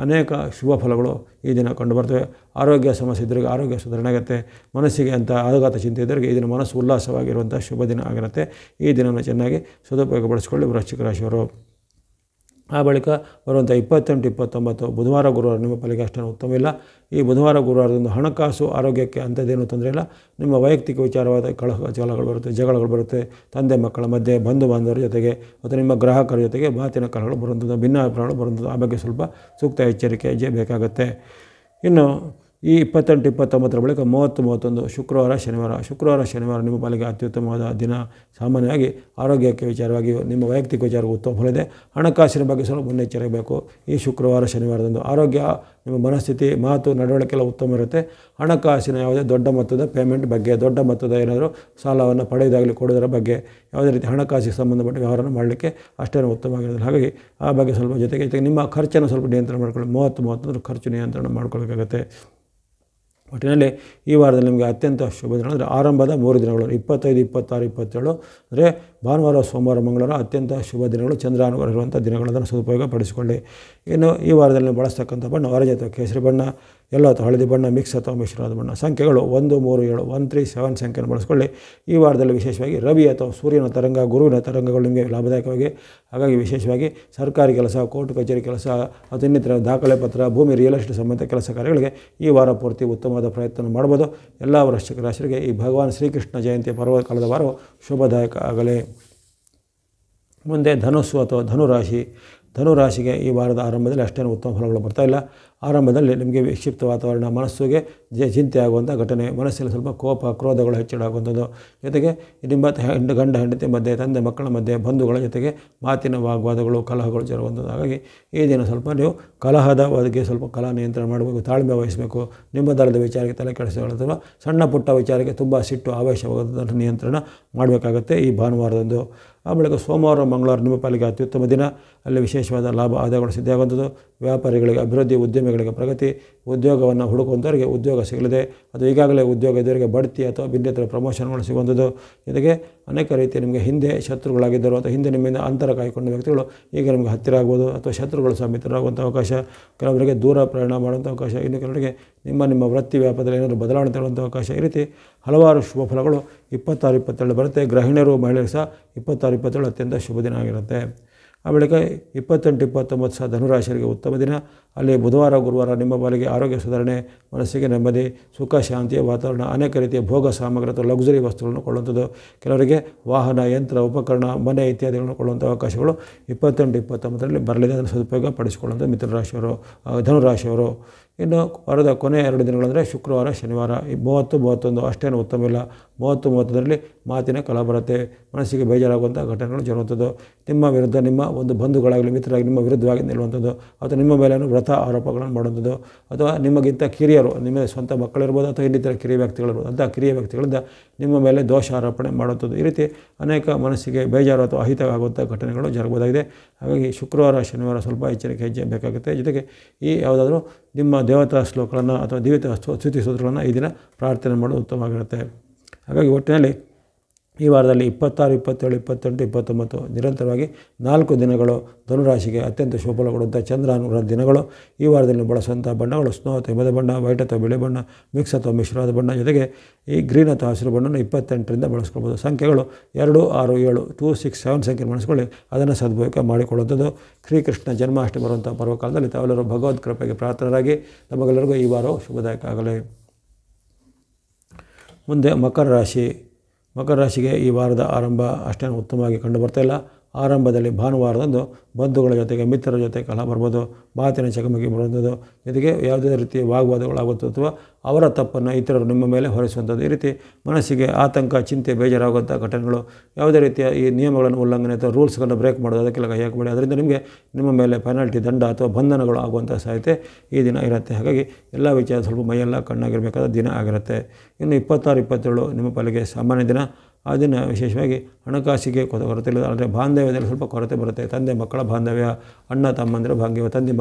[SPEAKER 1] ಅನೇಕ ಶುಭ ಫಲಗಳು ಈ ದಿನ ಕಂಡುಬರ್ತವೆ. ಆರೋಗ್ಯ ಸಮಸ್ಯೆ ಇದ್ದರಿಗೆ ಆರೋಗ್ಯ ಸುಧಾರಣೆ ಆಗುತ್ತೆ. ಮನಸ್ಸಿಗೆ ಅಂತ ಆಘಾತ ಚಿಂತೆ ಇದ್ದರಿಗೆ ಈ ದಿನ ಮನಸ್ಸು ಉಲ್ಲಾಸವಾಗಿರುವಂಥ ಶುಭ ದಿನ ಆಗಿರುತ್ತೆ. ಈ ದಿನವನ್ನು ಚೆನ್ನಾಗಿ ಸದುಪಯೋಗಪಡಿಸಿಕೊಳ್ಳಿ ವೃಶ್ಚಿಕ ರಾಶಿಯವರು. ಆ ಬಳಿಕ ಬರುವಂಥ 28, 29 ಬುಧವಾರ, ಗುರುವಾರ ನಿಮ್ಮ ಪಾಲಿಗೆ ಅಷ್ಟೇನು ಉತ್ತಮ ಇಲ್ಲ. ಈ ಬುಧವಾರ, ಗುರುವಾರದಂದು ಹಣಕಾಸು, ಆರೋಗ್ಯಕ್ಕೆ ಅಂಥದ್ದೇನೂ ತೊಂದರೆ ಇಲ್ಲ. ನಿಮ್ಮ ವೈಯಕ್ತಿಕ ವಿಚಾರವಾದ ಕಲಹಗಳು ಬರುತ್ತೆ, ಜಗಳಗಳು ಬರುತ್ತೆ. ತಂದೆ ಮಕ್ಕಳ ಮಧ್ಯೆ, ಬಂಧು ಬಾಂಧವರ ಜೊತೆಗೆ ಅಥವಾ ನಿಮ್ಮ ಗ್ರಾಹಕರ ಜೊತೆಗೆ ಮಾತಿನ ಕಲಹಗಳು ಬರುವಂಥದ್ದು, ಭಿನ್ನಾಭಿಪ್ರಾಯಗಳು ಬರುವಂಥದ್ದು. ಆ ಬಗ್ಗೆ ಸ್ವಲ್ಪ ಸೂಕ್ತ ಎಚ್ಚರಿಕೆ ಬೇಕಾಗುತ್ತೆ. ಇನ್ನು ಈ 28, 29 ಬಳಿಕ 30, 31 ಶುಕ್ರವಾರ, ಶನಿವಾರ ನಿಮ್ಮ ಪಾಲಿಗೆ ಅತ್ಯುತ್ತಮವಾದ ದಿನ. ಸಾಮಾನ್ಯವಾಗಿ ಆರೋಗ್ಯಕ್ಕೆ ವಿಚಾರವಾಗಿ ನಿಮ್ಮ ವೈಯಕ್ತಿಕ ವಿಚಾರಕ್ಕೆ ಉತ್ತಮ ಫಲ ಇದೆ. ಹಣಕಾಸಿನ ಬಗ್ಗೆ ಸ್ವಲ್ಪ ಮುನ್ನೆಚ್ಚರಿಕೆ. ಈ ಶುಕ್ರವಾರ, ಶನಿವಾರದಂದು ಆರೋಗ್ಯ, ನಿಮ್ಮ ಮನಸ್ಥಿತಿ, ಮಾತು, ನಡವಳಿಕೆ ಎಲ್ಲ ಉತ್ತಮ ಇರುತ್ತೆ. ಹಣಕಾಸಿನ ಯಾವುದೇ ದೊಡ್ಡ ಮೊತ್ತದ ಪೇಮೆಂಟ್ ಬಗ್ಗೆ, ದೊಡ್ಡ ಮೊತ್ತದ ಏನಾದರೂ ಸಾಲವನ್ನು ಪಡೆಯೋದಾಗಲಿ ಕೊಡೋದರ ಬಗ್ಗೆ, ಯಾವುದೇ ರೀತಿ ಹಣಕಾಸಿಗೆ ಸಂಬಂಧಪಟ್ಟ ವ್ಯವಹಾರ ಮಾಡಲಿಕ್ಕೆ ಅಷ್ಟೇನು ಉತ್ತಮವಾಗಿರೋದಿಲ್ಲ. ಹಾಗಾಗಿ ಆ ಬಗ್ಗೆ ಸ್ವಲ್ಪ ಜೊತೆಗೆ ನಿಮ್ಮ ಖರ್ಚನ್ನು ಸ್ವಲ್ಪ ನಿಯಂತ್ರಣ ಮಾಡ್ಕೊಳ್ಳಿ. 30, 31 ಖರ್ಚು ನಿಯಂತ್ರಣ ಮಾಡ್ಕೊಳ್ಬೇಕಾಗತ್ತೆ. ಒಟ್ಟಿನಲ್ಲಿ ಈ ವಾರದಲ್ಲಿ ನಿಮಗೆ ಅತ್ಯಂತ ಶುಭ ದಿನ ಅಂದರೆ ಆರಂಭದ 3 ದಿನಗಳು 25, 26, 27 ಅಂದರೆ ಭಾನುವಾರ, ಸೋಮವಾರ, ಮಂಗಳವಾರ ಅತ್ಯಂತ ಶುಭ ದಿನಗಳು, ಚಂದ್ರ ಅನುಗ್ರಹ ಇರುವಂಥ ದಿನಗಳನ್ನು ಸದುಪಯೋಗ ಪಡಿಸಿಕೊಳ್ಳಿ. ಇನ್ನು ಈ ವಾರದಲ್ಲಿ ಬಳಸ್ತಕ್ಕಂಥ ಬಣ್ಣ ಆರೆಂಜ್ ಅಥವಾ ಕೇಸರಿ ಬಣ್ಣ, ಎಲ್ಲೋ ಅಥವಾ ಹಳದಿ ಬಣ್ಣ, ಮಿಕ್ಸ್ ಅಥವಾ ಮಿಶ್ರವಾದ ಬಣ್ಣ. ಸಂಖ್ಯೆಗಳು 1, 3, 7 137 ಸಂಖ್ಯೆಯನ್ನು ಬಳಸ್ಕೊಳ್ಳಿ. ಈ ವಾರದಲ್ಲಿ ವಿಶೇಷವಾಗಿ ರವಿ ಅಥವಾ ಸೂರ್ಯನ ತರಂಗ, ಗುರುವಿನ ತರಂಗಗಳು ನಿಮಗೆ ಲಾಭದಾಯಕವಾಗಿ. ಹಾಗಾಗಿ ವಿಶೇಷವಾಗಿ ಸರ್ಕಾರಿ ಕೆಲಸ, ಕೋರ್ಟ್ ಕಚೇರಿ ಕೆಲಸ ಅಥವಾ ಇನ್ನಿತರ ದಾಖಲೆ ಪತ್ರ, ಭೂಮಿ, ರಿಯಲ್ ಎಸ್ಟೇಟ್ ಸಂಬಂಧ ಕೆಲಸ ಕಾರ್ಯಗಳಿಗೆ ಈ ವಾರ ಪೂರ್ತಿ ಉತ್ತಮವಾದ ಪ್ರಯತ್ನ ಮಾಡ್ಬೋದು. ಎಲ್ಲ ವೃಶ್ಚಿಕ ರಾಶಿಯರಿಗೆ ಈ ಭಗವಾನ್ ಶ್ರೀಕೃಷ್ಣ ಜಯಂತಿಯ ಪರ್ವಕಾಲದ ವಾರವು ಶುಭದಾಯಕ ಆಗಲಿ. ಮುಂದೆ ಧನುಸ್ಸು ಅಥವಾ ಧನುರಾಶಿಗೆ ಈ ವಾರದ ಆರಂಭದಲ್ಲಿ ಅಷ್ಟೇನು ಉತ್ತಮ ಫಲಗಳು ಬರ್ತಾಯಿಲ್ಲ. ಆರಂಭದಲ್ಲಿ ನಿಮಗೆ ವಿಕ್ಷಿಪ್ತ ವಾತಾವರಣ, ಮನಸ್ಸಿಗೆ ಚಿಂತೆ ಆಗುವಂಥ ಘಟನೆ, ಮನಸ್ಸಲ್ಲಿ ಸ್ವಲ್ಪ ಕೋಪ, ಕ್ರೋಧಗಳು ಹೆಚ್ಚಳ ಆಗುವಂಥದ್ದು, ಜೊತೆಗೆ ನಿಮ್ಮ ಗಂಡ ಹೆಂಡತಿ ಮಧ್ಯೆ, ತಂದೆ ಮಕ್ಕಳ ಮಧ್ಯೆ, ಬಂಧುಗಳ ಜೊತೆಗೆ ಮಾತಿನ ವಾಗ್ವಾದಗಳು, ಕಲಹಗಳು ಜರುಗುವಂಥದ್ದು. ಹಾಗಾಗಿ ಈ ದಿನ ಸ್ವಲ್ಪ ನೀವು ಕಲಹದ ಬಗ್ಗೆ ಸ್ವಲ್ಪ ಕಲಹ ನಿಯಂತ್ರಣ ಮಾಡಬೇಕು, ತಾಳ್ಮೆ ವಹಿಸಬೇಕು. ನಿಮ್ಮದಲ್ಲದ ವಿಚಾರಕ್ಕೆ ತಲೆ ಕೆಡಿಸಿಕೊಳ್ಳುತ್ತಲ್ಲ, ಸಣ್ಣ ಪುಟ್ಟ ವಿಚಾರಕ್ಕೆ ತುಂಬ ಸಿಟ್ಟು, ಆವೇಶವಾಗುವಂಥ ನಿಯಂತ್ರಣ ಮಾಡಬೇಕಾಗತ್ತೆ ಈ ಭಾನುವಾರದಂದು. ಆ ಬಳಿಕ ಸೋಮವಾರ, ಮಂಗಳವಾರ ನಿಮ್ಮ ಪಾಲಿಗೆ ಅತ್ಯುತ್ತಮ ದಿನ. ಅಲ್ಲಿ ವಿಶೇಷವಾದ ಲಾಭ ಆದಾಯಗಳು ಸಿದ್ಧಿಯಾಗುವಂಥದ್ದು. ವ್ಯಾಪಾರಿಗಳಿಗೆ ಅಭಿವೃದ್ಧಿ, ಉದ್ಯಮಿಗಳಿಗೆ ಪ್ರಗತಿ, ಉದ್ಯೋಗವನ್ನು ಹುಡುಕುವಂಥವರಿಗೆ ಉದ್ಯೋಗ ಸಿಗಲಿದೆ. ಅದು ಈಗಾಗಲೇ ಉದ್ಯೋಗ ಇದ್ದವರಿಗೆ ಬಡ್ತಿ ಅಥವಾ ಭಿನ್ನತರ ಪ್ರಮೋಷನ್ಗಳು ಸಿಗುವಂಥದ್ದು. ಜೊತೆಗೆ ಅನೇಕ ರೀತಿಯ ನಿಮಗೆ ಹಿಂದೆ ಶತ್ರುಗಳಾಗಿದ್ದರು ಅಥವಾ ಹಿಂದೆ ನಿಮ್ಮಿಂದ ಅಂತರ ಕಾಯ್ಕೊಂಡ ವ್ಯಕ್ತಿಗಳು ಈಗ ನಿಮಗೆ ಹತ್ತಿರ ಆಗ್ಬೋದು, ಅಥವಾ ಶತ್ರುಗಳು ಸಹ ಮಿತ್ರರಾಗುವಂಥ ಅವಕಾಶ, ಕೆಲವರಿಗೆ ದೂರ ಪ್ರಯಾಣ ಮಾಡುವಂಥ ಅವಕಾಶ, ಇನ್ನು ಕೆಲವರಿಗೆ ನಿಮ್ಮ ವೃತ್ತಿ ವ್ಯಾಪಾರದಲ್ಲಿ ಏನಾದರೂ ಬದಲಾವಣೆ ತಗೊಳ್ಳುವಂಥ ಅವಕಾಶ. ಈ ರೀತಿ ಹಲವಾರು ಶುಭ ಫಲಗಳು 26, 27 ಬರುತ್ತೆ. ಗೃಹಿಣಿಯರು, ಮಹಿಳೆಯರು ಸಹ 26, 27 ಅತ್ಯಂತ ಶುಭ ದಿನ ಆಗಿರುತ್ತೆ. ಆ ಬಳಿಕ 28, 29 ಸಹ ಧನುರಾಶಿಯರಿಗೆ ಉತ್ತಮ ದಿನ. ಅಲ್ಲಿ ಬುಧವಾರ, ಗುರುವಾರ ನಿಮ್ಮ ಪಾಲಿಗೆ ಆರೋಗ್ಯ ಸುಧಾರಣೆ, ಮನಸ್ಸಿಗೆ ನೆಮ್ಮದಿ, ಸುಖ ಶಾಂತಿಯ ವಾತಾವರಣ, ಅನೇಕ ರೀತಿಯ ಭೋಗ ಸಾಮಗ್ರಿ ಅಥವಾ ಲಕ್ಸುರಿ ವಸ್ತುಗಳನ್ನು ಕೊಳ್ಳುವಂಥದ್ದು, ಕೆಲವರಿಗೆ ವಾಹನ, ಯಂತ್ರ, ಉಪಕರಣ, ಮನೆ ಇತ್ಯಾದಿಗಳನ್ನು ಕೊಳ್ಳುವಂಥ ಅವಕಾಶಗಳು 28, 29ರಲ್ಲಿ ಬರಲಿದೆ. ಅದನ್ನು ಸದುಪಯೋಗ ಪಡಿಸಿಕೊಳ್ಳುವಂಥ ಧನುರಾಶಿಯವರು. ಇನ್ನು ವಾರದ ಕೊನೆಯ 2 ದಿನಗಳಂದರೆ ಶುಕ್ರವಾರ, ಶನಿವಾರ. ಈ 30, 31 ಅಷ್ಟೇನು ಉತ್ತಮವಿಲ್ಲ. 30, 31ರಲ್ಲಿ ಮಾತಿನ ಕಲಹ ಬರುತ್ತೆ, ಮನಸ್ಸಿಗೆ ಬೇಜಾರಾಗುವಂಥ ಘಟನೆಗಳು ಜರುಗುವಂಥದ್ದು. ನಿಮ್ಮ ವಿರುದ್ಧ ನಿಮ್ಮ ಒಂದು ಬಂಧುಗಳಾಗಲಿ, ಮಿತ್ರರಾಗಲಿ ನಿಮ್ಮ ವಿರುದ್ಧವಾಗಿ ನಿಲ್ಲುವಂಥದ್ದು, ಅಥವಾ ನಿಮ್ಮ ಮೇಲೆ ವ್ರತ ಆರೋಪಗಳನ್ನು ಮಾಡುವಂಥದ್ದು, ಅಥವಾ ನಿಮಗಿಂತ ಕಿರಿಯರು, ನಿಮ್ಮ ಸ್ವಂತ ಮಕ್ಕಳಿರ್ಬೋದು ಅಥವಾ ಇನ್ನಿತರ ಕಿರಿಯ ವ್ಯಕ್ತಿಗಳಿರ್ಬೋದು, ಅಂಥ ಕಿರಿಯ ವ್ಯಕ್ತಿಗಳಿಂದ ನಿಮ್ಮ ಮೇಲೆ ದೋಷ ಆರೋಪಣೆ ಮಾಡುವಂಥದ್ದು. ಈ ರೀತಿ ಅನೇಕ ಮನಸ್ಸಿಗೆ ಬೇಜಾರು ಅಥವಾ ಅಹಿತ ಆಗುವಂಥ ಘಟನೆಗಳು ಜರುಗಬಹುದಾಗಿದೆ. ಹಾಗಾಗಿ ಶುಕ್ರವಾರ, ಶನಿವಾರ ಸ್ವಲ್ಪ ಎಚ್ಚರಿಕೆ ಹೆಜ್ಜೆ ಬೇಕಾಗುತ್ತೆ. ಜೊತೆಗೆ ಈ ಯಾವುದಾದ್ರೂ ನಿಮ್ಮ ದೇವತಾ ಶ್ಲೋಕಗಳನ್ನು ಅಥವಾ ದೇವತಾ ಸ್ತುತಿ ಸ್ತೋತ್ರಗಳನ್ನು ಈ ದಿನ ಪ್ರಾರ್ಥನೆ ಮಾಡೋದು ಉತ್ತಮವಾಗಿರುತ್ತೆ. ಹಾಗಾಗಿ ಒಟ್ಟಿನಲ್ಲಿ ಈ ವಾರದಲ್ಲಿ 26, 27, 28, 29 ನಿರಂತರವಾಗಿ 4 ದಿನಗಳು ಧನುರಾಶಿಗೆ ಅತ್ಯಂತ ಶುಭಫಲ ಕೊಡುವಂಥ ಚಂದ್ರ ಅನುಗ್ರಹ ದಿನಗಳು. ಈ ವಾರದಲ್ಲಿ ಬಳಸುವಂಥ ಬಣ್ಣಗಳು ಸ್ನೋ ಅಥವಾ ಹಿಮದ ಬಣ್ಣ, ವೈಟ್ ಅಥವಾ ಬಿಳಿ ಬಣ್ಣ, ಮಿಕ್ಸ್ ಅಥವಾ ಮಿಶ್ರವಾದ ಬಣ್ಣ, ಜೊತೆಗೆ ಈ ಗ್ರೀನ್ ಅಥವಾ ಹಸಿರು ಬಣ್ಣನ 28ರಿಂದ ಬಳಸ್ಕೊಳ್ಬೋದು. ಸಂಖ್ಯೆಗಳು 2, 6, 7 2, 6, 7 ಸಂಖ್ಯೆ ಬಳಸ್ಕೊಳ್ಳಿ. ಅದನ್ನು ಸದುಪಯೋಗ ಮಾಡಿಕೊಳ್ಳುವಂಥದ್ದು. ಶ್ರೀಕೃಷ್ಣ ಜನ್ಮಾಷ್ಟಮಿ ಬರುವಂಥ ಪರ್ವಕಾಲದಲ್ಲಿ ತಾವೆಲ್ಲರೂ ಭಗವದ್ ಕೃಪೆಗೆ ಪ್ರಾರ್ಥನರಾಗಿ ನಮಗೆಲ್ಲರಿಗೂ ಈ ವಾರವು ಶುಭದಾಯಕ ಆಗಲಿ. ಮುಂದೆ ಮಕರ ರಾಶಿಗೆ ಈ ವಾರದ ಆರಂಭ ಅಷ್ಟೇನು ಉತ್ತಮವಾಗಿ ಕಂಡು ಬರ್ತಾಯಿಲ್ಲ. ಆರಂಭದಲ್ಲಿ ಭಾನುವಾರದಂದು ಬಂಧುಗಳ ಜೊತೆಗೆ, ಮಿತ್ರರ ಜೊತೆ ಕಲಹ ಬರ್ಬೋದು, ಮಾತಿನ ಚಕಮಕಿ ಬರುವಂಥದ್ದು, ಜೊತೆಗೆ ಯಾವುದೇ ರೀತಿಯ ವಾಗ್ವಾದಗಳಾಗುತ್ತದೆ ಅಥವಾ ಅವರ ತಪ್ಪನ್ನು ಇತರರು ನಿಮ್ಮ ಮೇಲೆ ಹೊರಿಸುವಂಥದ್ದು. ಈ ರೀತಿ ಮನಸ್ಸಿಗೆ ಆತಂಕ, ಚಿಂತೆ, ಬೇಜಾರಾಗುವಂಥ ಘಟನೆಗಳು, ಯಾವುದೇ ರೀತಿಯ ಈ ನಿಯಮಗಳನ್ನು ಉಲ್ಲಂಘನೆ ಅಥವಾ ರೂಲ್ಸ್ಗಳನ್ನು ಬ್ರೇಕ್ ಮಾಡೋದು, ಅದಕ್ಕೆಲ್ಲ ಕೈ ಹಾಕಬೇಡಿ. ಅದರಿಂದ ನಿಮ್ಮ ಮೇಲೆ ಪೆನಾಲ್ಟಿ, ದಂಡ ಅಥವಾ ಬಂಧನಗಳು ಆಗುವಂಥ ಸಾಧ್ಯತೆ ಈ ದಿನ ಇರುತ್ತೆ. ಹಾಗಾಗಿ ಎಲ್ಲ ವಿಚಾರ ಸ್ವಲ್ಪ ಮೈಯೆಲ್ಲ ಕಣ್ಣಾಗಿರಬೇಕಾದ ದಿನ ಆಗಿರುತ್ತೆ. ಇನ್ನು 26, 27 ನಿಮ್ಮ ಪಾಲಿಗೆ ಸಾಮಾನ್ಯ ದಿನ. ಆ ದಿನ ವಿಶೇಷವಾಗಿ ಹಣಕಾಸಿಗೆ ಕೊರತೆ ಇಲ್ಲ, ಆದರೆ ಬಾಂಧವ್ಯದಲ್ಲಿ ಸ್ವಲ್ಪ ಕೊರತೆ ಬರುತ್ತೆ. ತಂದೆ ಮಕ್ಕಳ ಬಾಂಧವ್ಯ, ಅಣ್ಣ ತಮ್ಮಂದಿರ ಬಾಂಧವ್ಯ,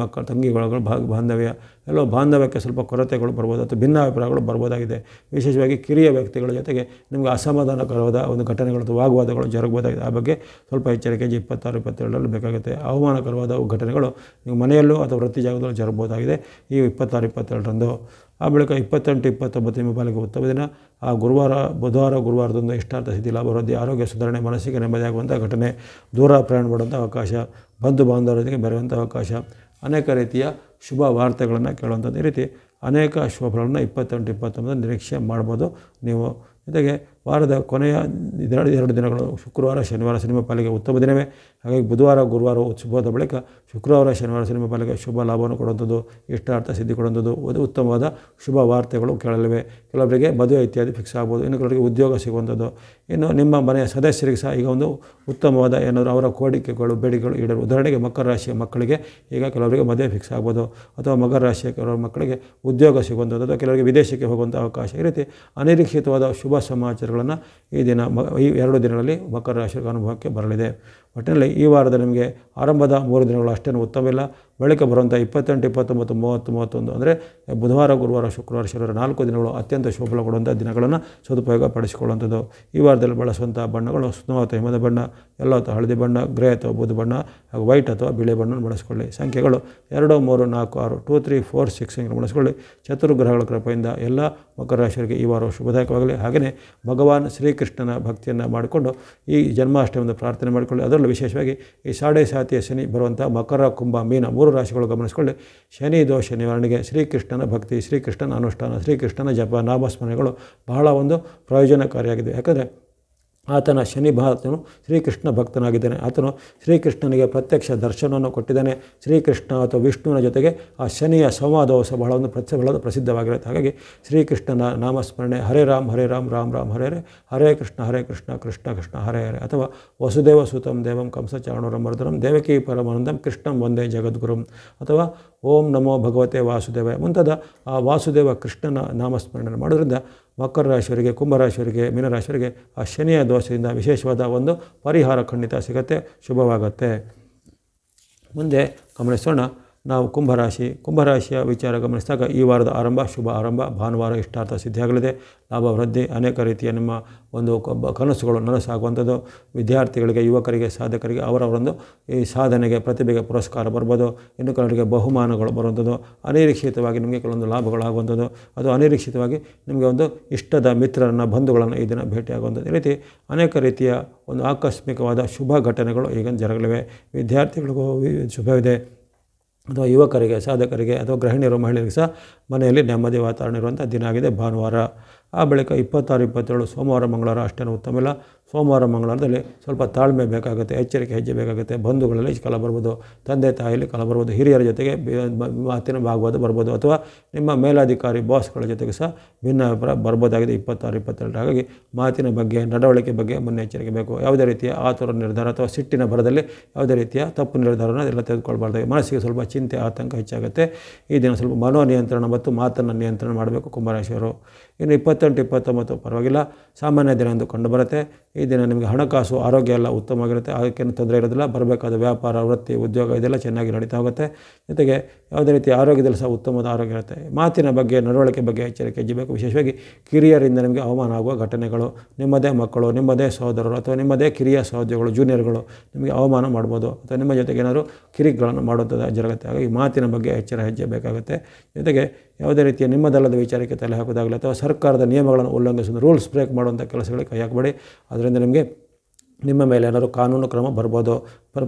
[SPEAKER 1] ತಂಗಿಗಳ ಬಾಂಧವ್ಯ, ಎಲ್ಲೋ ಬಾಂಧವ್ಯಕ್ಕೆ ಸ್ವಲ್ಪ ಕೊರತೆಗಳು ಬರ್ಬೋದು ಅಥವಾ ಭಿನ್ನಾಭಿಪ್ರಾಯಗಳು ಬರ್ಬೋದಾಗಿದೆ. ವಿಶೇಷವಾಗಿ ಕಿರಿಯ ವ್ಯಕ್ತಿಗಳ ಜೊತೆಗೆ ನಿಮಗೆ ಅಸಮಾಧಾನಕರವಾದ ಒಂದು ಘಟನೆಗಳು ಅಥವಾ ವಾಗ್ವಾದಗಳು ಜರುಗಬಹುದಾಗಿದೆ. ಆ ಬಗ್ಗೆ ಸ್ವಲ್ಪ ಎಚ್ಚರಿಕೆ 26, 27ರಲ್ಲಿ ಬೇಕಾಗುತ್ತೆ. ಅವಮಾನಕರವಾದ ಘಟನೆಗಳು ನೀವು ಮನೆಯಲ್ಲೂ ಅಥವಾ ವೃತ್ತಿ ಜಾಗದಲ್ಲೂ ಜರುಗಬಹುದಾಗಿದೆ ಈ 26, 27ರಂದು. ಆ ಬಳಿಕ 28, 29 ನಿಮ್ಮ ಪಾಲಿಗೆ ಉತ್ತಮ ದಿನ. ಆ ಬುಧವಾರ, ಗುರುವಾರದಂದು ಇಷ್ಟಾರ್ಥ ಸಿದ್ಧಿ, ಲಾಭ ವೃದ್ಧಿ, ಆರೋಗ್ಯ ಸುಧಾರಣೆ, ಮನಸ್ಸಿಗೆ ನೆಮ್ಮದಿಯಾಗುವಂಥ ಘಟನೆ, ದೂರ ಪ್ರಯಾಣ ಮಾಡುವಂಥ ಅವಕಾಶ, ಬಂಧು ಬಾಂಧವರೊಂದಿಗೆ ಬೆರೆಯುವಂಥ ಅವಕಾಶ, ಅನೇಕ ರೀತಿಯ ಶುಭ ವಾರ್ತೆಗಳನ್ನು ಕೇಳುವಂಥದ್ದು. ಈ ರೀತಿ ಅನೇಕ ಶುಭ ಫಲಗಳನ್ನು 28, 29 ನಿರೀಕ್ಷೆ ಮಾಡ್ಬೋದು ನೀವು. ಜೊತೆಗೆ ವಾರದ ಕೊನೆಯ 2 ದಿನಗಳು ಶುಕ್ರವಾರ, ಶನಿವಾರ ಸಿನಿಮಾ ಪಾಲಿಗೆ ಉತ್ತಮ ದಿನವೇ. ಹಾಗಾಗಿ ಬುಧವಾರ, ಗುರುವಾರ ಶುಭವಾದ ಬಳಿಕ ಶುಕ್ರವಾರ, ಶನಿವಾರ ಸಿನಿಮಾ ಪಾಲಿಗೆ ಶುಭ ಲಾಭವನ್ನು ಕೊಡುವಂಥದ್ದು, ಇಷ್ಟಾರ್ಥ ಸಿದ್ಧಿ ಕೊಡುವಂಥದ್ದು, ಉತ್ತಮವಾದ ಶುಭ ವಾರ್ತೆಗಳು ಕೇಳಲಿವೆ. ಕೆಲವರಿಗೆ ಮದುವೆ ಇತ್ಯಾದಿ ಫಿಕ್ಸ್ ಆಗ್ಬೋದು, ಇನ್ನು ಕೆಲವರಿಗೆ ಉದ್ಯೋಗ ಸಿಗುವಂಥದ್ದು. ಇನ್ನು ನಿಮ್ಮ ಮನೆಯ ಸದಸ್ಯರಿಗೆ ಸಹ ಈಗ ಒಂದು ಉತ್ತಮವಾದ ಏನಾದರೂ ಅವರ ಕೋರಿಕೆಗಳು, ಬೇಡಿಕೆಗಳು ಈಡೇರು. ಉದಾಹರಣೆಗೆ ಮಕರ ರಾಶಿಯ ಮಕ್ಕಳಿಗೆ ಈಗ ಕೆಲವರಿಗೆ ಮದುವೆ ಫಿಕ್ಸ್ ಆಗ್ಬೋದು, ಅಥವಾ ಮಕರ ರಾಶಿಯ ಕೆಲವರ ಮಕ್ಕಳಿಗೆ ಉದ್ಯೋಗ ಸಿಗುವಂಥದ್ದು, ಅಥವಾ ಕೆಲವರಿಗೆ ವಿದೇಶಕ್ಕೆ ಹೋಗುವಂಥ ಅವಕಾಶ. ಈ ರೀತಿ ಅನಿರೀಕ್ಷಿತವಾದ ಶುಭ ಸಮಾಚಾರಗಳನ್ನು ಈ 2 ದಿನಗಳಲ್ಲಿ ಮಕರ ರಾಶಿಯ ಅನುಭವಕ್ಕೆ ಬರಲಿದೆ. ಒಟ್ಟಿನಲ್ಲಿ ಈ ವಾರದ ನಿಮಗೆ ಆರಂಭದ 3 ದಿನಗಳು ಅಷ್ಟೇನು ಉತ್ತಮವಿಲ್ಲ. ಬಳಿಕ ಬರುವಂಥ 28, 29, 30, 31 ಅಂದರೆ ಬುಧವಾರ, ಗುರುವಾರ, ಶುಕ್ರವಾರ, ಶನಿವಾರ 4 ದಿನಗಳು ಅತ್ಯಂತ ಶುಭ ಕೊಡುವಂಥ ದಿನಗಳನ್ನು ಸದುಪಯೋಗ ಪಡಿಸಿಕೊಳ್ಳುವಂಥದ್ದು. ಈ ವಾರದಲ್ಲಿ ಬಳಸುವಂಥ ಬಣ್ಣಗಳು ಸ್ನೋ ಅಥವಾ ಹಿಮದ ಬಣ್ಣ, ಯೆಲ್ಲೋ ಅಥವಾ ಹಳದಿ ಬಣ್ಣ, ಗ್ರೇ ಅಥವಾ ಬೂದು ಬಣ್ಣ ಹಾಗೂ ವೈಟ್ ಅಥವಾ ಬಿಳಿ ಬಣ್ಣವನ್ನು ಬಳಸಿಕೊಳ್ಳಿ. ಸಂಖ್ಯೆಗಳು 2, 3, 4, 6, 2, 3, 4, 6 ಬಳಸಿಕೊಳ್ಳಿ. ಚತುರ್ಗ್ರಹಗಳ ಕೃಪೆಯಿಂದ ಎಲ್ಲ ಮಕರ ರಾಶಿಯವರಿಗೆ ಈ ವಾರವು ಶುಭದಾಯಕವಾಗಲಿ. ಹಾಗೆಯೇ ಭಗವಾನ್ ಶ್ರೀಕೃಷ್ಣನ ಭಕ್ತಿಯನ್ನು ಮಾಡಿಕೊಂಡು ಈ ಜನ್ಮಾಷ್ಟಮಿಯಿಂದ ಪ್ರಾರ್ಥನೆ ಮಾಡಿಕೊಳ್ಳಿ. ಅದರಲ್ಲೂ ವಿಶೇಷವಾಗಿ ಈ ಸಾಡೆ ಸಾತಿಯ ಶನಿ ಬರುವಂಥ ಮಕರ, ಕುಂಭ, ಮೀನ 3 ರಾಶಿಗಳು ಗಮನಿಸಿಕೊಳ್ಳಿ. ಶನಿ ದೋಷ ನಿವಾರಣೆಗೆ ಶ್ರೀಕೃಷ್ಣನ ಭಕ್ತಿ, ಶ್ರೀಕೃಷ್ಣನ ಅನುಷ್ಠಾನ, ಶ್ರೀಕೃಷ್ಣನ ಜಪ, ನಾಮಸ್ಮರಣೆಗಳು ಬಹಳ ಒಂದು ಪ್ರಯೋಜನಕಾರಿಯಾಗಿದೆ. ಯಾಕಂದರೆ ಆತನ ಶನಿ ಭಕ್ತನು ಶ್ರೀಕೃಷ್ಣ ಭಕ್ತನಾಗಿದ್ದಾನೆ. ಆತನು ಶ್ರೀಕೃಷ್ಣನಿಗೆ ಪ್ರತ್ಯಕ್ಷ ದರ್ಶನವನ್ನು ಕೊಟ್ಟಿದ್ದಾನೆ. ಶ್ರೀಕೃಷ್ಣ ಅಥವಾ ವಿಷ್ಣುವಿನ ಜೊತೆಗೆ ಆ ಶನಿಯ ಸಂವಾದೋತ್ಸವ ಬಹಳ ಪ್ರಸಿದ್ಧವಾಗಿರುತ್ತೆ. ಹಾಗಾಗಿ ಶ್ರೀಕೃಷ್ಣನ ನಾಮಸ್ಮರಣೆ ಹರೇ ರಾಮ್ ರಾಮ್ ರಾಮ್ ಹರೇ ಹರೇ ಕೃಷ್ಣ ಕೃಷ್ಣ ಕೃಷ್ಣ ಹರೇ ಹರೇ ಅಥವಾ ವಸುದೇವ ಸುತಂ ದೇವಂ ಕಂಸಚಾಣೂರಂ ಮರ್ದನಂ ದೇವಕೀ ಪರಮಾನಂದಂ ಕೃಷ್ಣಂ ವಂದೇ ಜಗದ್ಗುರುಂ ಅಥವಾ ಓಂ ನಮೋ ಭಗವತೆ ವಾಸುದೇವ ಮುಂತಾದ ಆ ವಾಸುದೇವ ಕೃಷ್ಣನ ನಾಮಸ್ಮರಣೆ ಮಾಡೋದ್ರಿಂದ ಮಕರ ರಾಶಿಯವರಿಗೆ, ಕುಂಭರಾಶಿಯವರಿಗೆ, ಮೀನರಾಶಿಯವರಿಗೆ ಆ ಶನಿಯ ದೋಷದಿಂದ ವಿಶೇಷವಾದ ಒಂದು ಪರಿಹಾರ ಖಂಡಿತ ಸಿಗುತ್ತೆ, ಶುಭವಾಗುತ್ತೆ. ಮುಂದೆ ಗಮನಿಸೋಣ ನಾವು ಕುಂಭರಾಶಿಯ ವಿಚಾರ ಗಮನಿಸಿದಾಗ ಈ ವಾರದ ಶುಭ ಆರಂಭ, ಭಾನುವಾರ ಇಷ್ಟಾರ್ಥ ಸಿದ್ಧಿಯಾಗಲಿದೆ. ಲಾಭ ವೃದ್ಧಿ, ಅನೇಕ ರೀತಿಯ ನಿಮ್ಮ ಒಂದು ಕನಸುಗಳು ನನಸಾಗುವಂಥದ್ದು. ವಿದ್ಯಾರ್ಥಿಗಳಿಗೆ, ಯುವಕರಿಗೆ, ಸಾಧಕರಿಗೆ ಅವರವರೊಂದು ಈ ಸಾಧನೆಗೆ, ಪ್ರತಿಭೆಗೆ ಪುರಸ್ಕಾರ ಬರ್ಬೋದು. ಇನ್ನು ಕೆಲವರಿಗೆ ಬಹುಮಾನಗಳು ಬರುವಂಥದ್ದು. ಅನಿರೀಕ್ಷಿತವಾಗಿ ನಿಮಗೆ ಕೆಲವೊಂದು ಲಾಭಗಳಾಗುವಂಥದ್ದು. ಅದು ಅನಿರೀಕ್ಷಿತವಾಗಿ ನಿಮಗೆ ಒಂದು ಇಷ್ಟದ ಮಿತ್ರರನ್ನು, ಬಂಧುಗಳನ್ನು ಈ ದಿನ ಭೇಟಿಯಾಗುವಂಥದ್ದು. ಈ ರೀತಿ ಅನೇಕ ರೀತಿಯ ಒಂದು ಆಕಸ್ಮಿಕವಾದ ಶುಭ ಘಟನೆಗಳು ಈಗ ಜರಗಲಿವೆ. ವಿದ್ಯಾರ್ಥಿಗಳಿಗೂ ಶುಭವಿದೆ. ಅಥವಾ ಯುವಕರಿಗೆ, ಸಾಧಕರಿಗೆ ಅಥವಾ ಗೃಹಿಣಿಯರು, ಮಹಿಳೆಯರಿಗೆ ಸಹ ಮನೆಯಲ್ಲಿ ನೆಮ್ಮದಿ ವಾತಾವರಣ ಇರುವಂಥ ದಿನ ಆಗಿದೆ ಭಾನುವಾರ. ಆ ಬಳಿಕ 26, 27 ಸೋಮವಾರ, ಮಂಗಳವಾರ ಅಷ್ಟೇನು ಉತ್ತಮವಿಲ್ಲ. ಸೋಮವಾರ, ಮಂಗಳವಾರದಲ್ಲಿ ಸ್ವಲ್ಪ ತಾಳ್ಮೆ ಬೇಕಾಗುತ್ತೆ, ಎಚ್ಚರಿಕೆ ಹೆಜ್ಜೆ ಬೇಕಾಗುತ್ತೆ. ಬಂಧುಗಳಲ್ಲಿ ಕಲ ಬರ್ಬೋದು, ತಂದೆ ತಾಯಿಯಲ್ಲಿ ಕಲ ಬರ್ಬೋದು, ಹಿರಿಯರ ಜೊತೆಗೆ ಮಾತಿನ ಭಾಗವಾದ ಬರ್ಬೋದು, ಅಥವಾ ನಿಮ್ಮ ಮೇಲಾಧಿಕಾರಿ ಬಾಸ್ಗಳ ಜೊತೆಗೆ ಸಹ ಭಿನ್ನಾಭಿಪ್ರಾಯ ಬರ್ಬೋದಾಗಿದೆ 26, 22. ಹಾಗಾಗಿ ಮಾತಿನ ಬಗ್ಗೆ, ನಡವಳಿಕೆ ಬಗ್ಗೆ ಮುನ್ನೆಚ್ಚರಿಕೆ ಬೇಕು. ಯಾವುದೇ ರೀತಿಯ ಆತುರ ನಿರ್ಧಾರ ಅಥವಾ ಸಿಟ್ಟಿನ ಭರದಲ್ಲಿ ಯಾವುದೇ ರೀತಿಯ ತಪ್ಪು ನಿರ್ಧಾರನ ಎಲ್ಲ ತೆಗೆದುಕೊಳ್ಬಾರ್ದು. ಮನಸ್ಸಿಗೆ ಸ್ವಲ್ಪ ಚಿಂತೆ, ಆತಂಕ ಹೆಚ್ಚಾಗುತ್ತೆ. ಈ ದಿನ ಸ್ವಲ್ಪ ಮನೋನಿಯಂತ್ರಣ ಮತ್ತು ಮಾತನ್ನು ನಿಯಂತ್ರಣ ಮಾಡಬೇಕು ಕುಂಭರಾಶಿಯವರು. ಇನ್ನು 28, 29 ಪರವಾಗಿಲ್ಲ, ಸಾಮಾನ್ಯ ದಿನ ಎಂದು ಕಂಡುಬರುತ್ತೆ. ಈ ದಿನ ನಿಮಗೆ ಹಣಕಾಸು, ಆರೋಗ್ಯ ಎಲ್ಲ ಉತ್ತಮವಾಗಿರುತ್ತೆ, ಅದಕ್ಕೇನು ತೊಂದರೆ ಇರೋದಿಲ್ಲ. ಬರಬೇಕಾದ ವ್ಯಾಪಾರ, ವೃತ್ತಿ, ಉದ್ಯೋಗ ಇದೆಲ್ಲ ಚೆನ್ನಾಗಿ ನಡೀತಾ ಹೋಗುತ್ತೆ. ಜೊತೆಗೆ ಯಾವುದೇ ರೀತಿ ಆರೋಗ್ಯದಲ್ಲಿ ಸಹ ಉತ್ತಮವಾದ ಆರೋಗ್ಯ ಇರುತ್ತೆ. ಮಾತಿನ ಬಗ್ಗೆ, ನಡವಳಿಕೆ ಬಗ್ಗೆ ಎಚ್ಚರಿಕೆ ಹೆಜ್ಜಬೇಕು. ವಿಶೇಷವಾಗಿ ಕಿರಿಯರಿಂದ ನಿಮಗೆ ಅವಮಾನ ಆಗುವ ಘಟನೆಗಳು, ನಿಮ್ಮದೇ ಮಕ್ಕಳು, ನಿಮ್ಮದೇ ಸಹೋದರರು ಅಥವಾ ನಿಮ್ಮದೇ ಕಿರಿಯ ಸಹೋದ್ಯೋಗಿಗಳು, ಜೂನಿಯರ್ಗಳು ನಿಮಗೆ ಅವಮಾನ ಮಾಡ್ಬೋದು, ಅಥವಾ ನಿಮ್ಮ ಜೊತೆಗೆ ಏನಾದರೂ ಕಿರಿಗಳನ್ನು ಮಾಡುವಂಥದ್ದು ಜರುಗುತ್ತೆ. ಹಾಗಾಗಿ ಮಾತಿನ ಬಗ್ಗೆ ಎಚ್ಚರ ಹೆಜ್ಜೆ ಬೇಕಾಗುತ್ತೆ. ಜೊತೆಗೆ ಯಾವುದೇ ರೀತಿಯ ನಿಮ್ಮದಲ್ಲದ ವಿಚಾರಕ್ಕೆ ತಲೆ ಹಾಕೋದಾಗಲಿ ಅಥವಾ ಸರ್ಕಾರದ ನಿಯಮಗಳನ್ನು ಉಲ್ಲಂಘಿಸೋದು, ರೂಲ್ಸ್ ಬ್ರೇಕ್ ಮಾಡುವಂಥ ಕೆಲಸಗಳಿಗೆ ಕೈ ಹಾಕಬೇಡಿ. ಅದರಿಂದ ನಿಮಗೆ ನಿಮ್ಮ ಮೇಲೆ ಏನಾದರೂ ಕಾನೂನು ಕ್ರಮ ಬರ್ಬೋದು,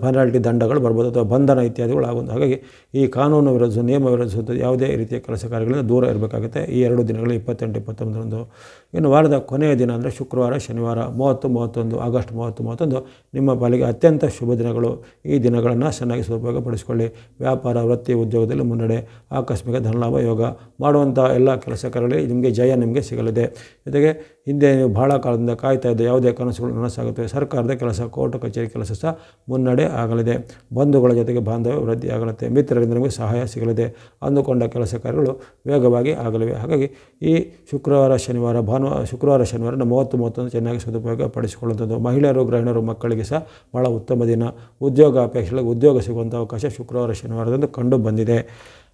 [SPEAKER 1] ಪೆನಾಲ್ಟಿ ದಂಡಗಳು ಬರ್ಬೋದು, ಅಥವಾ ಬಂಧನ ಇತ್ಯಾದಿಗಳು ಆಗೋದು. ಹಾಗಾಗಿ ಈ ಕಾನೂನು ವಿರೋಧಿಸುವ, ನಿಯಮ ವಿರೋಧಿಸುವುದು ಯಾವುದೇ ರೀತಿಯ ಕೆಲಸ ಕಾರ್ಯಗಳಿಂದ ದೂರ ಇರಬೇಕಾಗುತ್ತೆ ಈ 2 ದಿನಗಳು 28, 29. ಇನ್ನು ವಾರದ ಕೊನೆಯ ದಿನ ಅಂದರೆ ಶುಕ್ರವಾರ, ಶನಿವಾರ 30, 31 ಆಗಸ್ಟ್ 30, 31 ನಿಮ್ಮ ಪಾಲಿಗೆ ಅತ್ಯಂತ ಶುಭ ದಿನಗಳು. ಈ ದಿನಗಳನ್ನು ಚೆನ್ನಾಗಿ ಸದುಪಯೋಗಪಡಿಸಿಕೊಳ್ಳಿ. ವ್ಯಾಪಾರ, ವೃತ್ತಿ, ಉದ್ಯೋಗದಲ್ಲಿ ಮುನ್ನಡೆ, ಆಕಸ್ಮಿಕ ಧನಲಾಭ ಯೋಗ, ಮಾಡುವಂಥ ಎಲ್ಲ ಕೆಲಸ ಕಾರ್ಯಗಳಲ್ಲಿ ನಿಮಗೆ ಜಯ ನಿಮಗೆ ಸಿಗಲಿದೆ. ಜೊತೆಗೆ ಹಿಂದೆ ನೀವು ಬಹಳ ಕಾಲದಿಂದ ಕಾಯ್ತಾ ಇದ್ದ ಯಾವುದೇ ಕನಸುಗಳು ನನಸಾಗುತ್ತವೆ. ಸರ್ಕಾರದ ಕೆಲಸ, ಕೋರ್ಟ್ ಕಚೇರಿ ಕೆಲಸ ಸಹ ಮುನ್ನಡೆ ಆಗಲಿದೆ. ಬಂಧುಗಳ ಜೊತೆಗೆ ಬಾಂಧವ್ಯ ವೃದ್ಧಿ ಆಗಲಿದೆ. ಮಿತ್ರರಿಂದ ನಿಮಗೆ ಸಹಾಯ ಸಿಗಲಿದೆ. ಅಂದುಕೊಂಡ ಕೆಲಸ ಕಾರ್ಯಗಳು ವೇಗವಾಗಿ ಆಗಲಿವೆ. ಹಾಗಾಗಿ ಈ ಶುಕ್ರವಾರ, ಶನಿವಾರ 30, 31 ಚೆನ್ನಾಗಿ ಸದುಪಯೋಗ ಪಡಿಸಿಕೊಳ್ಳುವಂಥದ್ದು. ಮಹಿಳೆಯರು, ಗೃಹಿಣಿಯರು, ಮಕ್ಕಳಿಗೆ ಸಹ ಭಾಳ ಉತ್ತಮ ದಿನ. ಉದ್ಯೋಗ ಅಪೇಕ್ಷೆಗಳಿಗೆ ಉದ್ಯೋಗ ಸಿಗುವಂಥ ಅವಕಾಶ ಶುಕ್ರವಾರ, ಶನಿವಾರದಂದು ಕಂಡು ಬಂದಿದೆ.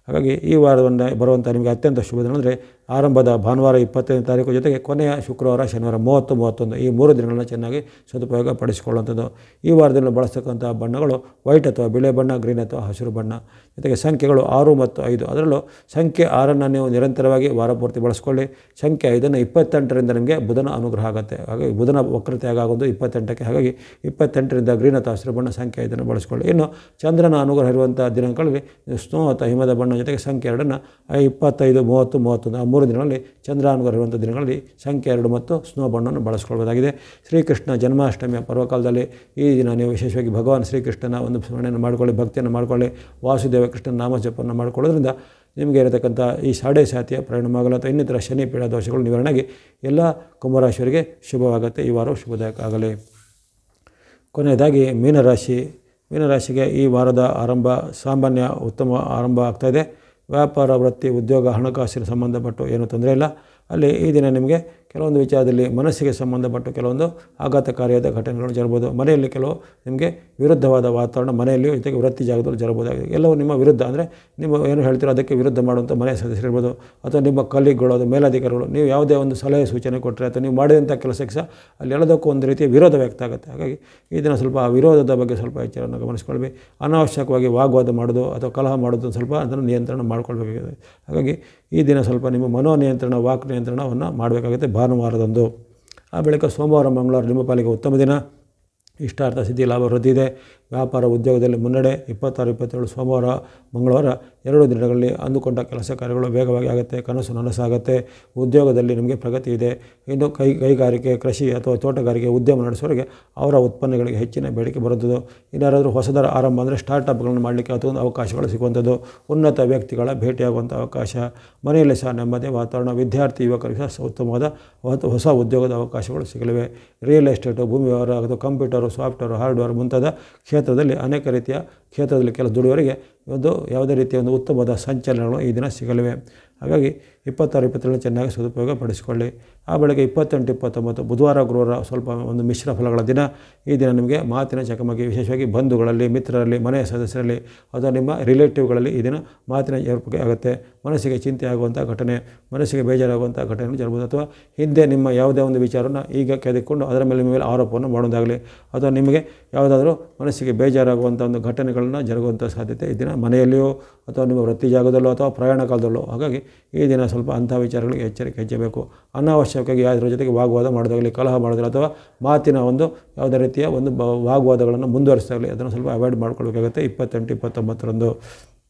[SPEAKER 1] ಹಾಗಾಗಿ ಈ ವಾರದಿಂದ ಬರುವಂಥ ನಿಮಗೆ ಅತ್ಯಂತ ಶುಭ ದಿನ ಅಂದರೆ ಆರಂಭದ ಭಾನುವಾರ 25ನೇ ತಾರೀಕು ಜೊತೆಗೆ ಕೊನೆಯ ಶುಕ್ರವಾರ, ಶನಿವಾರ 30, 31 ಈ 3 ದಿನಗಳನ್ನು ಚೆನ್ನಾಗಿ ಸದುಪಯೋಗ ಪಡಿಸಿಕೊಳ್ಳುವಂಥದ್ದು. ಈ ವಾರದಲ್ಲಿ ಬಳಸ್ತಕ್ಕಂಥ ಬಣ್ಣಗಳು ವೈಟ್ ಅಥವಾ ಬಿಳಿ ಬಣ್ಣ, ಗ್ರೀನ್ ಅಥವಾ ಹಸಿರು ಬಣ್ಣ. ಜೊತೆಗೆ ಸಂಖ್ಯೆಗಳು 6 ಮತ್ತು 5. ಅದರಲ್ಲೂ ಸಂಖ್ಯೆ 6ನ್ನು ನೀವು ನಿರಂತರವಾಗಿ ವಾರ ಪೂರ್ತಿ ಬಳಸ್ಕೊಳ್ಳಿ. ಸಂಖ್ಯೆ 5ನ್ನು 28ರಿಂದ ನಿಮಗೆ ಬುಧನ ಅನುಗ್ರಹ ಆಗುತ್ತೆ. ಹಾಗಾಗಿ ಬುಧನ ವಕ್ರತೆ ಆಗೋದು 28ಕ್ಕೆ. ಹಾಗಾಗಿ 28ರಿಂದ ಗ್ರೀನ್ ಅಥವಾ ಹಸಿರು ಬಣ್ಣ, ಸಂಖ್ಯೆ 5ನ್ನು ಬಳಸ್ಕೊಳ್ಳಿ. ಇನ್ನು ಚಂದ್ರನ ಅನುಗ್ರಹ ಇರುವಂಥ ದಿನಗಳಲ್ಲಿ ಸ್ನೋ ಅಥವಾ ಹಿಮದ ಬಣ್ಣ ಜೊತೆಗೆ ಸಂಖ್ಯೆ 2ನ್ನು 25, 30, 31 ಆ 3 ದಿನಗಳಲ್ಲಿ ಚಂದ್ರಾನುಗ್ರಹ ಇರುವಂಥ ದಿನಗಳಲ್ಲಿ ಸಂಖ್ಯೆ 2 ಮತ್ತು ಸ್ನೋ ಬಣ್ಣವನ್ನು ಬಳಸ್ಕೊಳ್ಬೋದಾಗಿದೆ. ಶ್ರೀಕೃಷ್ಣ ಜನ್ಮಾಷ್ಟಮಿಯ ಪರ್ವಕಾಲದಲ್ಲಿ ಈ ದಿನ ನೀವು ವಿಶೇಷವಾಗಿ ಭಗವಾನ್ ಶ್ರೀಕೃಷ್ಣನ ಒಂದು ಸ್ಮರಣೆಯನ್ನು ಮಾಡಿಕೊಳ್ಳಿ, ಭಕ್ತಿಯನ್ನು ಮಾಡಿಕೊಳ್ಳಿ. ವಾಸುದೇವ ಕೃಷ್ಣನ ನಾಮಜಪವನ್ನು ಮಾಡಿಕೊಳ್ಳೋದ್ರಿಂದ ನಿಮಗೆ ಇರತಕ್ಕಂಥ ಈ ಸಾಡೆ ಸಾತಿಯ ಪರಿಣಾಮಗಳು ಅಥವಾ ಇನ್ನಿತರ ಶನಿ ಪೀಡ ದೋಷಗಳು ನಿವಾರಣೆಯಾಗಿ ಎಲ್ಲ ಕುಂಭರಾಶಿಯವರಿಗೆ ಶುಭವಾಗುತ್ತೆ. ಈ ವಾರವು ಶುಭದಾಯಕ ಆಗಲಿ. ಕೊನೆಯದಾಗಿ ಮೀನರಾಶಿಗೆ ಈ ವಾರದ ಆರಂಭ ಸಾಮಾನ್ಯ ಉತ್ತಮ ಆರಂಭ ಆಗ್ತಾಯಿದೆ. ವ್ಯಾಪಾರ, ವೃತ್ತಿ, ಉದ್ಯೋಗ, ಹಣಕಾಸಿನ ಸಂಬಂಧಪಟ್ಟು ಏನೂ ತೊಂದರೆ ಇಲ್ಲ. ಅಲ್ಲಿ ಈ ದಿನ ನಿಮಗೆ ಕೆಲವೊಂದು ವಿಚಾರದಲ್ಲಿ ಮನಸ್ಸಿಗೆ ಸಂಬಂಧಪಟ್ಟ ಕೆಲವೊಂದು ಆಘಾತಕಾರಿಯಾದ ಘಟನೆಗಳು ಜರಬಹುದು. ಮನೆಯಲ್ಲಿ ಕೆಲವು ನಿಮಗೆ ವಿರುದ್ಧವಾದ ವಾತಾವರಣ ಮನೆಯಲ್ಲಿ ಜೊತೆಗೆ ವೃತ್ತಿ ಜಾಗದಲ್ಲಿ ಜರಬಹುದಾಗಿದೆ. ಎಲ್ಲವೂ ನಿಮ್ಮ ವಿರುದ್ಧ ಅಂದರೆ ನೀವು ಏನು ಹೇಳ್ತೀರೋ ಅದಕ್ಕೆ ವಿರುದ್ಧ ಮಾಡುವಂಥ ಮನೆಯ ಸದಸ್ಯರಿರ್ಬೋದು ಅಥವಾ ನಿಮ್ಮ ಕಲೀಗ್ಗಳು ಅದು ಮೇಲಧಿಕಾರಿಗಳು ನೀವು ಯಾವುದೇ ಒಂದು ಸಲಹೆ ಸೂಚನೆ ಕೊಟ್ಟರೆ ಅಥವಾ ನೀವು ಮಾಡಿದಂಥ ಕೆಲಸಕ್ಕೆ ಸಹ ಅಲ್ಲಿ ಎಲ್ಲದಕ್ಕೂ ಒಂದು ರೀತಿಯ ವಿರೋಧ ವ್ಯಕ್ತ ಆಗುತ್ತೆ. ಹಾಗಾಗಿ ಈ ದಿನ ಸ್ವಲ್ಪ ಆ ವಿರೋಧದ ಬಗ್ಗೆ ಸ್ವಲ್ಪ ಎಚ್ಚರವನ್ನು ಗಮನಿಸ್ಕೊಳ್ಬೇಕು. ಅನಾವಶ್ಯಕವಾಗಿ ವಾಗ್ವಾದ ಮಾಡೋದು ಅಥವಾ ಕಲಹ ಮಾಡೋದು ಸ್ವಲ್ಪ ಅದನ್ನು ನಿಯಂತ್ರಣ ಮಾಡ್ಕೊಳ್ಬೇಕಾಗಿದೆ. ಹಾಗಾಗಿ ಈ ದಿನ ಸ್ವಲ್ಪ ನಿಮ್ಮ ಮನೋನಿಯಂತ್ರಣ ವಾಕ್ ನಿಯಂತ್ರಣವನ್ನು ಮಾಡಬೇಕಾಗುತ್ತೆ ಭಾನುವಾರದಂದು. ಆ ಬಳಿಕ ಸೋಮವಾರ ಮಂಗಳವಾರ ನಿಮ್ಮ ಪಾಲಿಗೆ ಉತ್ತಮ ದಿನ. ಇಷ್ಟಾರ್ಥ ಸಿದ್ಧಿ ಲಾಭ ವೃದ್ಧಿ ಇದೆ. ವ್ಯಾಪಾರ ಉದ್ಯೋಗದಲ್ಲಿ ಮುನ್ನಡೆ. 26, 27 ಸೋಮವಾರ ಮಂಗಳವಾರ 2 ದಿನಗಳಲ್ಲಿ ಅಂದುಕೊಂಡ ಕೆಲಸ ಕಾರ್ಯಗಳು ವೇಗವಾಗಿ ಆಗುತ್ತೆ, ಕನಸು ನನಸಾಗುತ್ತೆ. ಉದ್ಯೋಗದಲ್ಲಿ ನಿಮಗೆ ಪ್ರಗತಿ ಇದೆ. ಇನ್ನು ಕೈಗಾರಿಕೆ ಕೃಷಿ ಅಥವಾ ತೋಟಗಾರಿಕೆ ಉದ್ಯಮ ನಡೆಸೋರಿಗೆ ಅವರ ಉತ್ಪನ್ನಗಳಿಗೆ ಹೆಚ್ಚಿನ ಬೇಡಿಕೆ ಬರುತ್ತದೆ. ಇನ್ನಾರಾದರೂ ಹೊಸದರ ಆರಂಭ ಅಂದರೆ ಸ್ಟಾರ್ಟಪ್ಗಳನ್ನು ಮಾಡಲಿಕ್ಕೆ ಅಥವಾ ಅವಕಾಶಗಳು ಸಿಗುವಂಥದ್ದು. ಉನ್ನತ ವ್ಯಕ್ತಿಗಳ ಭೇಟಿಯಾಗುವಂಥ ಅವಕಾಶ. ಮನೆಯಲ್ಲಿ ಸಹ ನೆಮ್ಮದಿ ವಾತಾವರಣ. ವಿದ್ಯಾರ್ಥಿ ಯುವಕರಿಗೆ ಸಹ ಉತ್ತಮವಾದ ಹೊಸ ಉದ್ಯೋಗದ ಅವಕಾಶಗಳು ಸಿಗಲಿವೆ. ರಿಯಲ್ ಎಸ್ಟೇಟು, ಭೂಮಿ ವ್ಯವಹಾರ ಅಥವಾ ಕಂಪ್ಯೂಟರು, ಸಾಫ್ಟ್ವೇರ್, ಹಾರ್ಡ್ವೇರ್ ಮುಂತಾದ ಕ್ಷೇತ್ರದಲ್ಲಿ ಅನೇಕ ರೀತಿಯ ಕ್ಷೇತ್ರದಲ್ಲಿ ಕೆಲಸ ದುಡಿಯುವವರಿಗೆ ಯಾವುದೇ ರೀತಿಯ ಒಂದು ಉತ್ತಮವಾದ ಸಂಚಲನಗಳು ಈ ದಿನ ಸಿಗಲಿವೆ. ಹಾಗಾಗಿ 26, 27 ಚೆನ್ನಾಗಿ ಸದುಪಯೋಗ ಪಡಿಸಿಕೊಳ್ಳಿ. ಆ ಬಳಿಕ 28, 29 ಬುಧವಾರ ಗುರುವಾರ ಸ್ವಲ್ಪ ಒಂದು ಮಿಶ್ರ ಫಲಗಳ ದಿನ. ಈ ದಿನ ನಿಮಗೆ ಮಾತಿನ ಚಕಮಕಿ, ವಿಶೇಷವಾಗಿ ಬಂಧುಗಳಲ್ಲಿ, ಮಿತ್ರರಲ್ಲಿ, ಮನೆಯ ಸದಸ್ಯರಲ್ಲಿ ಅಥವಾ ನಿಮ್ಮ ರಿಲೇಟಿವ್ಗಳಲ್ಲಿ ಈ ದಿನ ಮಾತಿನ ಏರ್ಪಡಿಕೆ ಆಗುತ್ತೆ. ಮನಸ್ಸಿಗೆ ಚಿಂತೆ ಆಗುವಂಥ ಘಟನೆ, ಮನಸ್ಸಿಗೆ ಬೇಜಾರಾಗುವಂಥ ಘಟನೆ ಜರಬಹುದು. ಅಥವಾ ಹಿಂದೆ ನಿಮ್ಮ ಯಾವುದೇ ಒಂದು ವಿಚಾರವನ್ನು ಈಗ ಕೆದಕೊಂಡು ಅದರ ಮೇಲೆ ನಿಮ್ಮ ಮೇಲೆ ಆರೋಪವನ್ನು ಮಾಡೋದಾಗಲಿ ಅಥವಾ ನಿಮಗೆ ಯಾವುದಾದ್ರೂ ಮನಸ್ಸಿಗೆ ಬೇಜಾರಾಗುವಂಥ ಒಂದು ಘಟನೆಗಳನ್ನು ಜರುಗುವಂಥ ಸಾಧ್ಯತೆ ಈ ದಿನ ಮನೆಯಲ್ಲಿಯೋ ಅಥವಾ ನಿಮ್ಮ ವೃತ್ತಿ ಜಾಗದಲ್ಲೋ ಅಥವಾ ಪ್ರಯಾಣ ಕಾಲದಲ್ಲೋ. ಹಾಗಾಗಿ ಈ ದಿನ ಸ್ವಲ್ಪ ಅಂಥ ವಿಚಾರಗಳಿಗೆ ಎಚ್ಚರಿಕೆ ಹೆಚ್ಚಬೇಕು. ಅನಾವಶ್ಯಕವಾಗಿ ಯಾರ ಜೊತೆಗೆ ವಾಗ್ವಾದ ಮಾಡೋದಾಗಲಿ, ಕಲಹ ಮಾಡೋದಾಗಲಿ ಅಥವಾ ಮಾತಿನ ಒಂದು ಯಾವುದೇ ರೀತಿಯ ಒಂದು ವಾಗ್ವಾದಗಳನ್ನು ಮುಂದುವರಿಸಿದಾಗಲಿ ಅದನ್ನು ಸ್ವಲ್ಪ ಅವಾಯ್ಡ್ ಮಾಡ್ಕೊಳ್ಬೇಕಾಗುತ್ತೆ 28, 29ರಂದು.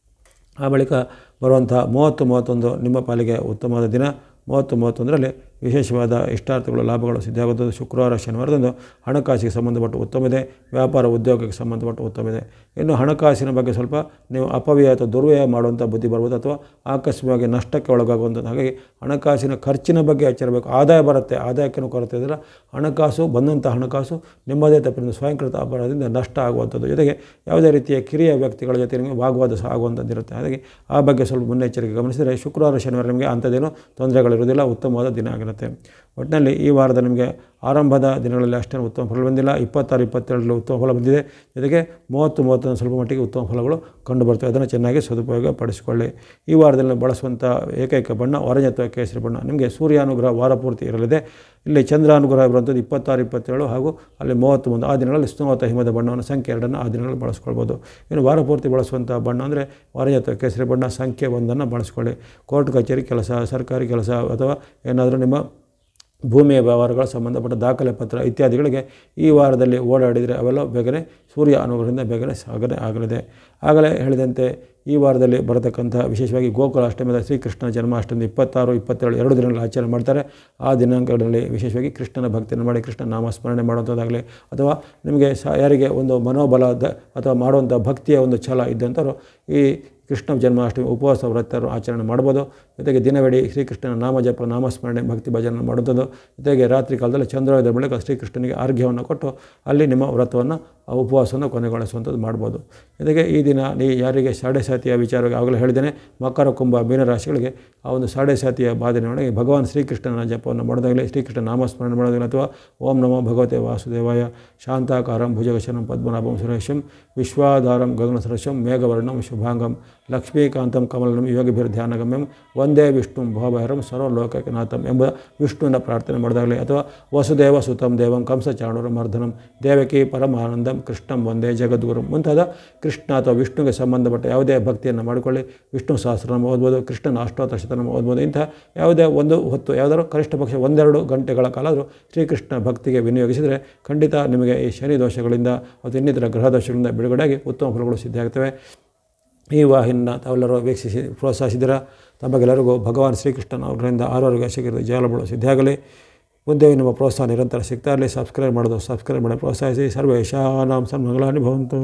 [SPEAKER 1] ಆ ಬಳಿಕ ಬರುವಂಥ 30, 31 ನಿಮ್ಮ ಪಾಲಿಗೆ ಉತ್ತಮವಾದ ದಿನ. 30, 31ರಲ್ಲಿ ವಿಶೇಷವಾದ ಇಷ್ಟಾರ್ಥಗಳು ಲಾಭಗಳು ಸಿದ್ಧಿಯಾಗುತ್ತದೆ. ಶುಕ್ರವಾರ ಶನಿವಾರದಂದು ಹಣಕಾಸಿಗೆ ಸಂಬಂಧಪಟ್ಟ ಉತ್ತಮ ಇದೆ. ವ್ಯಾಪಾರ ಉದ್ಯೋಗಕ್ಕೆ ಸಂಬಂಧಪಟ್ಟ ಉತ್ತಮ ಇದೆ. ಇನ್ನು ಹಣಕಾಸಿನ ಬಗ್ಗೆ ಸ್ವಲ್ಪ ನೀವು ಅಪವ್ಯಯ ಅಥವಾ ದುರ್ವ್ಯಯ ಮಾಡುವಂಥ ಬುದ್ಧಿ ಬರ್ಬೋದು ಅಥವಾ ಆಕಸ್ಮಿಕವಾಗಿ ನಷ್ಟಕ್ಕೆ ಒಳಗಾಗುವಂಥದ್ದು. ಹಾಗಾಗಿ ಹಣಕಾಸಿನ ಖರ್ಚಿನ ಬಗ್ಗೆ ಎಚ್ಚರಬೇಕು. ಆದಾಯ ಬರುತ್ತೆ, ಆದಾಯಕ್ಕೂ ಕೊರತೆ ಇದ್ದರೆ ಹಣಕಾಸು ಬಂದಂಥ ಹಣಕಾಸು ನಿಮ್ಮದೇ ತಪ್ಪಿನಿಂದ ಸ್ವಯಂಕೃತ ಅಪರಾಧದಿಂದ ನಷ್ಟ ಆಗುವಂಥದ್ದು. ಜೊತೆಗೆ ಯಾವುದೇ ರೀತಿಯ ಕಿರಿಯ ವ್ಯಕ್ತಿಗಳ ಜೊತೆ ನಿಮಗೆ ವಾಗ್ವಾದ ಸಹ ಆಗುವಂಥದ್ದು ಇರುತ್ತೆ. ಹಾಗಾಗಿ ಆ ಬಗ್ಗೆ ಸ್ವಲ್ಪ ಮುನ್ನೆಚ್ಚರಿಕೆ ಗಮನಿಸಿದರೆ ಶುಕ್ರವಾರ ಶನಿವಾರ ನಿಮಗೆ ಅಂಥದ್ದೇನೂ ತೊಂದರೆಗಳಿರುವುದಿಲ್ಲ, ಉತ್ತಮವಾದ ದಿನ ಆಗಿರುತ್ತೆ. ಒಟ್ಟಿನಲ್ಲಿ ಈ ವಾರದ ನಿಮಗೆ ಆರಂಭದ ದಿನಗಳಲ್ಲಿ ಅಷ್ಟೇನು ಉತ್ತಮ ಫಲ ಬಂದಿಲ್ಲ. 26, 27ರಲ್ಲಿ ಉತ್ತಮ ಫಲ ಬಂದಿದೆ. ಜೊತೆಗೆ 30, 31 ಸ್ವಲ್ಪ ಮಟ್ಟಿಗೆ ಉತ್ತಮ ಫಲಗಳು ಕಂಡುಬರ್ತವೆ. ಅದನ್ನು ಚೆನ್ನಾಗಿ ಸದುಪಯೋಗ ಪಡಿಸಿಕೊಳ್ಳಿ. ಈ ವಾರದಲ್ಲಿ ಬಳಸುವಂಥ ಏಕೈಕ ಬಣ್ಣ ಆರೆಂಜ್ ಅಥವಾ ಕೇಸರಿ ಬಣ್ಣ. ನಿಮಗೆ ಸೂರ್ಯಾನುಗ್ರಹ ವಾರ ಪೂರ್ತಿ ಇರಲಿದೆ. ಇಲ್ಲಿ ಚಂದ್ರಾನುಗ್ರಹ ಬರುವಂಥದ್ದು 26, 27 ಹಾಗೂ ಅಲ್ಲಿ 31 ಆ ದಿನಗಳಲ್ಲಿ ಸ್ನೋ ಅಥವಾ ಹಿಮದ ಬಣ್ಣವನ್ನು ಸಂಖ್ಯೆ 2 ಆ ದಿನಗಳಲ್ಲಿ ಬಳಸ್ಕೊಳ್ಬೋದು. ಇನ್ನು ವಾರ ಪೂರ್ತಿ ಬಳಸುವಂಥ ಬಣ್ಣ ಅಂದರೆ ಆರೆಂಜ್ ಅಥವಾ ಕೇಸರಿ ಬಣ್ಣ ಸಂಖ್ಯೆ 1 ಬಳಸ್ಕೊಳ್ಳಿ. ಕೋರ್ಟ್ ಕಚೇರಿ ಕೆಲಸ, ಸರ್ಕಾರಿ ಕೆಲಸ ಅಥವಾ ಏನಾದರೂ ನಿಮ್ಮ ಭೂಮಿಯ ವ್ಯವಹಾರಗಳ ಸಂಬಂಧಪಟ್ಟ ದಾಖಲೆ ಪತ್ರ ಇತ್ಯಾದಿಗಳಿಗೆ ಈ ವಾರದಲ್ಲಿ ಓಡಾಡಿದರೆ ಅವೆಲ್ಲ ಬೇಗನೆ ಸೂರ್ಯ ಅನುಗ್ರಹದಿಂದ ಬೇಗನೆ ಸಾಗಣೆ ಆಗಲಿದೆ. ಆಗಲೇ ಹೇಳಿದಂತೆ ಈ ವಾರದಲ್ಲಿ ಬರತಕ್ಕಂಥ ವಿಶೇಷವಾಗಿ ಗೋಕುಲ ಅಷ್ಟಮಿದ ಶ್ರೀಕೃಷ್ಣ ಜನ್ಮಾಷ್ಟಮಿ 26, 27 2 ದಿನಗಳಲ್ಲಿ ಆಚರಣೆ ಮಾಡ್ತಾರೆ. ಆ ದಿನಾಂಕಗಳಲ್ಲಿ ವಿಶೇಷವಾಗಿ ಕೃಷ್ಣನ ಭಕ್ತಿಯನ್ನು ಮಾಡಿ ಕೃಷ್ಣ ನಾಮಸ್ಮರಣೆ ಮಾಡುವಂಥದ್ದಾಗಲಿ ಅಥವಾ ನಿಮಗೆ ಯಾರಿಗೆ ಒಂದು ಮನೋಬಲದ ಅಥವಾ ಮಾಡುವಂಥ ಭಕ್ತಿಯ ಒಂದು ಛಲ ಇದ್ದಂಥವ್ರು ಈ ಕೃಷ್ಣ ಜನ್ಮಾಷ್ಟಮಿ ಉಪವಾಸ ವ್ರತರು ಆಚರಣೆ ಮಾಡ್ಬೋದು. ಜೊತೆಗೆ ದಿನವಿಡೀ ಶ್ರೀಕೃಷ್ಣನ ನಾಮಜಪ ನಾಮಸ್ಮರಣೆ ಭಕ್ತಿ ಭಜನೆ ಮಾಡುವಂಥದ್ದು. ಜೊತೆಗೆ ರಾತ್ರಿ ಕಾಲದಲ್ಲಿ ಚಂದ್ರೋದಯದ ಬಳಿಕ ಶ್ರೀಕೃಷ್ಣನಿಗೆ ಅರ್ಘ್ಯವನ್ನು ಕೊಟ್ಟು ಅಲ್ಲಿ ನಿಮ್ಮ ವ್ರತವನ್ನು ಉಪವಾಸವನ್ನು ಕೊನೆಗೊಳಿಸುವಂಥದ್ದು ಮಾಡ್ಬೋದು. ಜೊತೆಗೆ ಈ ದಿನ ಯಾರಿಗೆ ಸಾಡೆ ಸಾತಿಯ ವಿಚಾರವಾಗಿ ಆಗಲೇ ಹೇಳಿದ್ದೇನೆ, ಮಕರ ಕುಂಭ ಮೀನರಾಶಿಗಳಿಗೆ ಆ ಒಂದು ಸಾಡೆ ಸಾತಿಯ ಬಾಧನೆಯೊಳಗೆ ಭಗವಾನ್ ಶ್ರೀಕೃಷ್ಣನ ಜಪವನ್ನು ಮಾಡೋದಾಗಲಿ, ಶ್ರೀಕೃಷ್ಣ ನಾಮಸ್ಮರಣೆ ಮಾಡೋದಾಗಲಿ ಅಥವಾ ಓಂ ನಮೋ ಭಗವತೆ ವಾಸುದೇವಾಯ ಶಾಂತಾಕಾರಂ ಭುಜಗಶನಂ ಪದ್ಮನಾಭಂ ಸುರೇಶಂ ವಿಶ್ವಾಧಾರಂ ಗಗನಸರಶಂ ಮೇಘವರ್ಣಂ ಶುಭಾಂಗಂ ಲಕ್ಷ್ಮೀಕಾಂತಂ ಕಮಲಂ ಯೋಗಿಭಿರ್ಧ್ಯಾನಗಮ್ಯಂ ವಂದೇ ವಿಷ್ಣು ಭವಭೈರಂ ಸರ್ವಲೋಕನಾಥಂ ಎಂಬ ವಿಷ್ಣುವಿನ ಪ್ರಾರ್ಥನೆ ಮಾಡೋದಾಗಲಿ ಅಥವಾ ವಸುದೇವ ಸುತಂ ದೇವಂ ಕಂಸಚಾಣೂರಮರ್ಧನಂ ದೇವಕಿ ಪರಮಾನಂದಂ ಕೃಷ್ಣಂ ವಂದೇ ಜಗದ್ಗುರು ಮುಂತಾದ ಕೃಷ್ಣ ಅಥವಾ ವಿಷ್ಣುವಿಗೆ ಸಂಬಂಧಪಟ್ಟ ಯಾವುದೇ ಭಕ್ತಿಯನ್ನು ಮಾಡಿಕೊಳ್ಳಿ. ವಿಷ್ಣು ಸಹಸ್ರನಾಮ ಓದ್ಬೋದು, ಕೃಷ್ಣನ ಅಷ್ಟೋತ್ತರ ಶತನಾಮ ಓದ್ಬೋದು. ಇಂಥ ಯಾವುದೇ ಒಂದು ಹೊತ್ತು ಯಾವುದಾದ್ರು ಕನಿಷ್ಠ ಪಕ್ಷ 1-2 ಗಂಟೆಗಳ ಕಾಲ ಆದರೂ ಶ್ರೀಕೃಷ್ಣ ಭಕ್ತಿಗೆ ವಿನಿಯೋಗಿಸಿದರೆ ಖಂಡಿತ ನಿಮಗೆ ಈ ಶನಿ ದೋಷಗಳಿಂದ ಮತ್ತು ಇನ್ನಿತರ ಗ್ರಹ ದೋಷಗಳಿಂದ ಬಿಡುಗಡೆಯಾಗಿ ಉತ್ತಮ ಫಲಗಳು ಸಿದ್ಧಿಯಾಗ್ತವೆ. ಈ ವಾಹಿನಿಯನ್ನು ತಾವೆಲ್ಲರೂ ವೀಕ್ಷಿಸಿ ಪ್ರೋತ್ಸಾಹಿಸಿದರೆ ತಮಗೆಲ್ಲರಿಗೂ ಭಗವಾನ್ ಶ್ರೀಕೃಷ್ಣನ ಅವರಿಂದ ಆರೋಗ್ಯ ಸಿಗಲಿ, ಜಯಲಗಳು ಸಿದ್ಧಿಯಾಗಲಿ. ಮುಂದೆ ನಿಮ್ಮ ಪ್ರೋತ್ಸಾಹ ನಿರಂತರ ಸಿಗ್ತಾ ಇರಲಿ. ಸಬ್ಸ್ಕ್ರೈಬ್ ಮಾಡಿ ಪ್ರೋತ್ಸಾಹಿಸಿ. ಸರ್ವೇಶಾನಾಂ ಸನ್ಮಂಗಳಾನಿ ಭವಂತು.